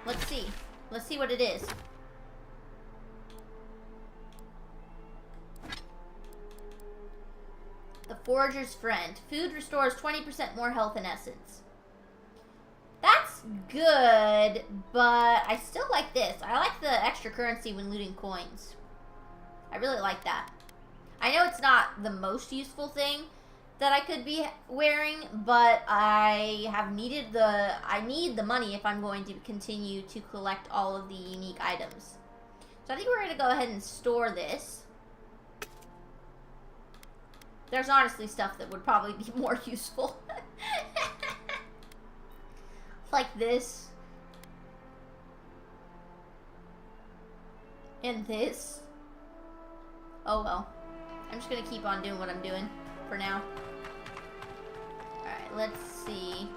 Let's see. Let's see what it is. The Forager's Friend. Food restores 20% more health in essence. That's good, but I still like this. I like the extra currency when looting coins. I really like that. I know it's not the most useful thing that I could be wearing, but I need the money if I'm going to continue to collect all of the unique items. So I think we're going to go ahead and store this. There's honestly stuff that would probably be more useful. Like this. And this. Oh well. I'm just gonna keep on doing what I'm doing for now. Alright, let's see.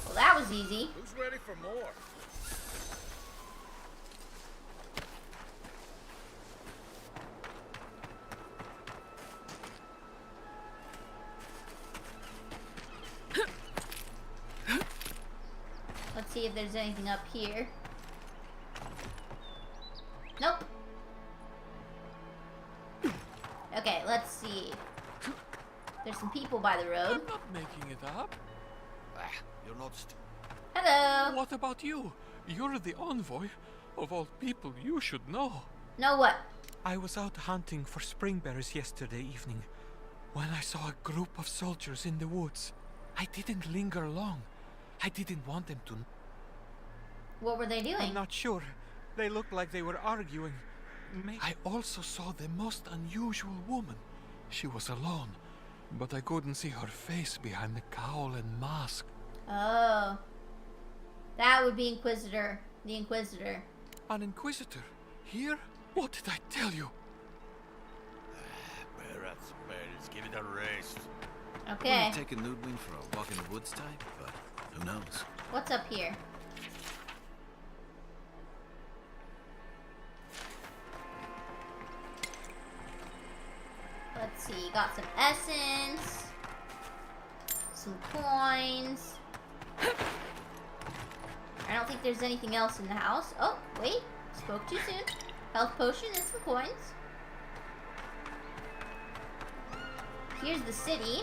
Well, that was easy. Who's ready for more? Let's see if there's anything up here. Nope. Okay, let's see. There's some people by the road. I'm not making it up. You're not. Hello. What about you? You're the envoy. Of all people, you should know. Know what? I was out hunting for springberries yesterday evening when I saw a group of soldiers in the woods. I didn't linger long. I didn't want them to. What were they doing? I'm not sure. They looked like they were arguing. I also saw the most unusual woman. She was alone, but I couldn't see her face behind the cowl and mask. Oh. That would be Inquisitor. The Inquisitor. An Inquisitor? Here? What did I tell you? Rats, man, just give it a rest. Okay. Wouldn't have taken Ludwig for a walk in the woods type, but who knows? What's up here? Let's see, got some essence, some coins. I don't think there's anything else in the house. Oh, wait, spoke too soon. Health potion and some coins. Here's the city.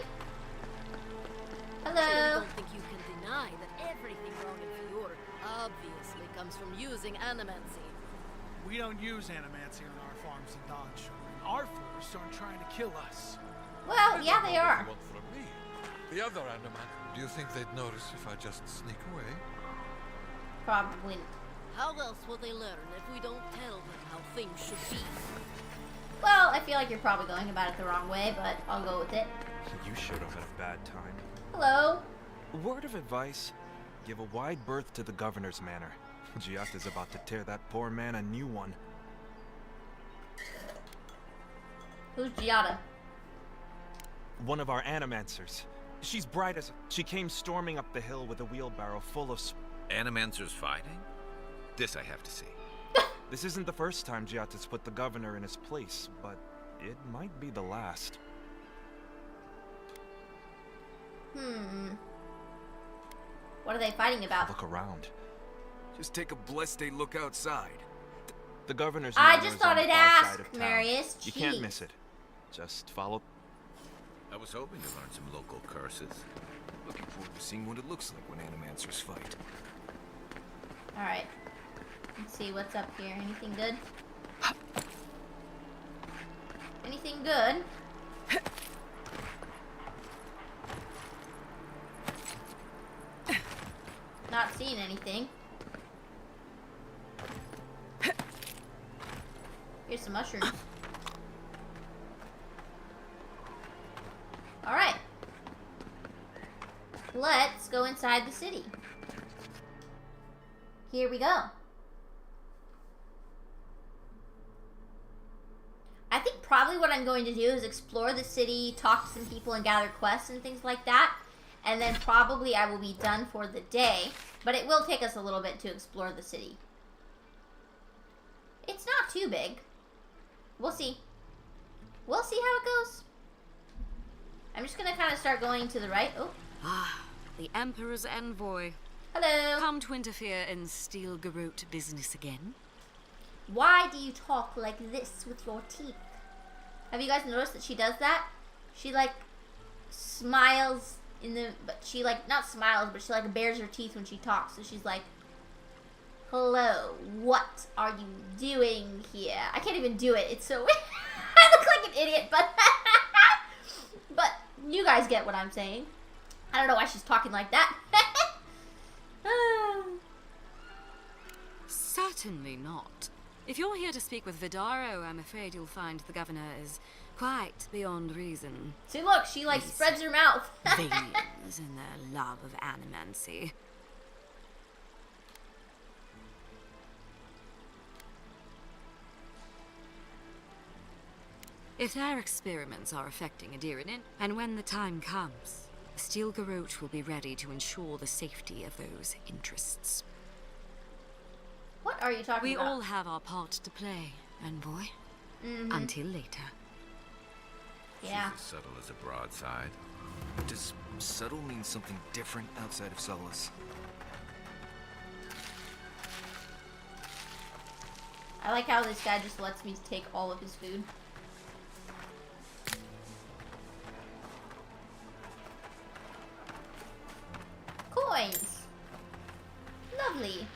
Hello. I don't think you can deny that everything wrong in Fior obviously comes from using animancy. We don't use animancy on our farms in Dodge. Our forests aren't trying to kill us. Well, yeah, they are. What from me? The other animal. Do you think they'd notice if I just sneak away? Probably. How else will they learn if we don't tell them how things should be? Well, I feel like you're probably going about it the wrong way, but I'll go with it. You showed up at a bad time. Hello. Word of advice, give a wide berth to the governor's manor. Giata's about to tear that poor man a new one. Who's Giata? One of our animancers. She's bright as... She came storming up the hill with a wheelbarrow full of... Animancers fighting? This I have to see. This isn't the first time Giata's put the governor in his place, but it might be the last. What are they fighting about? Look around. Just take a blessed day look outside. The governor's I manor just is thought on I'd the far side ask, of town. Marius. You can't Jeez. miss it. Just follow. I was hoping to learn some local curses. Looking forward to seeing what it looks like when animancers fight. Alright. Let's see what's up here. Anything good? Anything good? Not seeing anything. Here's some mushrooms. Alright. Let's go inside the city. Here we go. I think probably what I'm going to do is explore the city, talk to some people, and gather quests and things like that. And then probably I will be done for the day. But it will take us a little bit to explore the city. It's not too big. We'll see. We'll see how it goes. I'm just going to kind of start going to the right. Oh. Ah, the Emperor's envoy. Hello. Come to interfere in Steel Garrote business again? Why do you talk like this with your teeth? Have you guys noticed that she does that? She like smiles in the, but she like not smiles, but she like bares her teeth when she talks. So she's like, "Hello, what are you doing here?" I can't even do it. It's so I look like an idiot, but but you guys get what I'm saying. I don't know why she's talking like that. Certainly not. If you're here to speak with Vidaro, I'm afraid you'll find the governor is quite beyond reason. See, look, she like spreads her mouth. Valians in their love of animancy. If their experiments are affecting Adirinan, and when the time comes, the Steel Garrote will be ready to ensure the safety of those interests. What are you talking about? We all have our part to play, envoy. Until later. Yeah. She's as subtle as a broadside. Does subtle mean something different outside of Solus? I like how this guy just lets me take all of his food. Coins. Lovely.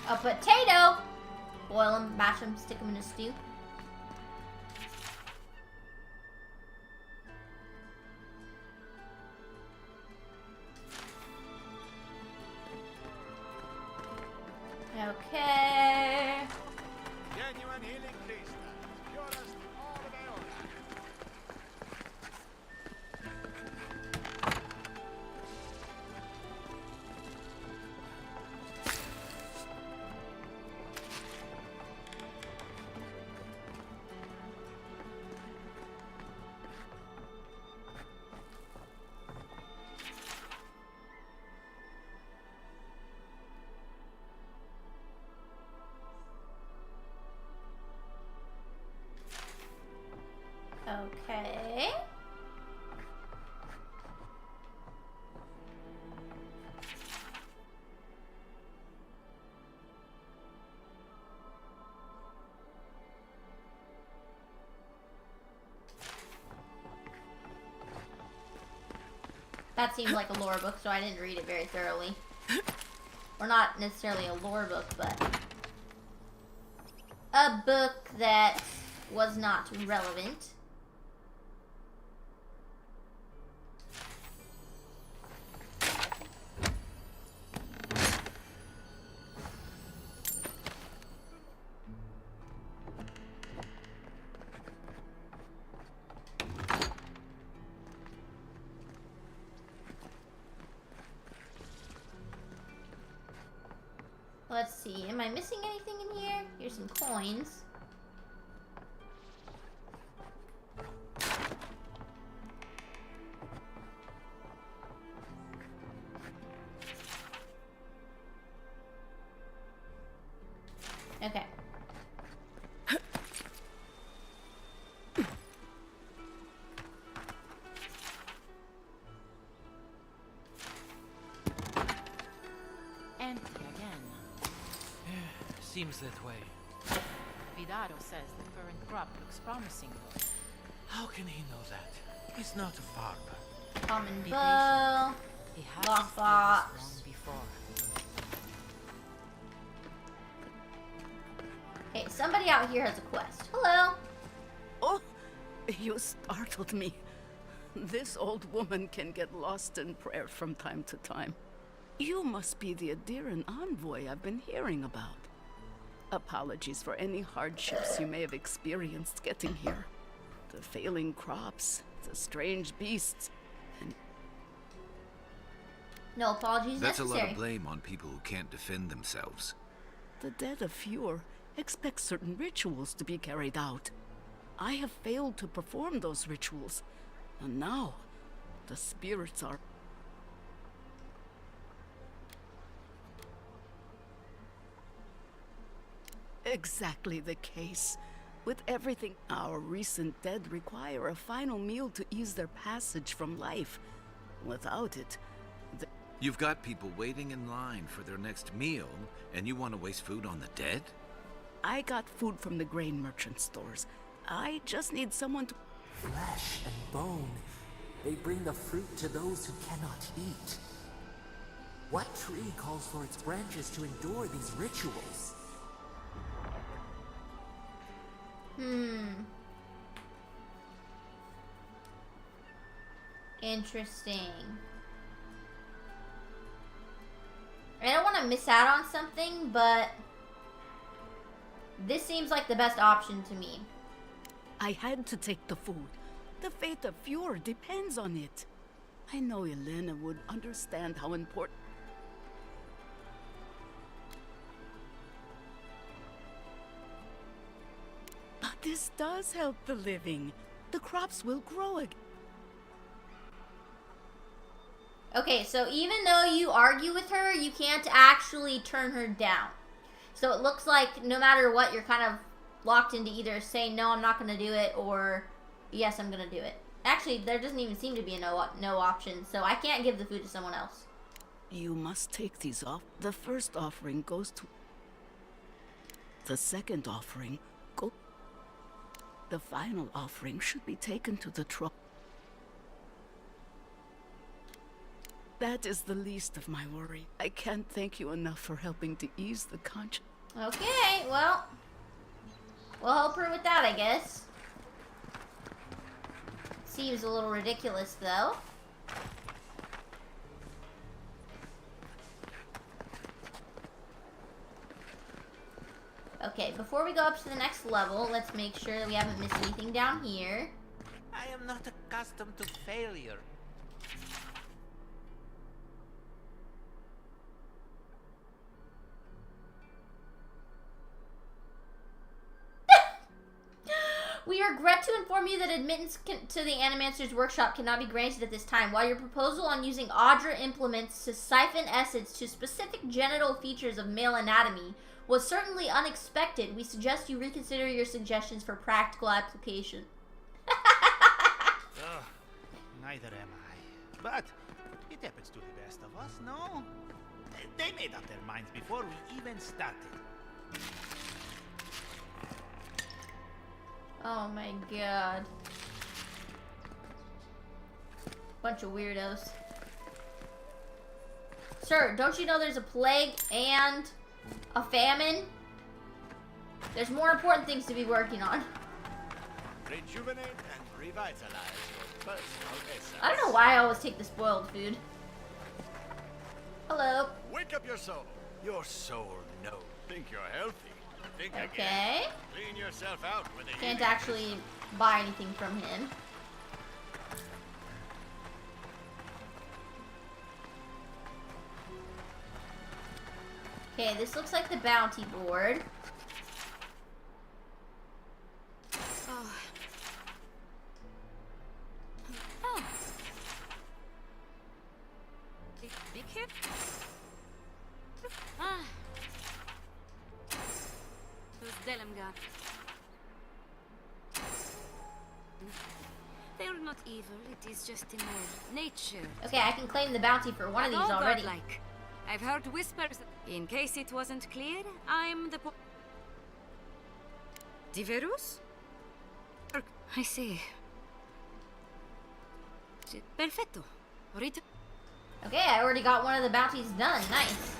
A potato. Boil them, mash them, stick them in a stew. Okay. Genuine healing priest, purest all of Eola. Okay. That seems like a lore book, so I didn't read it very thoroughly. Or not necessarily a lore book, but a book that was not relevant. Let's see, am I missing anything in here? Here's some coins. Okay. Empty again. Seems that way. Vidaro says the current crop looks promising, though. How can he know that? He's not a farmer. Common Be bow. patient. He hasn't Lockbox. done this long before. Hey, somebody out here has a quest. Hello. Oh, you startled me. This old woman can get lost in prayer from time to time. You must be the Adiran envoy I've been hearing about. Apologies for any hardships you may have experienced getting here. The failing crops, the strange beasts, and... No apologies That's necessary. a lot of blame on people who can't defend themselves. The dead of Fjord expect certain rituals to be carried out. I have failed to perform those rituals, and now the spirits are... Exactly the case. With everything, our recent dead require a final meal to ease their passage from life. Without it, You've got people waiting in line for their next meal, and you want to waste food on the dead? I got food from the grain merchant stores. I just need someone to... Flesh and bone. They bring the fruit to those who cannot eat. What tree calls for its branches to endure these rituals? Interesting. I don't want to miss out on something, but this seems like the best option to me. I had to take the food. The fate of Fjord depends on it. I know Elena would understand how important... But this does help the living. The crops will grow again. Okay, so even though you argue with her, you can't actually turn her down. So it looks like no matter what, you're kind of locked into either saying, no, I'm not going to do it, or yes, I'm going to do it. Actually, there doesn't even seem to be a no option, so I can't give the food to someone else. You must take these off. The first offering goes to... The second offering go... The final offering should be taken to the truck. That is the least of my worry. I can't thank you enough for helping to ease the conscience. Okay, well, we'll help her with that, I guess. Seems a little ridiculous, though. Okay, before we go up to the next level, let's make sure that we haven't missed anything down here. I am not accustomed to failure. We regret to inform you that admittance to the Animancer's workshop cannot be granted at this time. While your proposal on using Audra implements to siphon essence to specific genital features of male anatomy was certainly unexpected, we suggest you reconsider your suggestions for practical application. Ugh, neither am I. But it happens to the best of us, no? They made up their minds before we even started. Oh my god. Bunch of weirdos. Sir, don't you know there's a plague and a famine? There's more important things to be working on. Rejuvenate and revitalize your personal essence. I don't know why I always take the spoiled food. Hello. Wake up your soul. Your soul knows. Think you're healthy. Think Okay. again. Clean yourself out with a Can't actually buy anything from him. Okay, this looks like the bounty board. Oh. Oh. Big hit? Ah. Who's Delamgar? They're not evil, it is just immoral. Nature. Okay, I can claim the bounty for one of these already. Like. I've heard whispers. In case it wasn't clear, I'm the Diverus? I see. Perfetto. Rito. Okay, I already got one of the bounties done. Nice.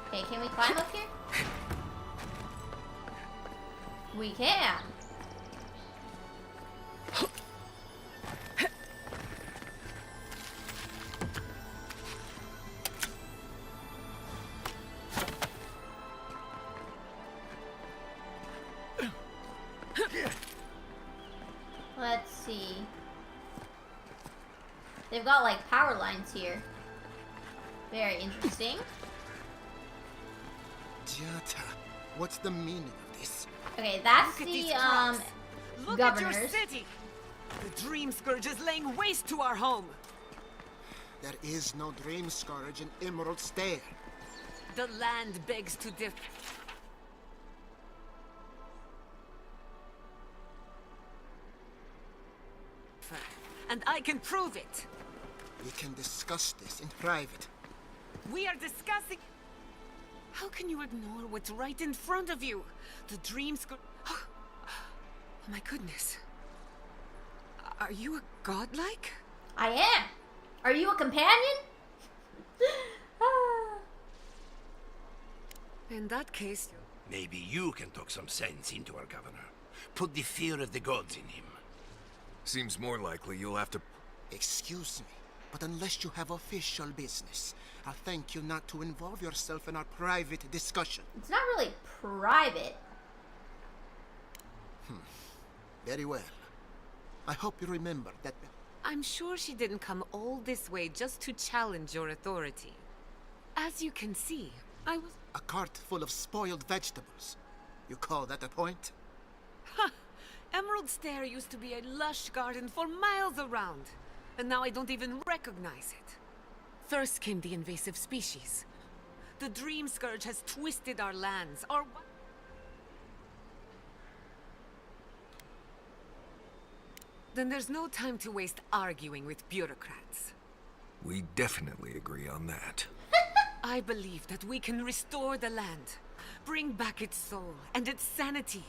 Okay, can we climb up here? We can. Let's see. They've got like power lines here. Very interesting. Jata, what's the meaning of this? Okay, that's Look at these the crops. Look at your governors. city. The Dream Scourge is laying waste to our home. There is no Dream Scourge in Emerald Stair. The land begs to differ. And I can prove it. We can discuss this in private. We are discussing. How can you ignore what's right in front of you? The Dream Scourge. Oh my goodness. Are you a godlike? I am. Are you a companion? In that case... Maybe you can talk some sense into our governor. Put the fear of the gods in him. Seems more likely you'll have to... Excuse me, but unless you have official business, I'll thank you not to involve yourself in our private discussion. It's not really private. Very well. I hope you remember that... I'm sure she didn't come all this way just to challenge your authority. As you can see, I was... A cart full of spoiled vegetables. You call that a point? Ha! Emerald Stair used to be a lush garden for miles around. And now I don't even recognize it. First came the invasive species. The Dream Scourge has twisted our lands, our... Then there's no time to waste arguing with bureaucrats. We definitely agree on that. I believe that we can restore the land, bring back its soul and its sanity,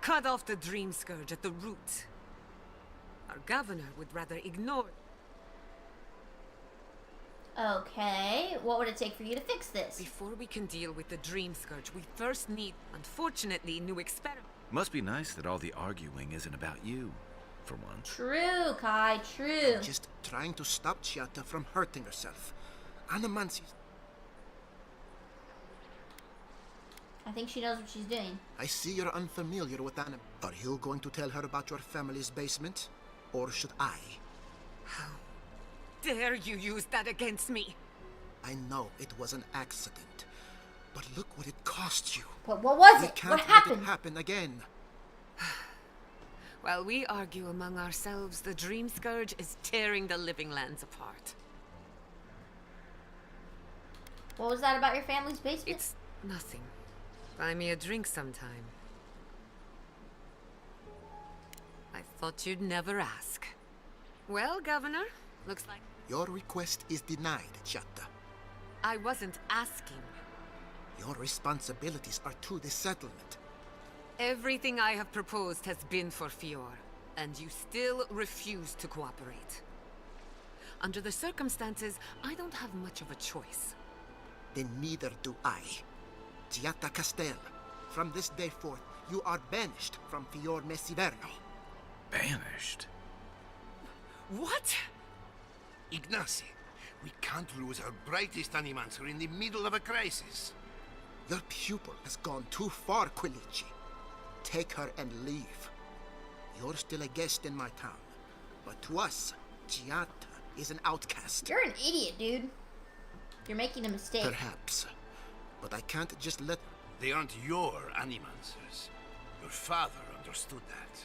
cut off the Dream Scourge at the root. Our governor would rather ignore... Okay, what would it take for you to fix this? Before we can deal with the Dream Scourge, we first need, unfortunately, new experiments. Must be nice that all the arguing isn't about you, for once. True, Kai, true. Just trying to stop Chiata from hurting herself. Animansi. I think she knows what she's doing. I see you're unfamiliar with Anna. Are you going to tell her about your family's basement? Or should I? How dare you use that against me? I know it was an accident, but look what it cost you. But what was We it? can't What let happened? it happen again. While we argue among ourselves, the Dream Scourge is tearing the living lands apart. What was that about your family's basement? It's nothing. Buy me a drink sometime. I thought you'd never ask. Well, Governor, looks like... Your request is denied, Chiata. I wasn't asking. Your responsibilities are to the settlement. Everything I have proposed has been for Fior, and you still refuse to cooperate. Under the circumstances, I don't have much of a choice. Then neither do I. Chiata Castel, from this day forth, you are banished from Fior Messiverno. Banished? What? Ignacy, we can't lose our brightest animancer in the middle of a crisis. Your pupil has gone too far, Quilici. Take her and leave. You're still a guest in my town, but to us, Chiata is an outcast. You're an idiot, dude. You're making a mistake. Perhaps, but I can't just let... They aren't your animancers. Your father understood that.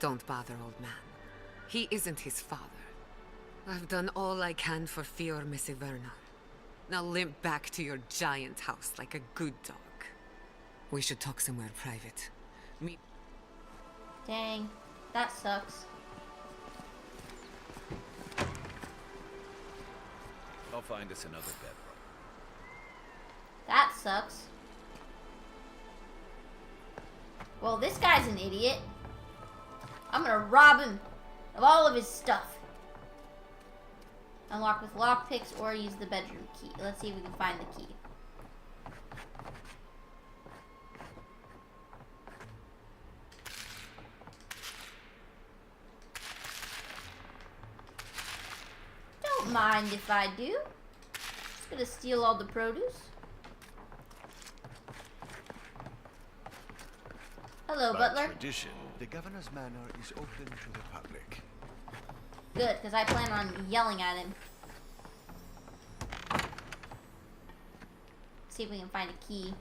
Don't bother, old man. He isn't his father. I've done all I can for Fior Messiverno. Now limp back to your giant house like a good dog. We should talk somewhere private. Me. Dang, that sucks. I'll find us another bedroom. That sucks. Well, this guy's an idiot. I'm gonna rob him of all of his stuff. Unlock with lockpicks or use the bedroom key. Let's see if we can find the key. Don't mind if I do. Just gonna steal all the produce. Hello, By butler. tradition, the governor's manor is open to the public. Good, because I plan on yelling at him. See if we can find a key.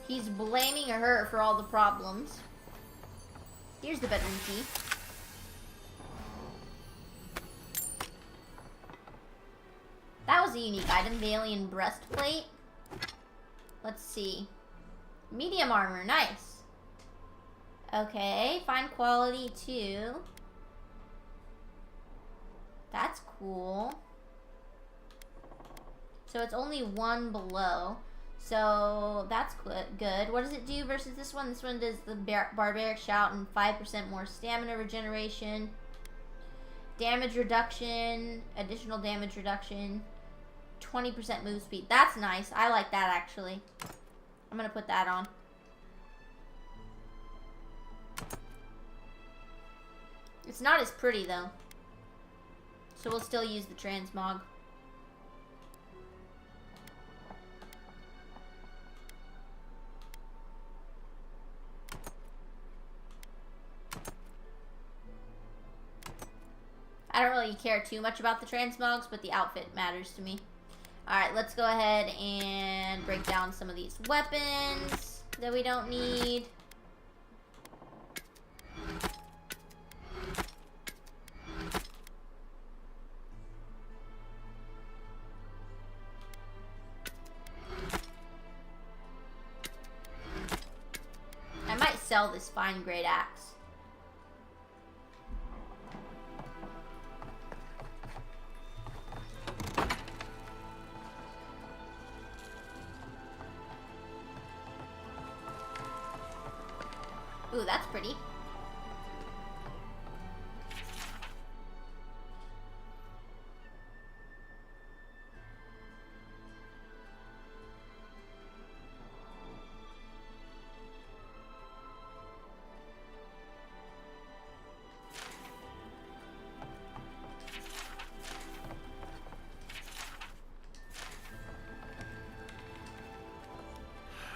He's blaming her for all the problems. Here's the bedroom key. That was a unique item, the alien breastplate. Let's see. Medium armor, nice. Okay, fine quality too. That's cool. So it's only one below. So that's good. What does it do versus this one? This one does the barbaric shout and 5% more stamina regeneration. Damage reduction, additional damage reduction, 20% move speed. That's nice. I like that actually. I'm gonna put that on. It's not as pretty though. So we'll still use the transmog. I don't really care too much about the transmogs, but the outfit matters to me. Alright, let's go ahead and break down some of these weapons that we don't need. I might sell this fine grade axe. Ooh, that's pretty.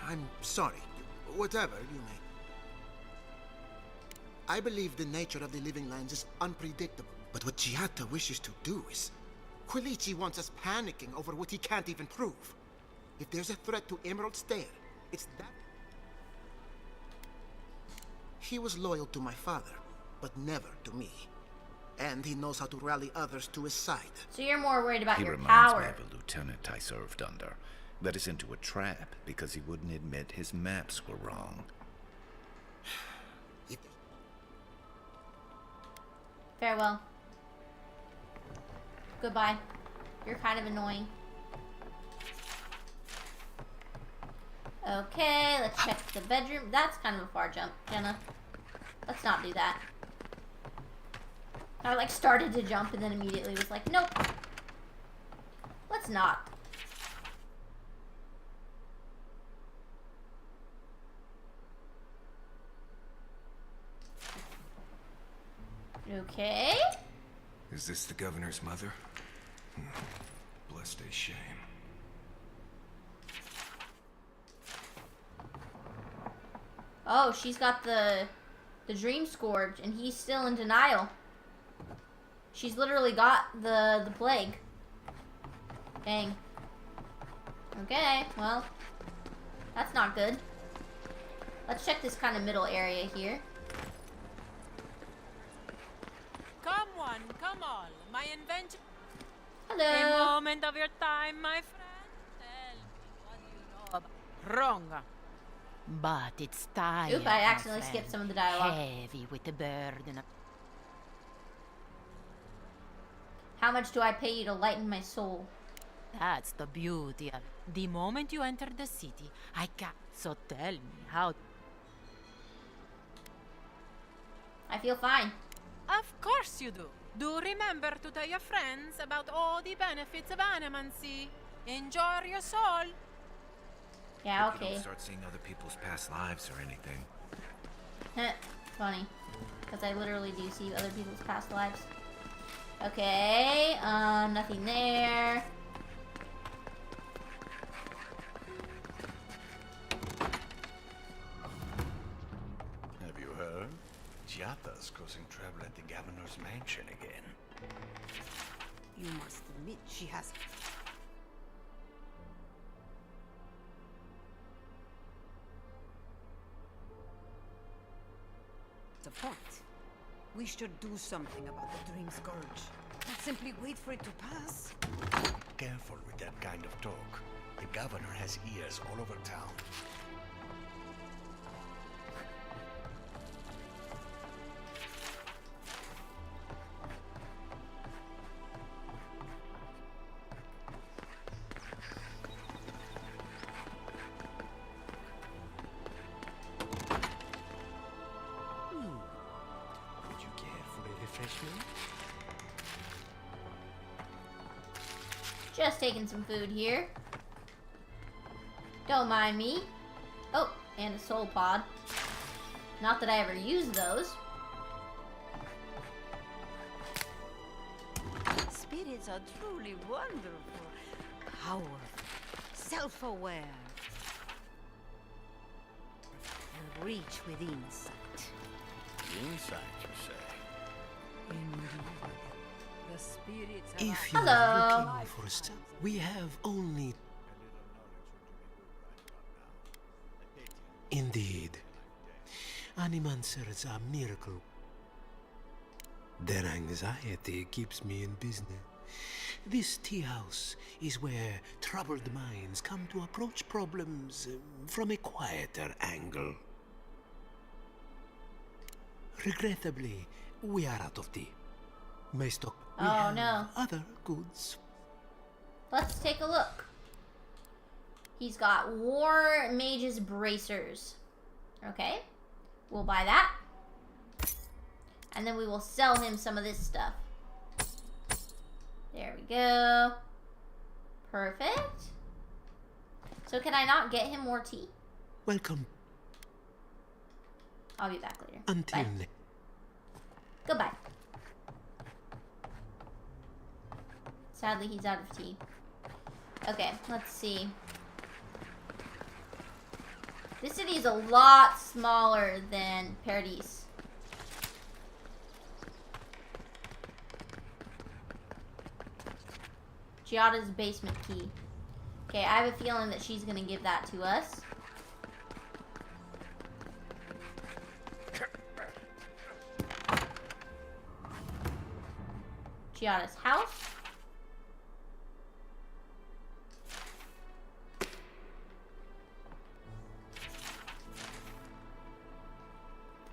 I'm sorry. Whatever you may. I believe the nature of the living lands is unpredictable. But what Giatta wishes to do is... Quilici wants us panicking over what he can't even prove. If there's a threat to Emerald Stair, it's that... He was loyal to my father, but never to me. And he knows how to rally others to his side. So you're more worried about He your reminds power. me of a lieutenant I served under. Led us into a trap because he wouldn't admit his maps were wrong. Farewell. Goodbye. You're kind of annoying. Okay, let's check the bedroom. That's kind of a far jump, Jenna. Let's not do that. I like started to jump and then immediately was like, nope. Let's not. Okay. Is this the governor's mother? Blessed a shame. Oh, she's got the dream scourge, and he's still in denial. She's literally got the plague. Dang. Okay, well, that's not good. Let's check this kind of middle area here. Come one, come all. My invention. Hello. A moment of your time, my friend. Tell me what you know about. Wrong. But it's time. Oop, I accidentally skipped some of the dialogue. Heavy with the burden of. How much do I pay you to lighten my soul? That's the beauty of it. The moment you enter the city, I can. So tell me how. I feel fine. Of course you do. Do remember to tell your friends about all the benefits of animancy. Enjoy your soul. Yeah, Hope you okay. don't start seeing other people's past lives or anything. Funny. Because I literally do see other people's past lives. Okay, nothing there. Have you heard? Giatta's causing trouble at the governor's mansion again. You must admit she has... The point. We should do something about the Dream Scourge. Not simply wait for it to pass. Careful with that kind of talk. The governor has ears all over town. Would you care for a refreshment? Just taking some food here. Don't mind me. Oh, and a soul pod. Not that I ever use those. Spirits are truly wonderful. Powerful. Self-aware. And reach with insight. Insight, you say? Indeed. The spirits are... If you're Hello. looking for stuff, we have only... Indeed. Animancers are miracle. Their anxiety keeps me in business. This tea house is where troubled minds come to approach problems from a quieter angle. Regrettably, we are out of tea. My stock. We Oh, have no. Other goods. Let's take a look. He's got War Mage's Bracers. Okay. We'll buy that. And then we will sell him some of this stuff. There we go. Perfect. So can I not get him more tea? Welcome. I'll be back later. Until Bye. Goodbye. Sadly, he's out of tea. Okay, let's see. This city is a lot smaller than Paradise. Giada's basement key. Okay, I have a feeling that she's gonna give that to us. Giada's house.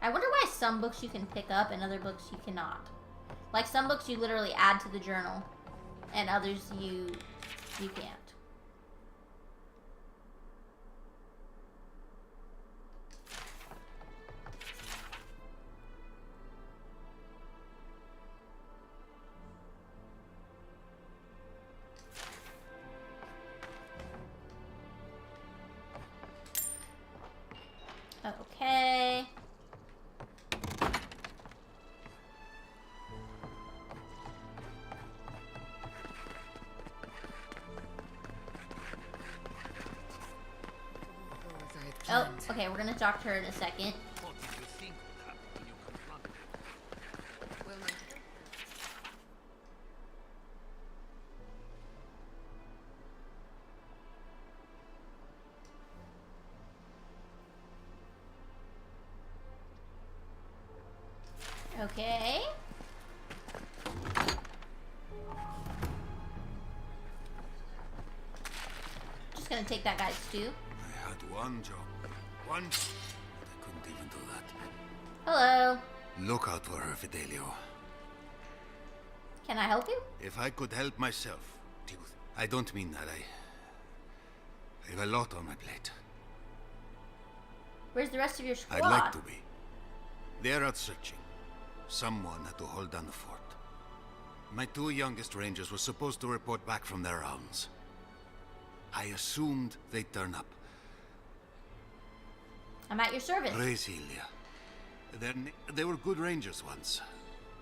I wonder why some books you can pick up and other books you cannot. Like some books you literally add to the journal, and others you can't. Okay. Oh, okay, we're gonna talk to her in a second. What did you think would happen when you confronted her? Well, Okay. Just gonna take that guy's stew. I had one job. One, but I couldn't even do that. Hello. Look out for her, Fidelio. Can I help you? If I could help myself, I don't mean that. I have a lot on my plate. Where's the rest of your squad? I'd like to be. They're out searching. Someone had to hold down the fort. My two youngest rangers were supposed to report back from their rounds. I assumed they'd turn up. I'm at your service. Brasilia. They were good rangers once.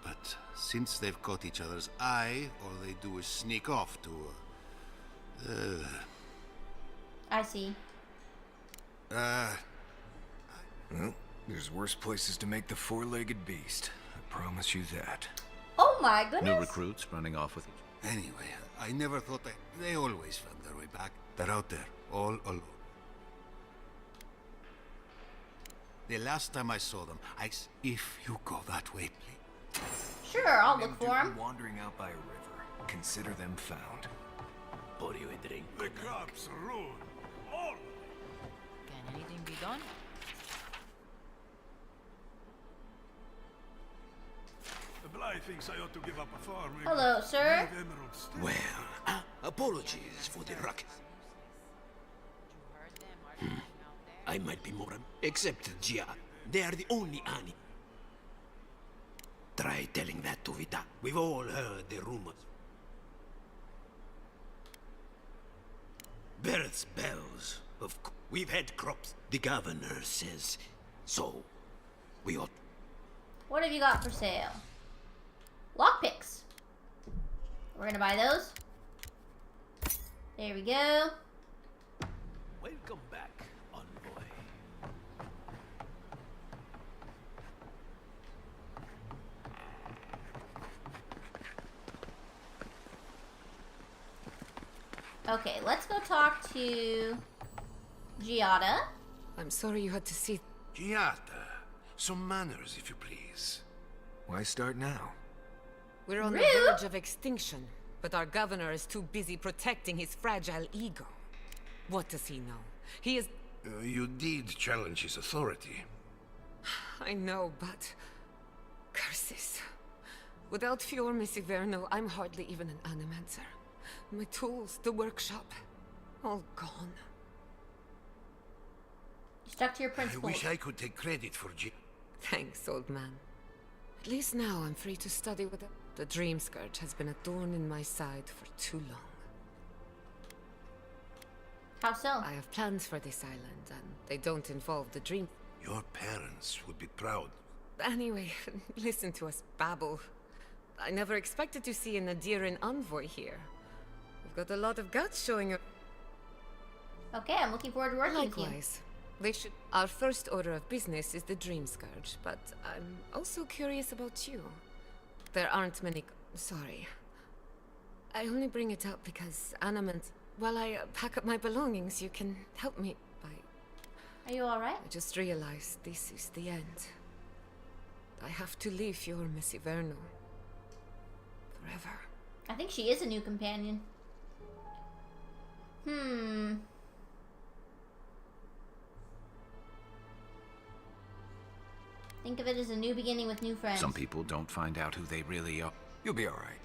But since they've caught each other's eye, all they do is sneak off to... I see. Well, there's worse places to make the four-legged beast. I promise you that. Oh my goodness. New recruits running off with each. Anyway, I never thought they always found their way back. They're out there, all alone. The last time I saw them, if you go that way, please. Sure, I'll look for him. Wandering out by a river. Consider them found. Pour you a drink. The cops ruin all. Can anything be done? The Bly thinks I ought to give up a farm. Hello, sir. Well, apologies for the ruckus. I might be more... Except Gia. They are the only Ani. Try telling that to Vita. We've all heard the rumors. Births bells. Of course. We've had crops. The governor says so. We ought... What have you got for sale? Lockpicks. We're gonna buy those. There we go. Welcome back, envoy. Okay, let's go talk to Giada. I'm sorry you had to see... Giada, some manners, if you please. Why start now? We're on Rude. the verge of extinction, but our governor is too busy protecting his fragile ego. What does he know? He is... You did challenge his authority. I know, but... Curses. Without Fior Misiverno, I'm hardly even an animancer. My tools, the workshop, all gone. You stuck to your I principles. wish I could take credit for Thanks, old man. At least now I'm free to study with it. The Dream Scourge has been a thorn in my side for too long. How so? I have plans for this island, and they don't involve the Dream. Your parents would be proud. Anyway, listen to us babble. I never expected to see an Adiran envoy here. We've got a lot of guts showing up. Okay, I'm looking forward to working with you. Likewise. They should. Our first order of business is the Dream Scourge, but I'm also curious about you. There aren't many. Sorry. I only bring it up because Animant. While I pack up my belongings, you can help me by. Are you alright? I just realized this is the end. I have to leave Fior Messiverno. Forever. I think she is a new companion. Think of it as a new beginning with new friends. Some people don't find out who they really are. You'll be alright.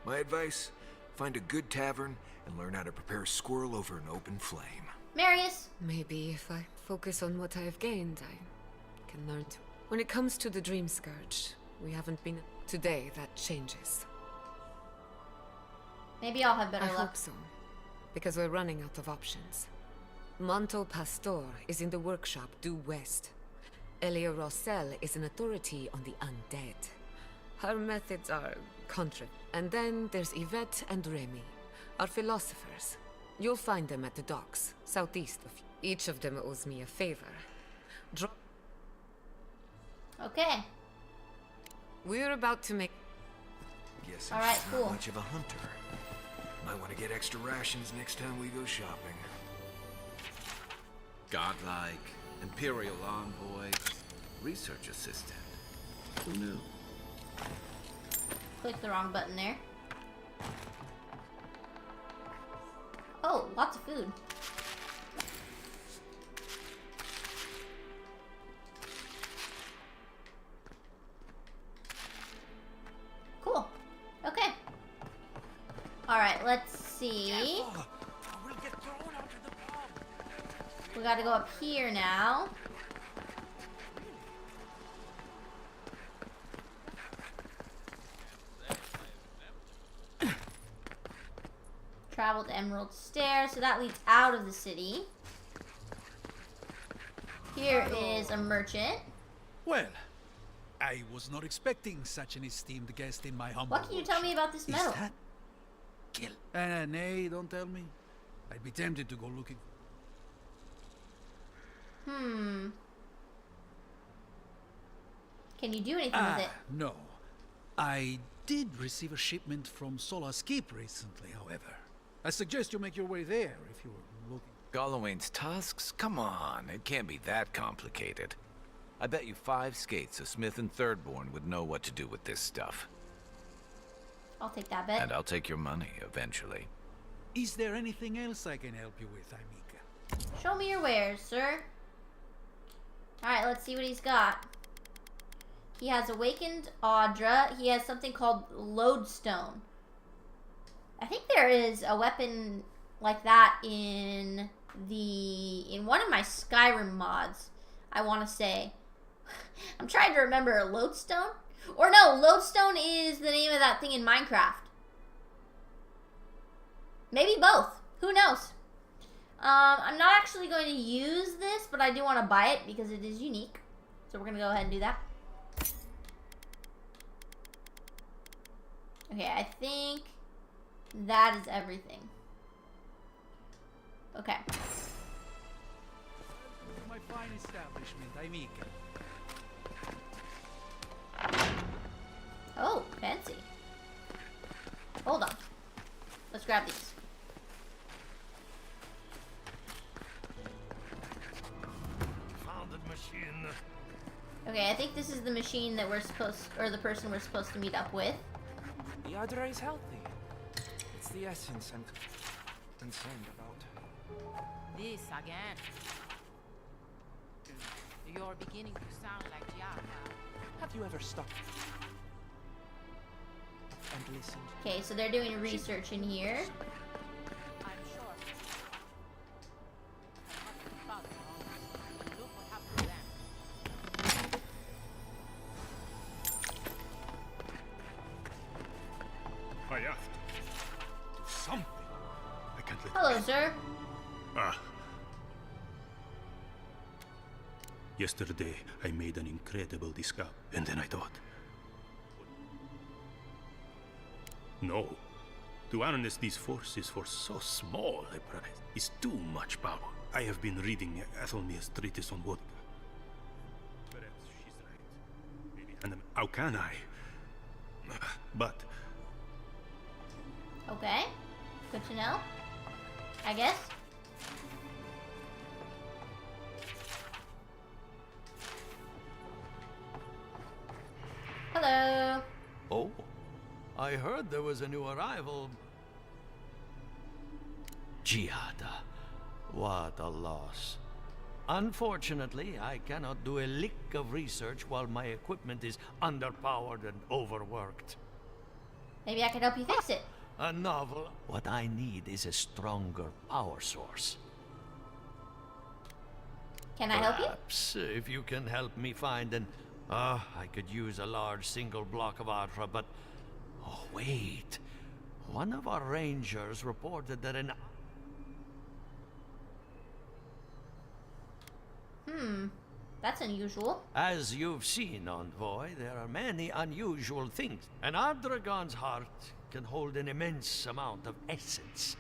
My advice, find a good tavern and learn how to prepare a squirrel over an open flame. Marius! Maybe if I focus on what I have gained, I can learn to. When it comes to the Dream Scourge, we haven't been. Today, that changes. Maybe I'll have better I luck. hope so, because we're running out of options. Manto Pastor is in the workshop due west. Elia Rossell is an authority on the undead. Her methods are contra. And then there's Yvette and Remy, our philosophers. You'll find them at the docks, southeast of you. Each of them owes me a favor. Okay. We're about to make. Guess All I'm right, just cool. not much of a hunter. Might want to get extra rations next time we go shopping. Godlike, Imperial Envoy, Research Assistant. Who knew? Click the wrong button there. Oh, lots of food. Cool. Okay. Alright, let's see. We gotta go up here now. Travel to Emerald Stairs, so that leads out of the city. Here is a merchant. Well, I was not expecting such an esteemed guest in my humble. What can you tell me about this metal? Is that kill? Nay, don't tell me. I'd be tempted to go looking. Can you do anything with it? No. I did receive a shipment from Solace Keep recently, however. I suggest you make your way there if you were looking. Gallowayne's tusks? Come on, it can't be that complicated. I bet you 5 skates a Smith and Thirdborn would know what to do with this stuff. I'll take that bet. And I'll take your money, eventually. Is there anything else I can help you with, Amika? Show me your wares, sir. Alright, let's see what he's got. He has Awakened Audra. He has something called Lodestone. I think there is a weapon like that in one of my Skyrim mods, I want to say. I'm trying to remember. Lodestone? Or no, Lodestone is the name of that thing in Minecraft. Maybe both. Who knows? I'm not actually going to use this, but I do want to buy it because it is unique. So we're going to go ahead and do that. Okay, I think that is everything. Okay. My fine establishment, Amika. Oh, fancy. Hold on. Let's grab these. Found the machine. Okay, I think this is the machine that we're supposed, or the person we're supposed to meet up with. The Adra is healthy. It's the essence I'm concerned about. This again. You're beginning to sound like Giaca. Have you ever stopped and listened? Okay, so they're doing research in here. I'm sure. I must be following all this. Look what happened to them. Hello, sir. Ah. Yesterday, I made an incredible discovery, and then I thought, no. To harness these forces for so small a price is too much power. I have been reading Athelmir's treatise on water. Perhaps she's right. Maybe. And how can I? But Okay. Good to know. I guess. Hello. Oh, I heard there was a new arrival. Giada. What a loss. Unfortunately, I cannot do a lick of research while my equipment is underpowered and overworked. Maybe I can help you fix it. A novel. What I need is a stronger power source. Can I help you? Perhaps if you can help me find an... I could use a large single block of Atra, but... Oh, wait. One of our rangers reported that an... That's unusual. As you've seen, Envoy, there are many unusual things. An Ardragon's heart can hold an immense amount of essence.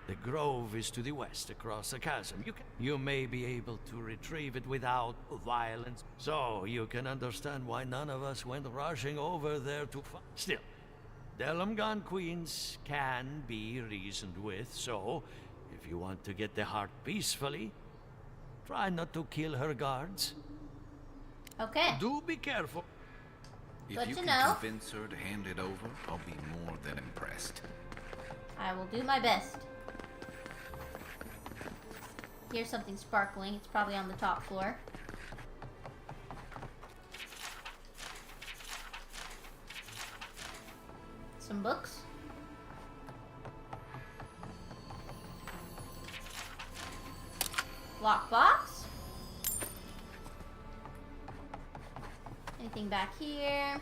The grove is to the west, across the chasm. You may be able to retrieve it without violence. So you can understand why none of us went rushing over there to find... Still, Delamgon queens can be reasoned with, so if you want to get the heart peacefully, try not to kill her guards. Okay. Do be careful. If Good you to can know. convince her to hand it over, I'll be more than impressed. I will do my best. Here's something sparkling. It's probably on the top floor. Some books. Lockbox. Anything back here?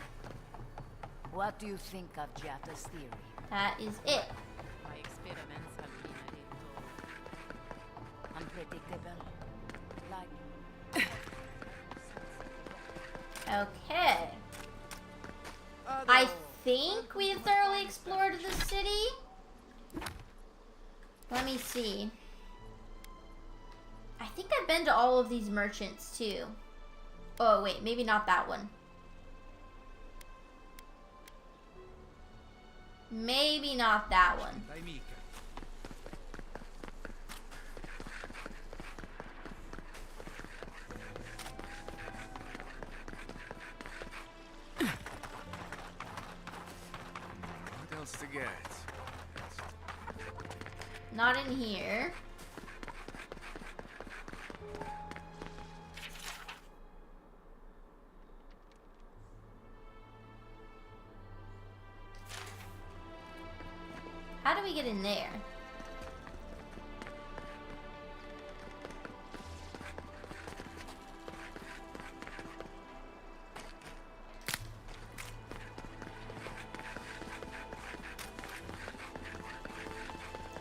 What do you think of Giata's theory? That is it. My experiments have been a little unpredictable. Like Okay. I think we have thoroughly explored the city. Let me see. I think I've been to all of these merchants too. Oh wait, maybe not that one. Maybe not that one. What else to get? Not in here. How do we get in there?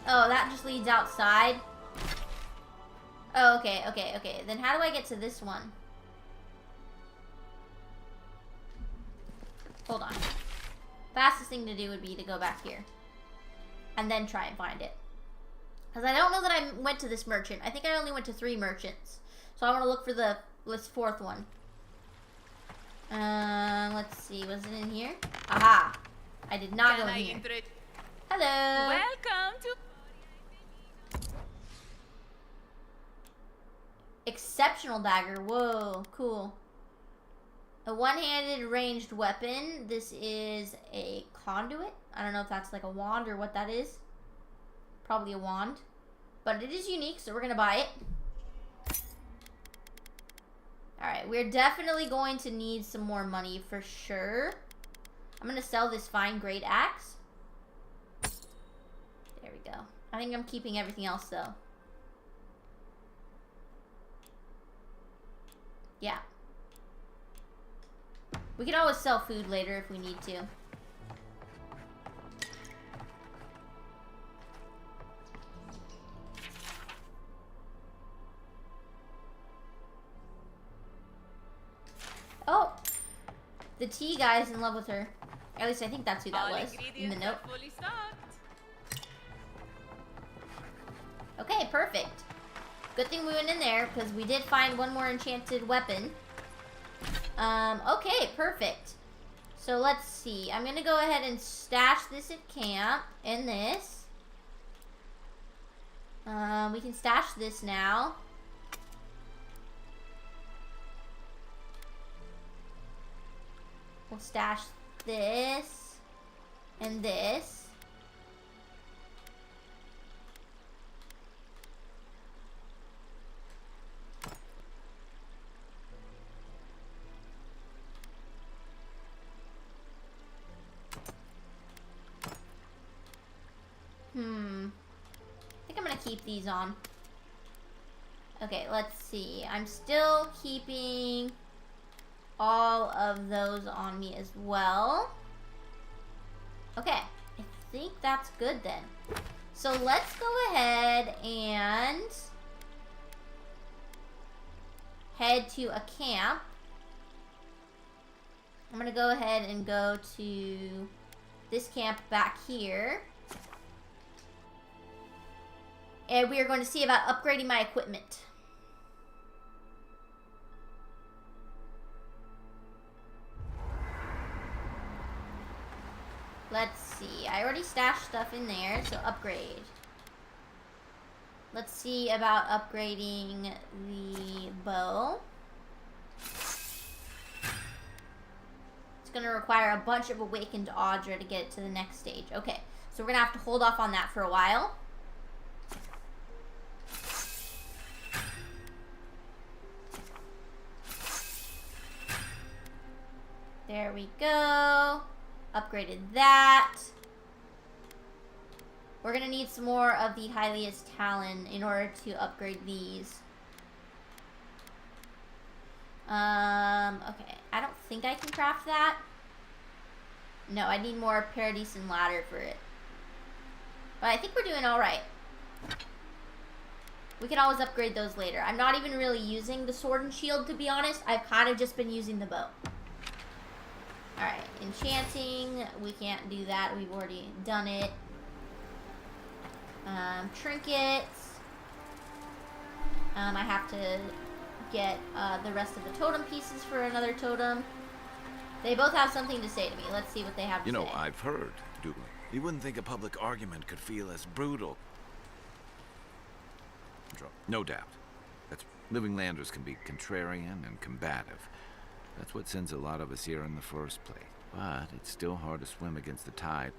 Oh, that just leads outside. Oh, okay, okay, okay. Then how do I get to this one? Hold on. Fastest thing to do would be to go back here. And then try and find it. Because I don't know that I went to this merchant. I think I only went to 3 merchants. So I want to look for this 4th one. Let's see. Was it in here? Aha! I did not go in here. Hello! Welcome to... Exceptional dagger. Whoa, cool. A one-handed ranged weapon. This is a conduit. I don't know if that's like a wand or what that is. Probably a wand. But it is unique, so we're going to buy it. Alright, we're definitely going to need some more money for sure. I'm going to sell this fine great axe. There we go. I think I'm keeping everything else though. Yeah. We can always sell food later if we need to. The tea guy's in love with her. At least I think that's who that was in the note. Okay, perfect. Good thing we went in there, because we did find one more enchanted weapon. Okay, perfect. So let's see. I'm going to go ahead and stash this at camp, and this. We can stash this now. We'll stash this and this. I think I'm gonna keep these on. Okay, let's see. I'm still keeping all of those on me as well. Okay, I think that's good then. So let's go ahead and head to a camp. I'm gonna go ahead and go to this camp back here. And we are going to see about upgrading my equipment. Let's see. I already stashed stuff in there, so upgrade. Let's see about upgrading the bow. It's going to require a bunch of awakened Audra to get it to the next stage. Okay, so we're going to have to hold off on that for a while. There we go. Upgraded that. We're gonna need some more of the Hylia's Talon in order to upgrade these. Okay. I don't think I can craft that. No, I need more Paradise and Ladder for it. But I think we're doing alright. We can always upgrade those later. I'm not even really using the sword and shield, to be honest. I've kind of just been using the bow. Alright, enchanting, we can't do that, we've already done it. Trinkets. I have to get the rest of the totem pieces for another totem. They both have something to say to me. Let's see what they have to say. You know, I've heard, Dooley. You wouldn't think a public argument could feel as brutal. No doubt. Living landers can be contrarian and combative. That's what sends a lot of us here in the first place. But it's still hard to swim against the tide.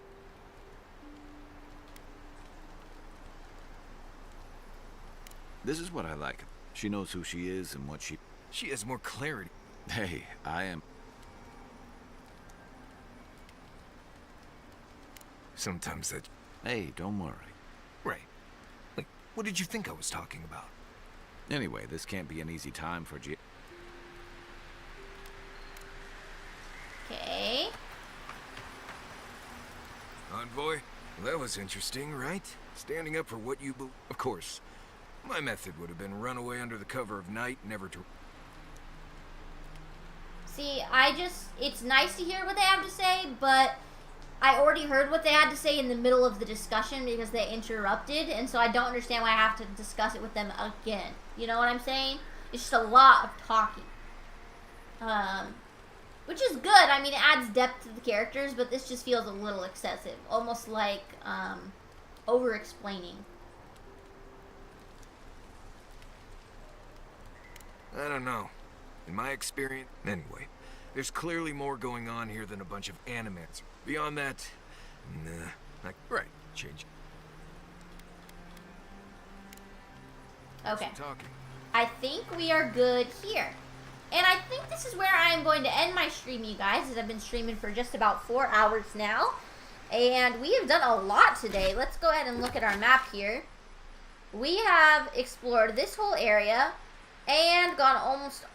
This is what I like. She knows who she is and what she... She has more clarity. Hey, I am... Sometimes that... Hey, don't worry. Right. Like, what did you think I was talking about? Anyway, this can't be an easy time for G... Okay. Envoy? Well, that was interesting, right? Standing up for what you believe. Of course. My method would have been run away under the cover of night, never to... See, it's nice to hear what they have to say, but I already heard what they had to say in the middle of the discussion because they interrupted, and so I don't understand why I have to discuss it with them again. You know what I'm saying? It's just a lot of talking. Which is good. I mean, it adds depth to the characters, but this just feels a little excessive. Almost like, over-explaining. I don't know. In my experience... Anyway, there's clearly more going on here than a bunch of animats. Beyond that... Nah. Like, right. Change. Okay. Talking. I think we are good here. And I think this is where I am going to end my stream, you guys, as I've been streaming for just about 4 hours now. And we have done a lot today. Let's go ahead and look at our map here. We have explored this whole area and gone almost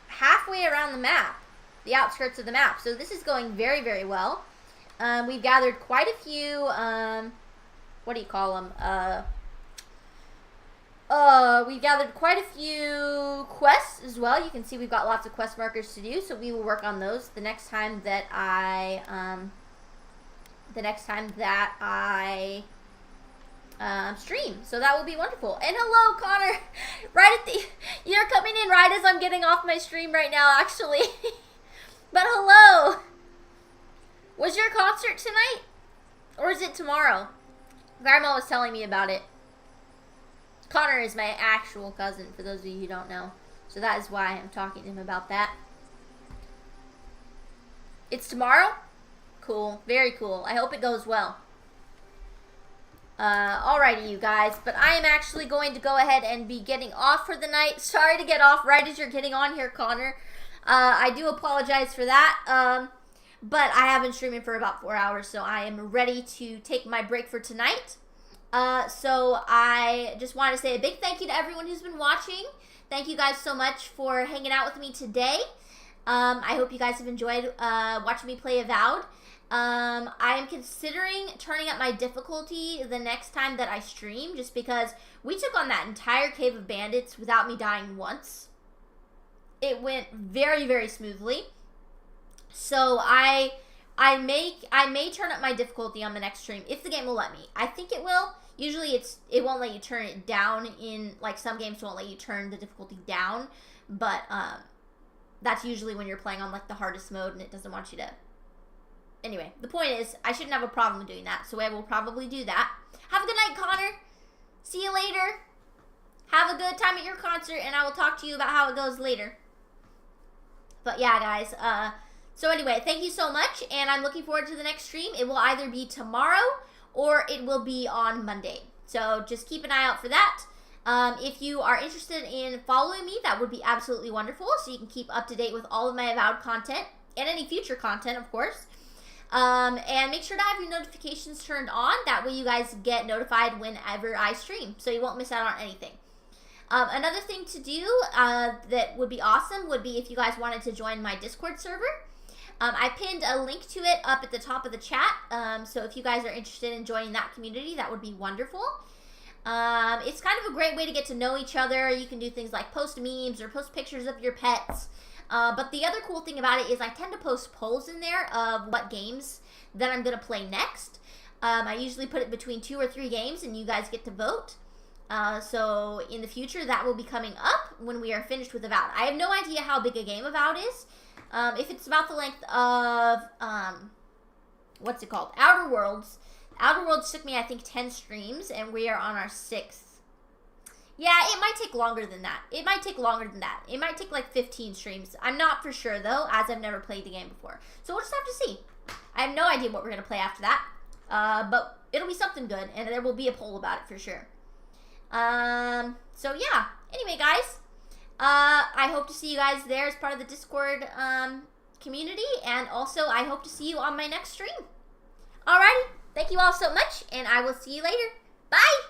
halfway around the map, the outskirts of the map. So this is going very, very well. We've gathered quite a few, what do you call them? we've gathered quite a few quests as well. You can see we've got lots of quest markers to do, so we will work on those the next time that I stream. So that will be wonderful. And hello, Connor. You're coming in right as I'm getting off my stream right now, actually. But hello. Was your concert tonight? Or is it tomorrow? Grandma was telling me about it. Connor is my actual cousin, for those of you who don't know. So that is why I'm talking to him about that. It's tomorrow? Cool. Very cool. I hope it goes well. Alrighty, you guys. But I am actually going to go ahead and be getting off for the night. Sorry to get off right as you're getting on here, Connor. I do apologize for that. But I have been streaming for about 4 hours, so I am ready to take my break for tonight. So I just want to say a big thank you to everyone who's been watching. Thank you guys so much for hanging out with me today. I hope you guys have enjoyed watching me play Avowed. I am considering turning up my difficulty the next time that I stream, just because we took on that entire cave of bandits without me dying once. It went very, very smoothly. So I may turn up my difficulty on the next stream if the game will let me. I think it will. Usually it won't let you turn it down in, like, some games won't let you turn the difficulty down, but that's usually when you're playing on, like, the hardest mode and it doesn't want you to. Anyway, the point is I shouldn't have a problem doing that, so I will probably do that. Have a good night, Connor. See you later. Have a good time at your concert, and I will talk to you about how it goes later. But yeah, guys, so anyway, thank you so much, and I'm looking forward to the next stream. It will either be tomorrow or it will be on Monday. So just keep an eye out for that. If you are interested in following me, that would be absolutely wonderful, so you can keep up to date with all of my Avowed content and any future content, of course. And make sure to have your notifications turned on. That way you guys get notified whenever I stream, so you won't miss out on anything. Another thing to do that would be awesome would be if you guys wanted to join my Discord server. I pinned a link to it up at the top of the chat, so if you guys are interested in joining that community, that would be wonderful. It's kind of a great way to get to know each other. You can do things like post memes or post pictures of your pets. But the other cool thing about it is I tend to post polls in there of what games that I'm going to play next. I usually put it between 2 or 3 games, and you guys get to vote. So in the future, that will be coming up when we are finished with Avowed. I have no idea how big a game Avowed is. If it's about the length of, what's it called? Outer Worlds. Outer Worlds took me, I think, 10 streams, and we are on our 6th. Yeah, it might take longer than that. It might take longer than that. It might take like 15 streams. I'm not for sure, though, as I've never played the game before. So we'll just have to see. I have no idea what we're going to play after that. But it'll be something good, and there will be a poll about it for sure. So yeah. Anyway, guys, I hope to see you guys there as part of the Discord community, and also I hope to see you on my next stream. Alrighty, thank you all so much, and I will see you later. Bye!